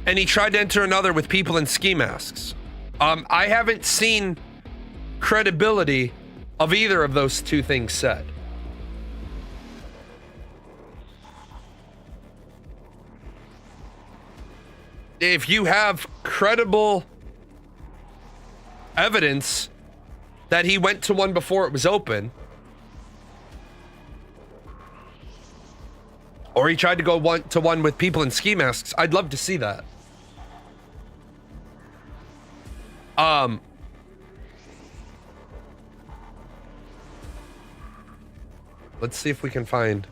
Speaker 1: and he tried to enter another with people in ski masks. I haven't seen credibility of either of those two things said. If you have credible evidence that he went to one before it was open, or he tried to go to one with people in ski masks, I'd love to see that. Let's see if we can find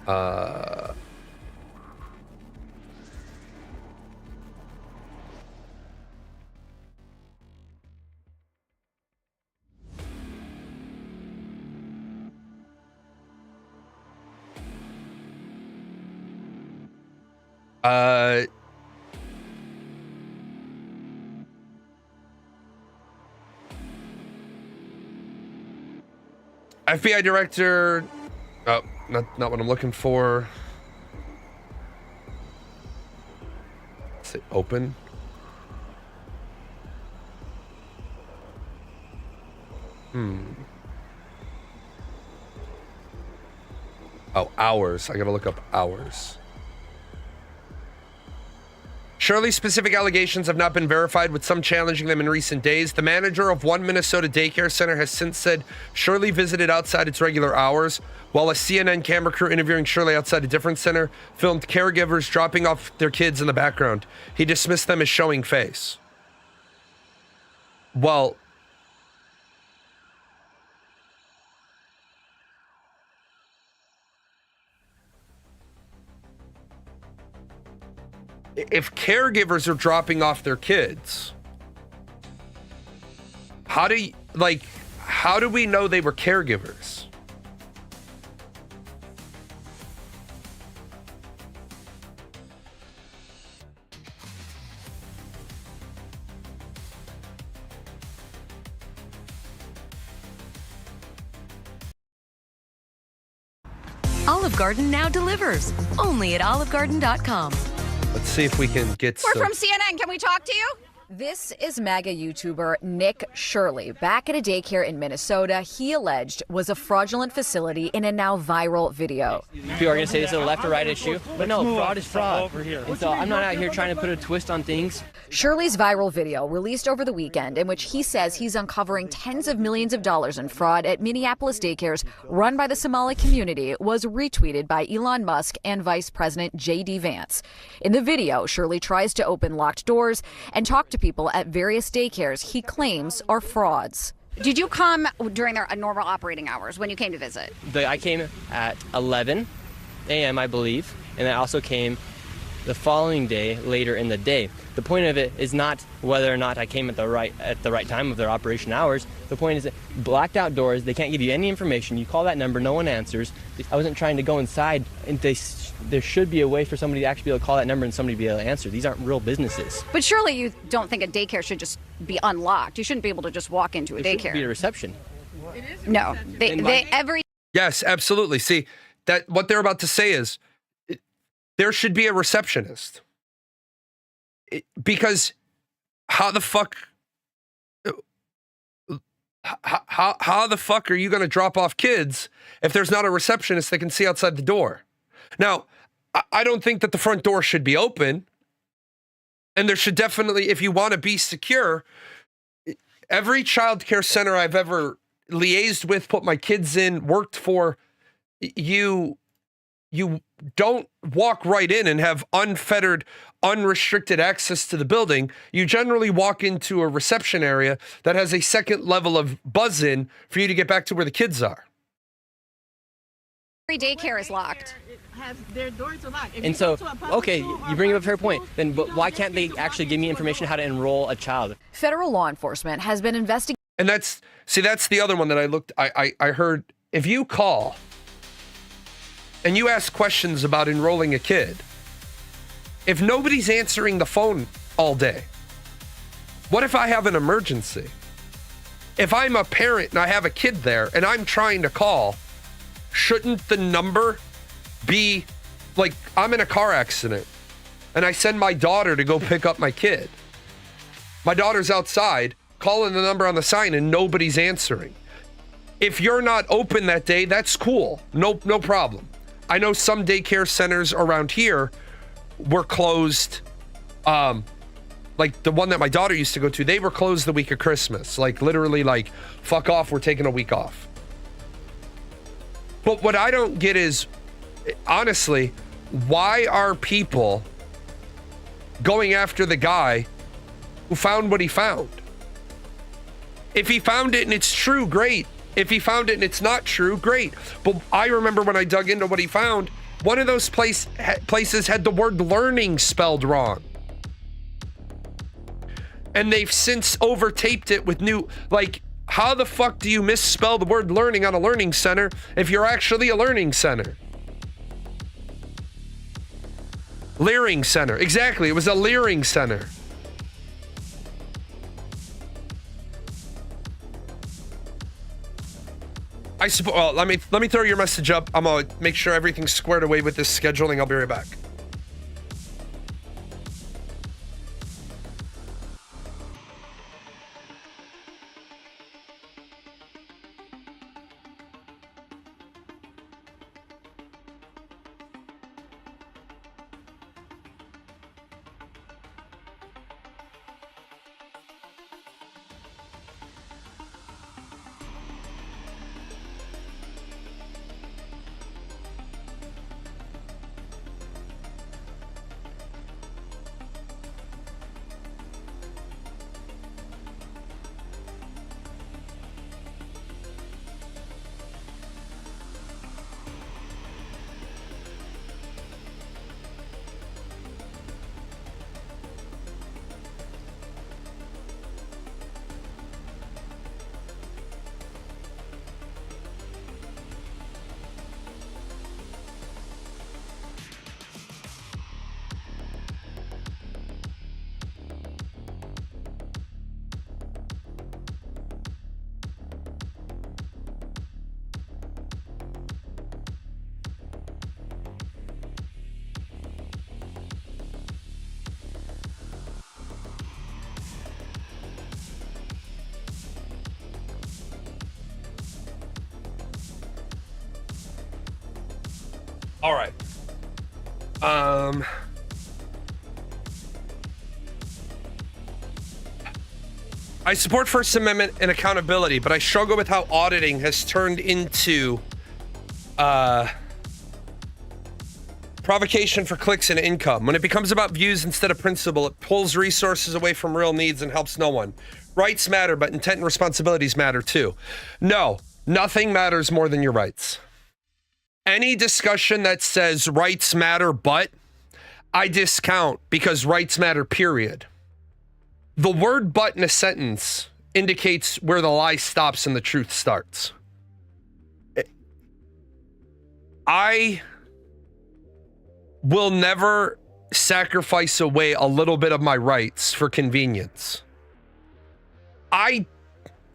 Speaker 1: uh uh FBI director. Oh, not what I'm looking for. Say open. Oh, hours. I gotta look up hours. Shirley's specific allegations have not been verified, with some challenging them in recent days. The manager of one Minnesota daycare center has since said Shirley visited outside its regular hours, while a CNN camera crew interviewing Shirley outside a different center filmed caregivers dropping off their kids in the background. He dismissed them as showing face. Well, if caregivers are dropping off their kids, how do we know they were caregivers?
Speaker 2: Olive Garden now delivers, only at olivegarden.com.
Speaker 1: Let's see if we can get
Speaker 3: We're from CNN. Can we talk to you? This is MAGA YouTuber Nick Shirley. Back at a daycare in Minnesota, he alleged was a fraudulent facility in a now viral video.
Speaker 4: People are going to say this is a left or right issue, but no, fraud is fraud. And so I'm not out here trying to put a twist on things.
Speaker 3: Shirley's viral video, released over the weekend, in which he says he's uncovering tens of millions of dollars in fraud at Minneapolis daycares run by the Somali community, was retweeted by Elon Musk and Vice President J.D. Vance. In the video, Shirley tries to open locked doors and talk to people at various daycares he claims are frauds. Did you come during their normal operating hours when you came to visit?
Speaker 4: I came at 11 a.m., I believe, and I also came the following day later in the day. The point of it is not whether or not I came at the right time of their operation hours. The point is that blacked out doors, they can't give you any information. You call that number, no one answers. I wasn't trying to go inside, and there should be a way for somebody to actually be able to call that number and somebody be able to answer. These aren't real businesses.
Speaker 3: But surely you don't think a daycare should just be unlocked. You shouldn't be able to just walk into a
Speaker 4: There
Speaker 3: daycare.
Speaker 4: should be a reception.
Speaker 3: No, every
Speaker 1: Yes, absolutely. See, that what they're about to say is there should be a receptionist. Because how the fuck are you going to drop off kids if there's not a receptionist that can see outside the door? Now, I don't think that the front door should be open. And there should definitely, if you want to be secure, every child care center I've ever liaised with, put my kids in, worked for, you don't walk right in and have unfettered, unrestricted access to the building. You generally walk into a reception area that has a second level of buzz in for you to get back to where the kids are.
Speaker 3: Every daycare is locked.
Speaker 5: Their doors are locked.
Speaker 4: And so, okay, you bring up a fair point. Then why can't they actually give me information how to enroll a child?
Speaker 3: Federal law enforcement has been investigating.
Speaker 1: And that's the other one that I heard. If you call and you ask questions about enrolling a kid, if nobody's answering the phone all day, what if I have an emergency? If I'm a parent and I have a kid there and I'm trying to call, shouldn't the number be like, I'm in a car accident and I send my daughter to go pick up my kid. My daughter's outside calling the number on the sign and nobody's answering. If you're not open that day, that's cool. No problem. I know some daycare centers around here were closed. Like the one that my daughter used to go to, they were closed the week of Christmas. Like literally like, fuck off, we're taking a week off. But what I don't get is, honestly, why are people going after the guy who found what he found? If he found it and it's true, great. If he found it and it's not true, great. But I remember when I dug into what he found, one of those places had the word learning spelled wrong. And they've since overtaped it with new, like, how the fuck do you misspell the word learning on a learning center if you're actually a learning center? Leering center. Exactly. It was a leering center. I suppose. Well, let me throw your message up. I'm gonna make sure everything's squared away with this scheduling. I'll be right back. All right. I support First Amendment and accountability, but I struggle with how auditing has turned into provocation for clicks and income. When it becomes about views instead of principle, it pulls resources away from real needs and helps no one. Rights matter, but intent and responsibilities matter too. No, nothing matters more than your rights. Any discussion that says rights matter, but I discount because rights matter, period. The word but in a sentence indicates where the lie stops and the truth starts. I will never sacrifice away a little bit of my rights for convenience. I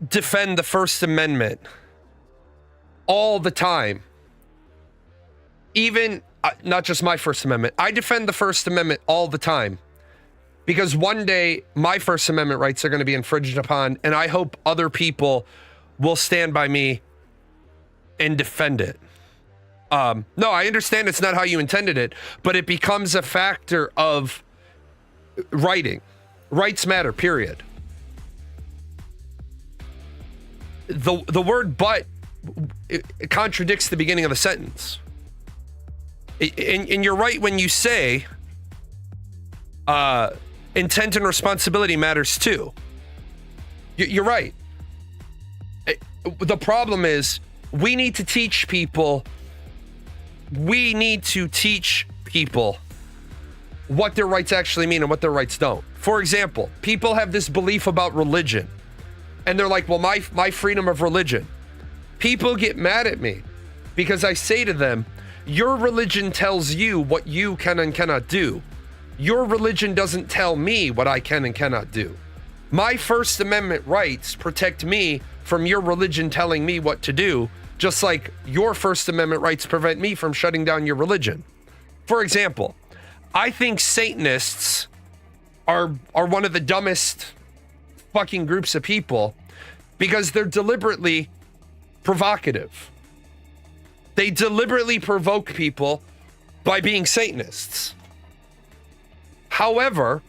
Speaker 1: defend the First Amendment all the time. Even, not just my First Amendment, I defend the First Amendment all the time. Because one day, my First Amendment rights are going to be infringed upon, and I hope other people will stand by me and defend it. No, I understand it's not how you intended it, but it becomes a factor of writing. Rights matter, period. The word but it contradicts the beginning of the sentence. And you're right when you say intent and responsibility matters too. You're right. The problem is we need to teach people what their rights actually mean and what their rights don't. For example, people have this belief about religion and they're like, well, my freedom of religion. People get mad at me because I say to them, your religion tells you what you can and cannot do. Your religion doesn't tell me what I can and cannot do. My First Amendment rights protect me from your religion telling me what to do, just like your First Amendment rights prevent me from shutting down your religion. For example, I think Satanists are one of the dumbest fucking groups of people because they're deliberately provocative. They deliberately provoke people by being Satanists. However,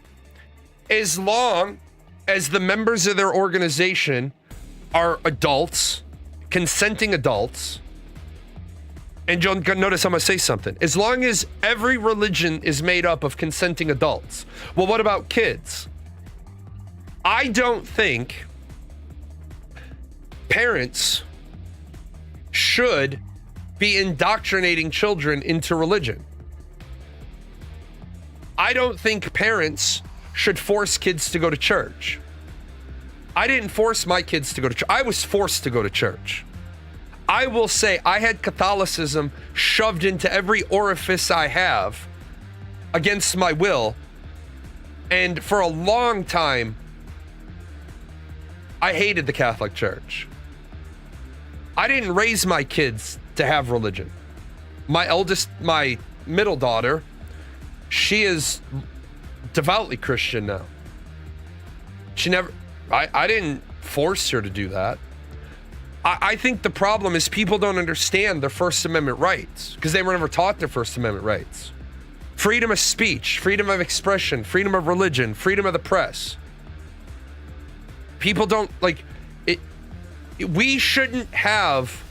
Speaker 1: as long as the members of their organization are adults, consenting adults, and you'll notice I'm gonna say something. As long as every religion is made up of consenting adults. Well, what about kids? I don't think parents should be indoctrinating children into religion. I don't think parents should force kids to go to church. I didn't force my kids to go to church. I was forced to go to church. I will say I had Catholicism shoved into every orifice I have against my will. And for a long time, I hated the Catholic Church. I didn't raise my kids to have religion. My middle daughter, she is devoutly Christian now. I didn't force her to do that. I think the problem is people don't understand their First Amendment rights because they were never taught their First Amendment rights. Freedom of speech, freedom of expression, freedom of religion, freedom of the press. People don't like it. We shouldn't have.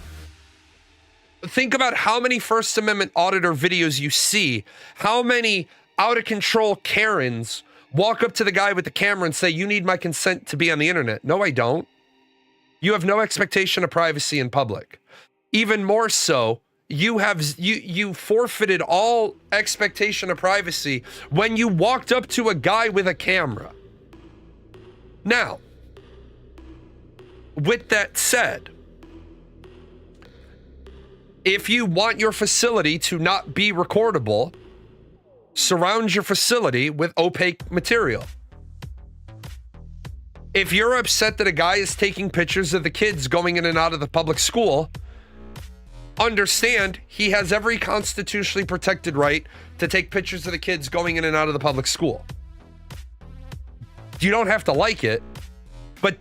Speaker 1: Think about how many First Amendment auditor videos you see. How many out of control Karens walk up to the guy with the camera and say, "You need my consent to be on the internet." No, I don't. You have no expectation of privacy in public. Even more so, you forfeited all expectation of privacy when you walked up to a guy with a camera. Now, with that said, if you want your facility to not be recordable, surround your facility with opaque material. If you're upset that a guy is taking pictures of the kids going in and out of the public school, understand he has every constitutionally protected right to take pictures of the kids going in and out of the public school. You don't have to like it, but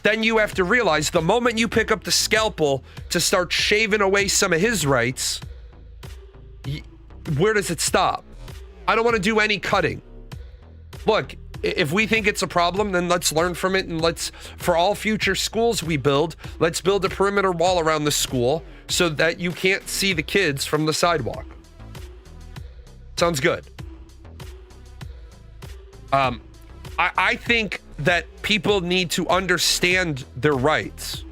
Speaker 1: then you have to realize the moment you pick up the scalpel to start shaving away some of his rights, where does it stop? I don't want to do any cutting. Look, if we think it's a problem, then let's learn from it, and for all future schools we build, let's build a perimeter wall around the school so that you can't see the kids from the sidewalk. Sounds good. I think that people need to understand their rights,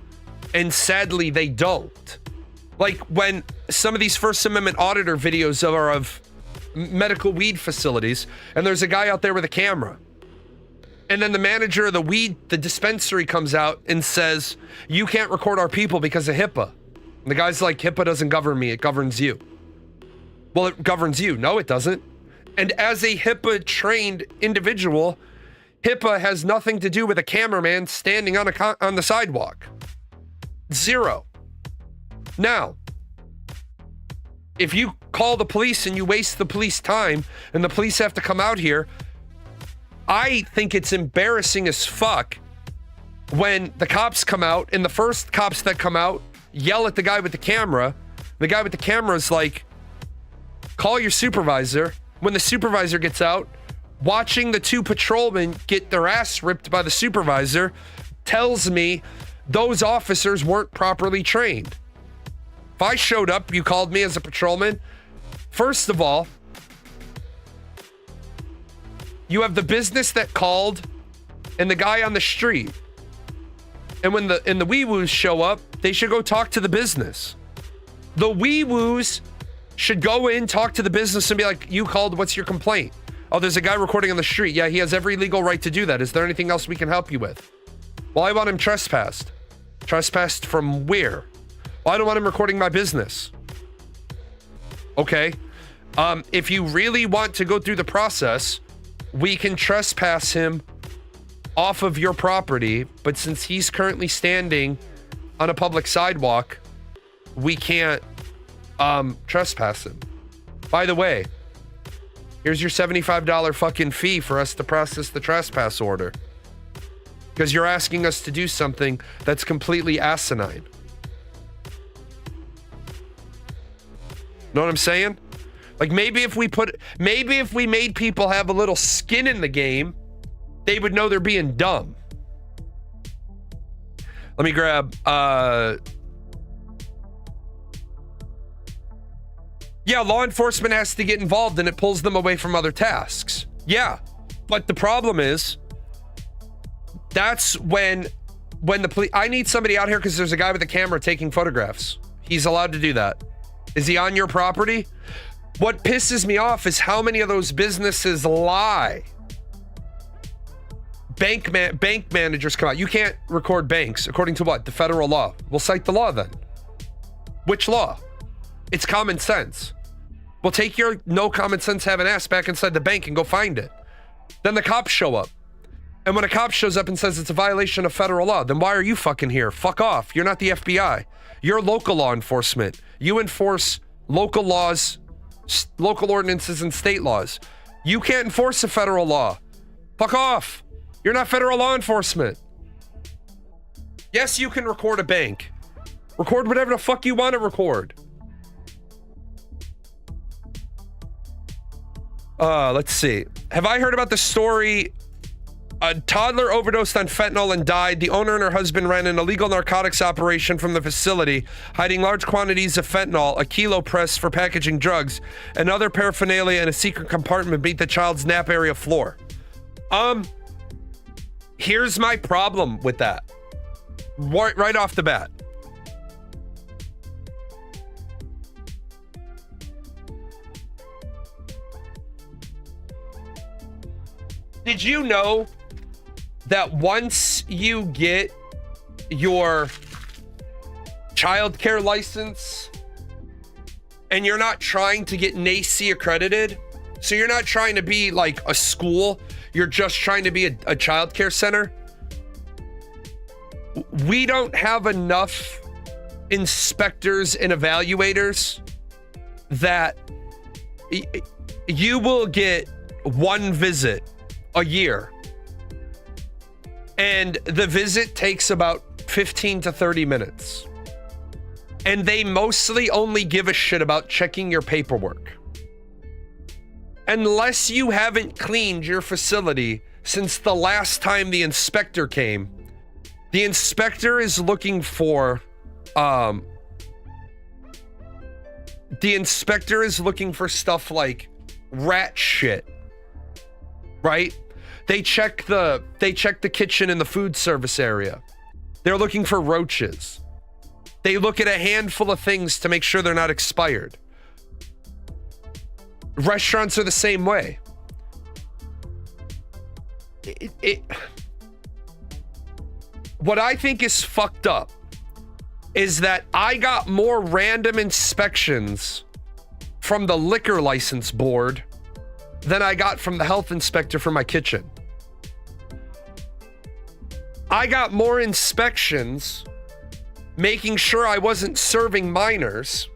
Speaker 1: and sadly they don't. Like when some of these First Amendment auditor videos are of medical weed facilities, and there's a guy out there with a camera. And then the manager of the dispensary comes out and says, "You can't record our people because of HIPAA." And the guy's like, "HIPAA doesn't govern me, it governs you." Well, it governs you. No, it doesn't. And as a HIPAA trained individual, HIPAA has nothing to do with a cameraman standing on the sidewalk. Zero. Now, if you call the police and you waste the police time and the police have to come out here, I think it's embarrassing as fuck when the cops come out and the first cops that come out yell at the guy with the camera. The guy with the camera is like, "Call your supervisor." When the supervisor gets out, watching the two patrolmen get their ass ripped by the supervisor tells me those officers weren't properly trained. If I showed up, you called me as a patrolman, first of all, you have the business that called and the guy on the street. And when the wee-woos show up, they should go talk to the business. The wee-woos should go in, talk to the business and be like, "You called, what's your complaint?" "Oh, there's a guy recording on the street." "Yeah, he has every legal right to do that. Is there anything else we can help you with?" "Well, I want him trespassed." "Trespassed from where?" "Well, I don't want him recording my business." Okay. If you really want to go through the process, we can trespass him off of your property, but since he's currently standing on a public sidewalk, we can't trespass him. By the way, here's your $75 fucking fee for us to process the trespass order, because you're asking us to do something that's completely asinine. Know what I'm saying? Like maybe if we made people have a little skin in the game, they would know they're being dumb. Let me grab yeah, law enforcement has to get involved and it pulls them away from other tasks. Yeah. But the problem is that's when the police, I need somebody out here because there's a guy with a camera taking photographs. He's allowed to do that. Is he on your property? What pisses me off is how many of those businesses lie. Bank managers come out. You can't record banks according to what? The federal law. We'll cite the law then. Which law? It's common sense. Well, take your no common sense having ass back inside the bank and go find it. Then the cops show up. And when a cop shows up and says it's a violation of federal law, then why are you fucking here? Fuck off. You're not the FBI. You're local law enforcement. You enforce local laws, local ordinances, and state laws. You can't enforce a federal law. Fuck off. You're not federal law enforcement. Yes, you can record a bank. Record whatever the fuck you want to record. Let's see. Have I heard about the story? A toddler overdosed on fentanyl and died. The owner and her husband ran an illegal narcotics operation from the facility, hiding large quantities of fentanyl, a kilo press for packaging drugs, and other paraphernalia in a secret compartment beneath the child's nap area floor. Here's my problem with that. Right off the bat. Did you know that once you get your childcare license and you're not trying to get NACE accredited, so you're not trying to be like a school, you're just trying to be a childcare center, we don't have enough inspectors and evaluators that you will get one visit a year. And the visit takes about 15 to 30 minutes. And they mostly only give a shit about checking your paperwork. Unless you haven't cleaned your facility since the last time the inspector came, the inspector is looking for, stuff like rat shit, right? They check the kitchen and the food service area. They're looking for roaches. They look at a handful of things to make sure they're not expired. Restaurants are the same way. What I think is fucked up is that I got more random inspections from the liquor license board than I got from the health inspector for my kitchen. I got more inspections making sure I wasn't serving minors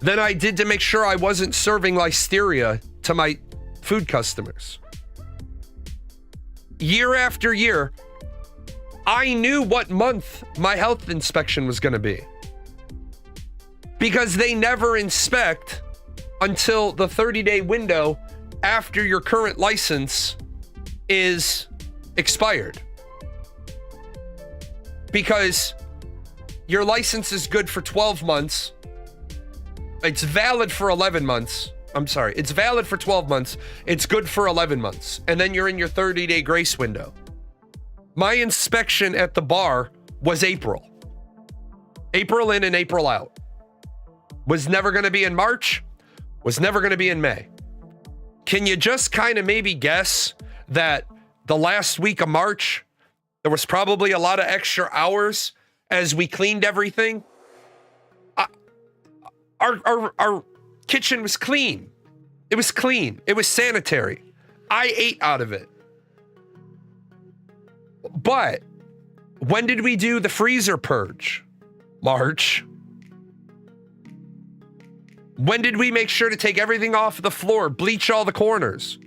Speaker 1: than I did to make sure I wasn't serving listeria to my food customers. Year after year, I knew what month my health inspection was going to be, because they never inspect until the 30-day window after your current license is expired. Because your license is good for 12 months. It's valid for 11 months. I'm sorry. It's valid for 12 months. It's good for 11 months. And then you're in your 30-day grace window. My inspection at the bar was April. April in and April out. Was never going to be in March. Was never going to be in May. Can you just kind of maybe guess that the last week of March, there was probably a lot of extra hours as we cleaned everything? Our kitchen was clean. It was clean. It was sanitary. I ate out of it. But when did we do the freezer purge? March. When did we make sure to take everything off the floor, bleach all the corners?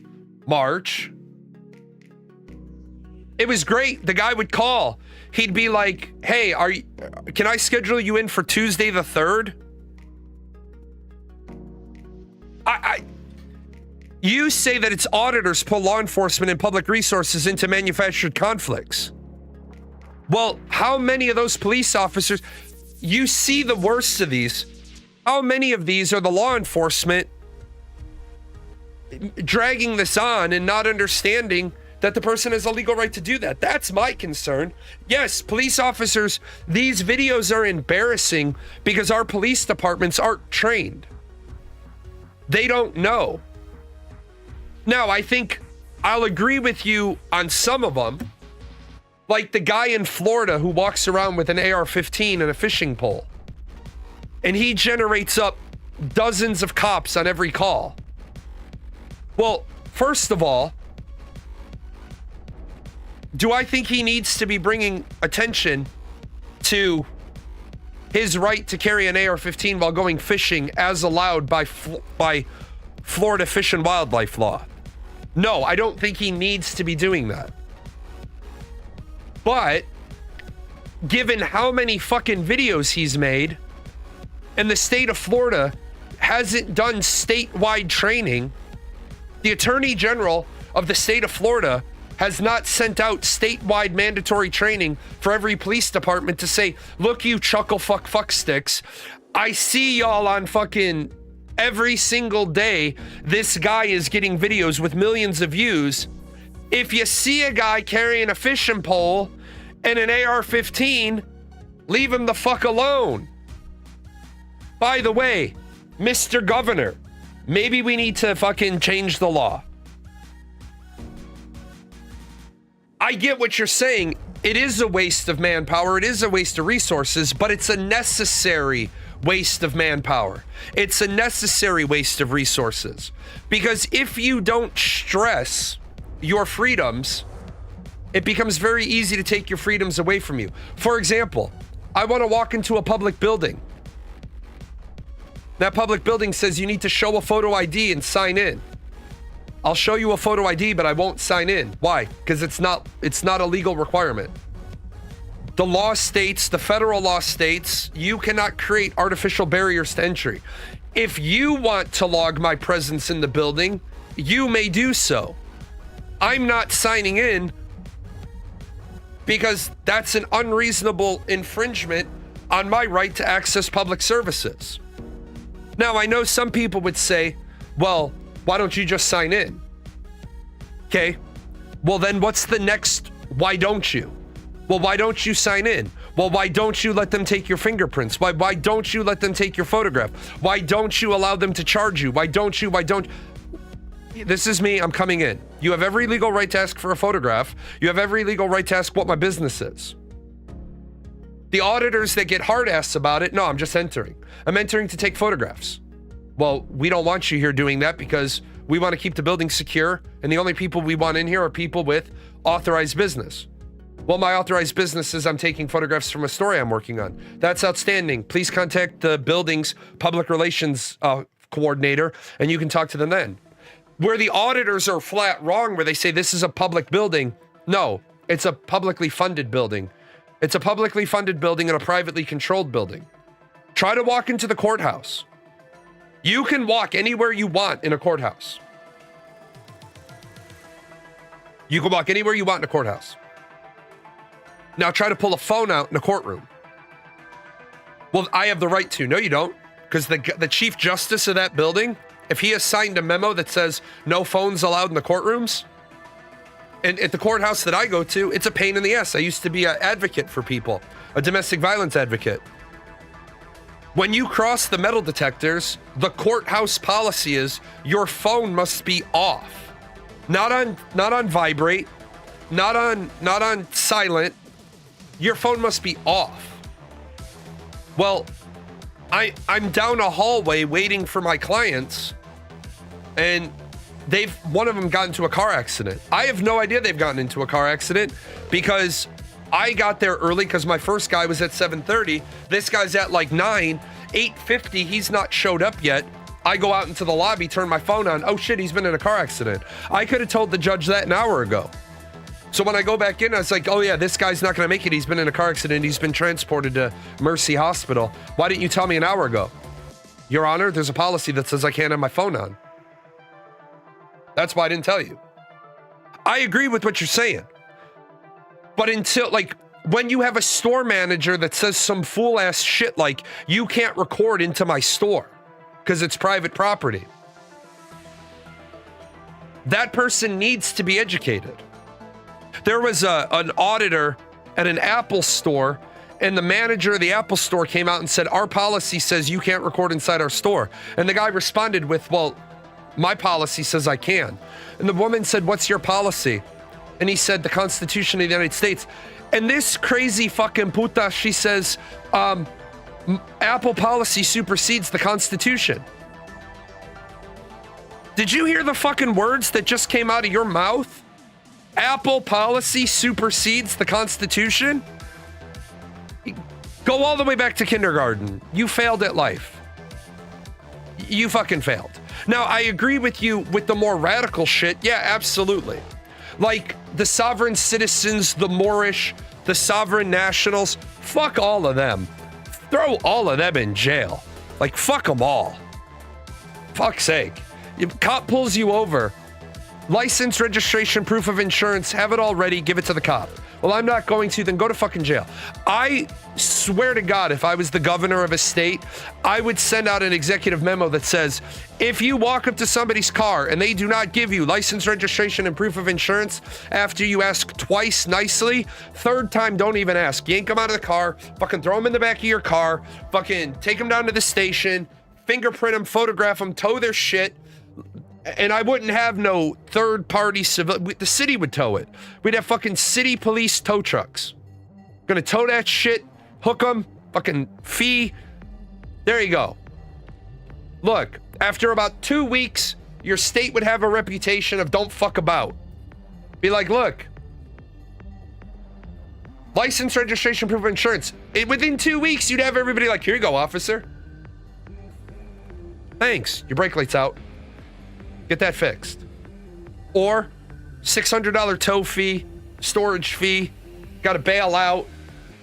Speaker 1: March. It was great. The guy would call. He'd be like, "Hey, can I schedule you in for Tuesday the 3rd?" You say that it's auditors pull law enforcement and public resources into manufactured conflicts. Well, how many of those police officers, you see the worst of these, how many of these are the law enforcement dragging this on and not understanding that the person has a legal right to do that. That's my concern. Yes, police officers, these videos are embarrassing because our police departments aren't trained. They don't know. Now, I think I'll agree with you on some of them. Like the guy in Florida who walks around with an AR-15 and a fishing pole. And he generates up dozens of cops on every call. Well, first of all, do I think he needs to be bringing attention to his right to carry an AR-15 while going fishing as allowed by Florida Fish and Wildlife law? No, I don't think he needs to be doing that. But given how many fucking videos he's made, and the state of Florida hasn't done statewide training, the Attorney General of the state of Florida has not sent out statewide mandatory training for every police department to say, look, you chuckle fuck sticks, I see y'all on fucking every single day. This guy is getting videos with millions of views. If you see a guy carrying a fishing pole and an AR-15, leave him the fuck alone. By the way, Mr. Governor, maybe we need to fucking change the law. I get what you're saying. It is a waste of manpower. It is a waste of resources, but it's a necessary waste of manpower. It's a necessary waste of resources. Because if you don't stress your freedoms, it becomes very easy to take your freedoms away from you. For example, I want to walk into a public building. That public building says you need to show a photo ID and sign in. I'll show you a photo ID, but I won't sign in. Why? Because it's not a legal requirement. The law states, the federal law states, you cannot create artificial barriers to entry. If you want to log my presence in the building, you may do so. I'm not signing in because that's an unreasonable infringement on my right to access public services. Now, I know some people would say, well, why don't you just sign in? Okay, well then what's the next why don't you? Well, why don't you sign in? Well, why don't you let them take your fingerprints? Why don't you let them take your photograph? Why don't you allow them to charge you? Why don't? This is me, I'm coming in. You have every legal right to ask for a photograph. You have every legal right to ask what my business is. The auditors that get hard-ass about it, no, I'm just entering. I'm entering to take photographs. Well, we don't want you here doing that because we want to keep the building secure, and the only people we want in here are people with authorized business. Well, my authorized business is I'm taking photographs from a story I'm working on. That's outstanding. Please contact the building's public relations coordinator, and you can talk to them then. Where the auditors are flat wrong, where they say this is a public building. No, it's a publicly funded building. It's a publicly funded building and a privately controlled building. Try to walk into the courthouse. You can walk anywhere you want in a courthouse. You can walk anywhere you want in a courthouse. Now try to pull a phone out in a courtroom. Well, I have the right to. No, you don't. Because the chief justice of that building, if he has signed a memo that says no phones allowed in the courtrooms, and at the courthouse that I go to, it's a pain in the ass. I used to be an advocate for people, a domestic violence advocate. When you cross the metal detectors, the courthouse policy is your phone must be off. Not on vibrate, not on silent. Your phone must be off. Well, I'm down a hallway waiting for my clients, and one of them got into a car accident. I have no idea they've gotten into a car accident because I got there early because my first guy was at 7:30. This guy's at like 8:50. He's not showed up yet. I go out into the lobby, turn my phone on. Oh shit, he's been in a car accident. I could have told the judge that an hour ago. So when I go back in, I was like, oh yeah, this guy's not going to make it. He's been in a car accident. He's been transported to Mercy Hospital. Why didn't you tell me an hour ago? Your Honor, there's a policy that says I can't have my phone on. That's why I didn't tell you. I agree with what you're saying. But when you have a store manager that says some fool ass shit like, you can't record into my store because it's private property. That person needs to be educated. There was an auditor at an Apple store, and the manager of the Apple store came out and said, our policy says you can't record inside our store. And the guy responded with, well, my policy says I can. And the woman said, what's your policy? And he said, the Constitution of the United States. And this crazy fucking puta, she says, Apple policy supersedes the Constitution. Did you hear the fucking words that just came out of your mouth? Apple policy supersedes the Constitution? Go all the way back to kindergarten. You failed at life. You fucking failed. Now, I agree with you with the more radical shit. Yeah, absolutely. Like the sovereign citizens, the Moorish, the sovereign nationals. Fuck all of them. Throw all of them in jail. Like, fuck them all. Fuck's sake. If cop pulls you over, license, registration, proof of insurance, have it all ready, give it to the cop. Well, I'm not going to, then go to fucking jail. I swear to God, if I was the governor of a state, I would send out an executive memo that says, if you walk up to somebody's car and they do not give you license, registration, and proof of insurance after you ask twice nicely, third time, don't even ask. Yank them out of the car, fucking throw them in the back of your car, fucking take them down to the station, fingerprint them, photograph them, tow their shit. And I wouldn't have no third-party civil. The city would tow it. We'd have fucking city police tow trucks. Gonna tow that shit, hook them, fucking fee. There you go. Look, after about 2 weeks, your state would have a reputation of don't fuck about. Be like, look, license, registration, proof of insurance. Within 2 weeks, you'd have everybody like, here you go, officer. Thanks, your brake light's out. Get that fixed. Or $600 tow fee, storage fee, got to bail out,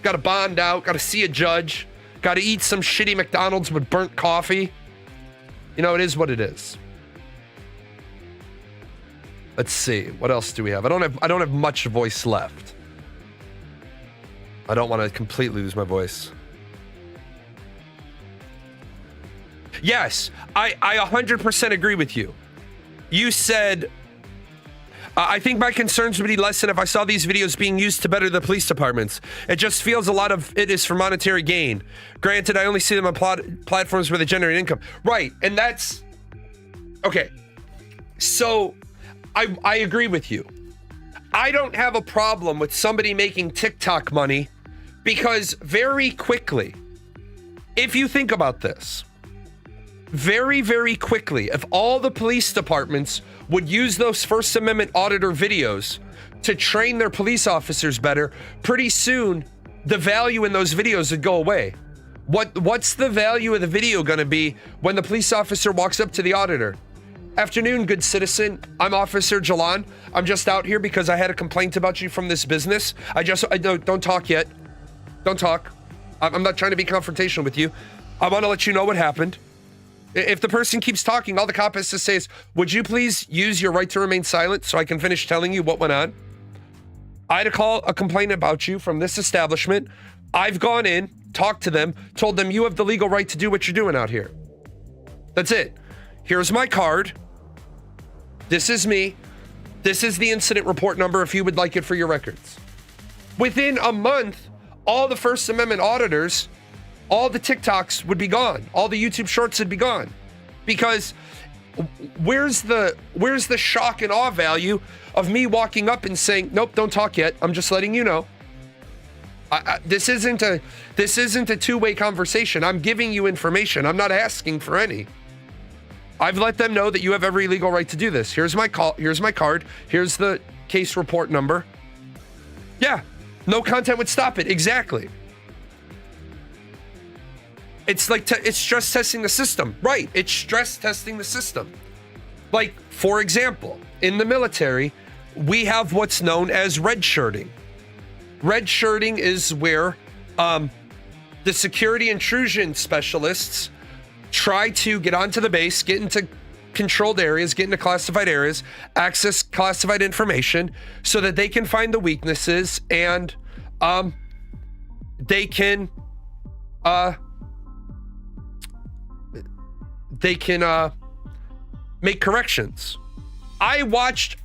Speaker 1: got to bond out, got to see a judge, got to eat some shitty McDonald's with burnt coffee. You know, it is what it is. Let's see. What else do we have? I don't have much voice left. I don't want to completely lose my voice. Yes, I 100% agree with you. You said, I think my concerns would be lessened if I saw these videos being used to better the police departments. It just feels a lot of it is for monetary gain. Granted, I only see them on platforms where they generate income. Right, and that's... Okay, so I agree with you. I don't have a problem with somebody making TikTok money because very quickly, if you think about this, very, very quickly, if all the police departments would use those First Amendment auditor videos to train their police officers better, pretty soon the value in those videos would go away. What's the value of the video going to be when the police officer walks up to the auditor? Afternoon, good citizen. I'm Officer Jalan. I'm just out here because I had a complaint about you from this business. Don't talk yet. Don't talk. I'm not trying to be confrontational with you. I want to let you know what happened. If the person keeps talking, all the cop has to say is, would you please use your right to remain silent so I can finish telling you what went on? I had a complaint about you from this establishment. I've gone in, talked to them, told them you have the legal right to do what you're doing out here. That's it. Here's my card. This is me. This is the incident report number if you would like it for your records. Within a month, all the First Amendment auditors, all the TikToks would be gone. All the YouTube shorts would be gone. Because where's the shock and awe value of me walking up and saying, nope, don't talk yet. I'm just letting you know. This isn't a two-way conversation. I'm giving you information. I'm not asking for any. I've let them know that you have every legal right to do this. Here's my call. Here's my card. Here's the case report number. Yeah, no content would stop it. Exactly. It's like it's stress testing the system. Right, it's stress testing the system. Like, for example, in the military, we have what's known as red shirting. Red shirting is where the security intrusion specialists try to get onto the base, get into controlled areas, get into classified areas, access classified information so that they can find the weaknesses and they can make corrections. I watched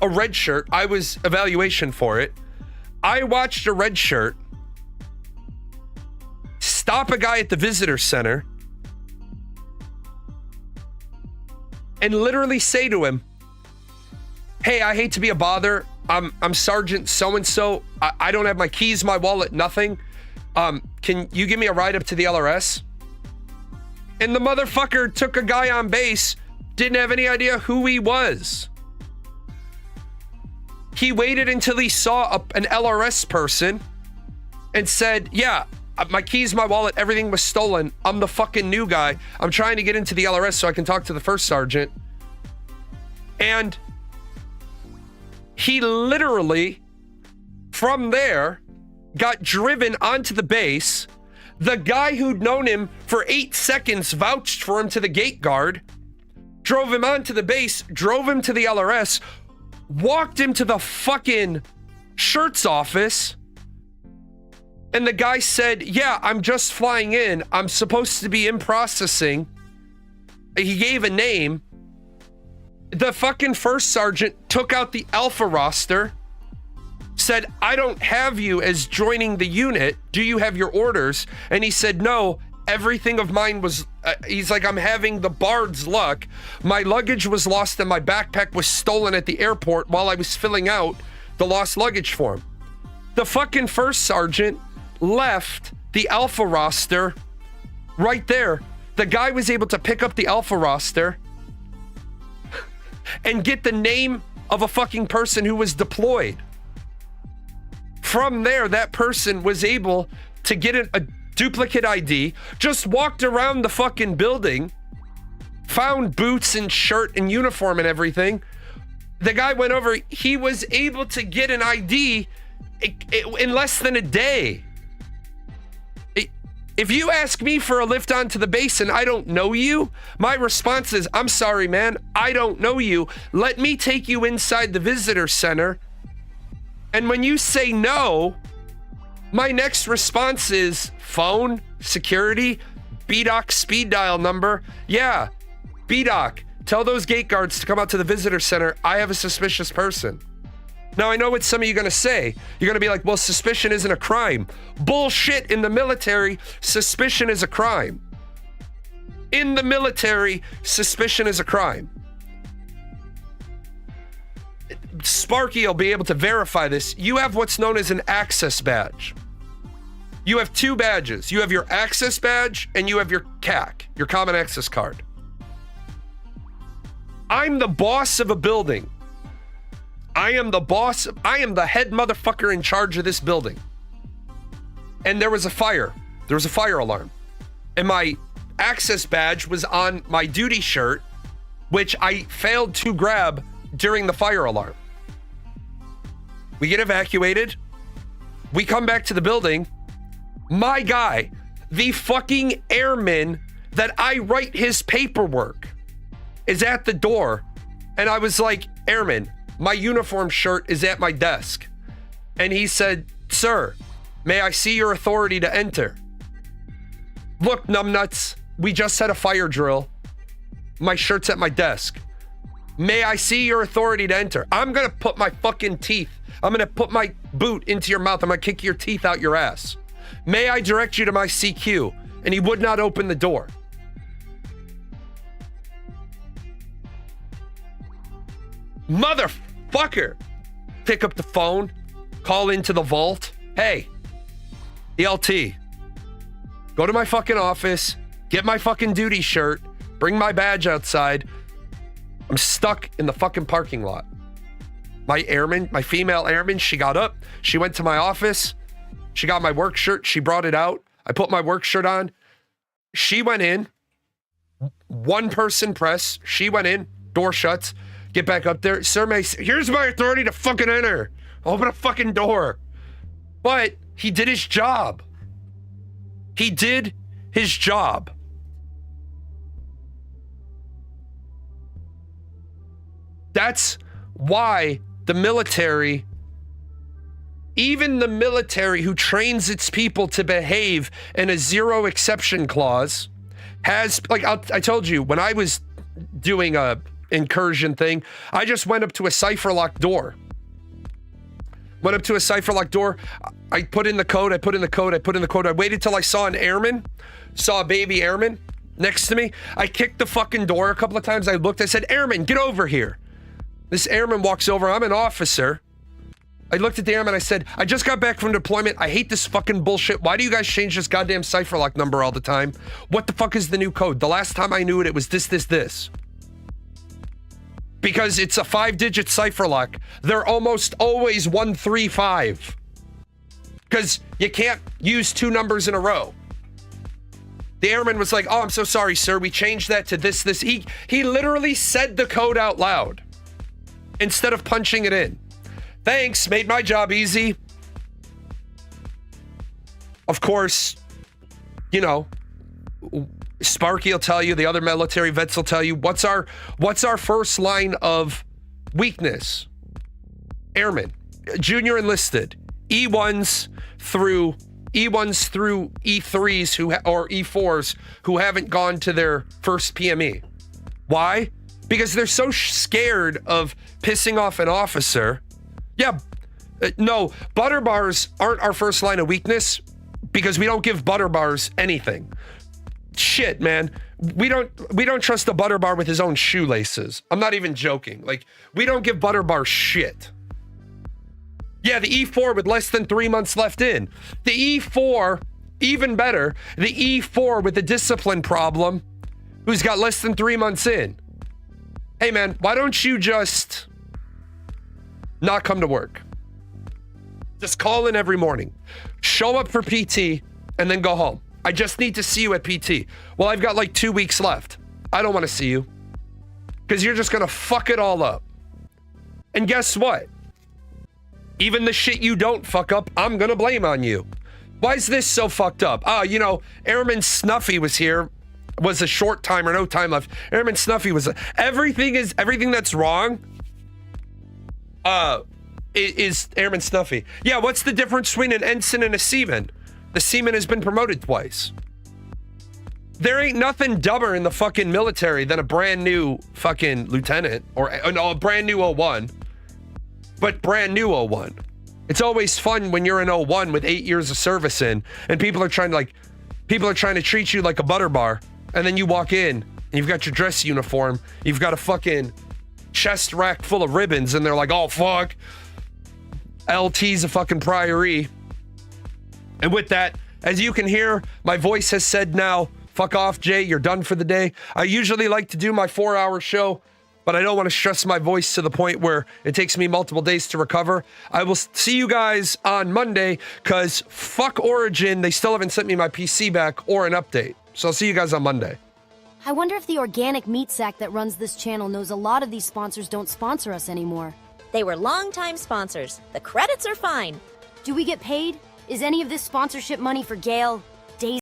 Speaker 1: a red shirt. I was evaluation for it. I watched a red shirt stop a guy at the visitor center and literally say to him, hey, I hate to be a bother. I'm Sergeant so-and-so. I don't have my keys, my wallet, nothing. Can you give me a ride up to the LRS? And the motherfucker took a guy on base, didn't have any idea who he was. He waited until he saw an LRS person and said, yeah, my keys, my wallet, everything was stolen. I'm the fucking new guy. I'm trying to get into the LRS so I can talk to the first sergeant. And he literally, from there, got driven onto the base. The guy who'd known him for 8 seconds vouched for him to the gate guard, drove him onto the base, drove him to the LRS, walked him to the fucking shirts office. And the guy said, yeah, I'm just flying in. I'm supposed to be in processing. He gave a name. The fucking first sergeant took out the Alpha roster, said, I don't have you as joining the unit. Do you have your orders? And he said, no, everything of mine was, he's like, I'm having the bard's luck. My luggage was lost and my backpack was stolen at the airport while I was filling out the lost luggage form. The fucking first sergeant left the Alpha roster right there. The guy was able to pick up the Alpha roster and get the name of a fucking person who was deployed. From there, that person was able to get a duplicate ID, just walked around the fucking building, found boots and shirt and uniform and everything. The guy went over, he was able to get an ID in less than a day. If you ask me for a lift onto the base and I don't know you, my response is, I'm sorry, man, I don't know you. Let me take you inside the visitor center. And when you say no, my next response is phone, security, BDOC speed dial number. Yeah, BDOC, tell those gate guards to come out to the visitor center. I have a suspicious person. Now, I know what some of you are going to say. You're going to be like, well, suspicion isn't a crime. Bullshit. In the military, suspicion is a crime. In the military, suspicion is a crime. Sparky will be able to verify this. You have what's known as an access badge. You have two badges. You have your access badge and you have your CAC, your common access card. I'm the boss of a building. I am the boss. I am the head motherfucker in charge of this building. And there was a fire. There was a fire alarm. And my access badge was on my duty shirt, which I failed to grab during the fire alarm. We get evacuated. We come back to the building. My guy, the fucking airman that I write his paperwork, is at the door. And I was like, airman, my uniform shirt is at my desk. And he said, sir, may I see your authority to enter? Look, numbnuts, we just had a fire drill. My shirt's at my desk. May I see your authority to enter? I'm gonna put my fucking teeth. I'm gonna put my boot into your mouth. I'm gonna kick your teeth out your ass. May I direct you to my CQ? And he would not open the door. Motherfucker. Pick up the phone, call into the vault. Hey, ELT, go to my fucking office, get my fucking duty shirt, bring my badge outside. I'm stuck in the fucking parking lot. My airman, my female airman, she got up, she went to my office, she got my work shirt, she brought it out. I put my work shirt on. She went in, one person press, she went in, door shuts. Get back up there. Sir, here's my authority to fucking enter. Open a fucking door. But he did his job. He did his job. That's why the military, even the military who trains its people to behave in a zero exception clause, has, like, I told you, when I was doing incursion thing. I just went up to a cipher lock door. Went up to a cipher lock door. I put in the code. I waited till I saw an airman, saw a baby airman next to me. I kicked the fucking door a couple of times. I looked, I said, "Airman, get over here." This airman walks over. I'm an officer. I looked at the airman. I said, "I just got back from deployment. I hate this fucking bullshit. Why do you guys change this goddamn cipher lock number all the time? What the fuck is the new code? The last time I knew it, it was this. Because it's a 5-digit cipher lock. They're almost always 135. Because you can't use 2 numbers in a row." The airman was like, "Oh, I'm so sorry, sir. We changed that to this. He literally said the code out loud instead of punching it in. Thanks, made my job easy. Of course, you know, Sparky will tell you, the other military vets will tell you, what's our first line of weakness? Airmen, junior enlisted, E1s through E3s or E4s who haven't gone to their first PME. Why? Because they're so scared of pissing off an officer. Yeah, no, butter bars aren't our first line of weakness because we don't give butter bars anything. Shit, man. We don't trust a butter bar with his own shoelaces. I'm not even joking. Like, we don't give butter bar shit. Yeah, the E4 with less than 3 months left in. The E4, even better, the E4 with the discipline problem who's got less than 3 months in. Hey, man, why don't you just not come to work? Just call in every morning. Show up for PT and then go home. I just need to see you at PT. Well, I've got like 2 weeks left. I don't want to see you because you're just going to fuck it all up. And guess what? Even the shit you don't fuck up, I'm going to blame on you. Why is this so fucked up? You know, Airman Snuffy was here. Was a short time or no time left. Airman Snuffy was everything that's wrong. Is Airman Snuffy. Yeah, what's the difference between an ensign and a seaman? The seaman has been promoted twice. There ain't nothing dumber in the fucking military than a brand new fucking lieutenant or no, a brand new 01. But brand new 01. It's always fun when you're an 01 with 8 years of service in and people are trying to treat you like a butter bar. And then you walk in and you've got your dress uniform. You've got a fucking chest rack full of ribbons and they're like, "Oh, fuck. LT's a fucking priority." And with that, as you can hear, my voice has said now, fuck off, Jay, you're done for the day. I usually like to do my 4-hour show, but I don't want to stress my voice to the point where it takes me multiple days to recover. I will see you guys on Monday, because fuck Origin, they still haven't sent me my PC back or an update. So I'll see you guys on Monday.
Speaker 6: I wonder if the organic meat sack that runs this channel knows a lot of these sponsors don't sponsor us anymore.
Speaker 7: They were longtime sponsors. The credits are fine.
Speaker 6: Do we get paid? Is any of this sponsorship money for Gale?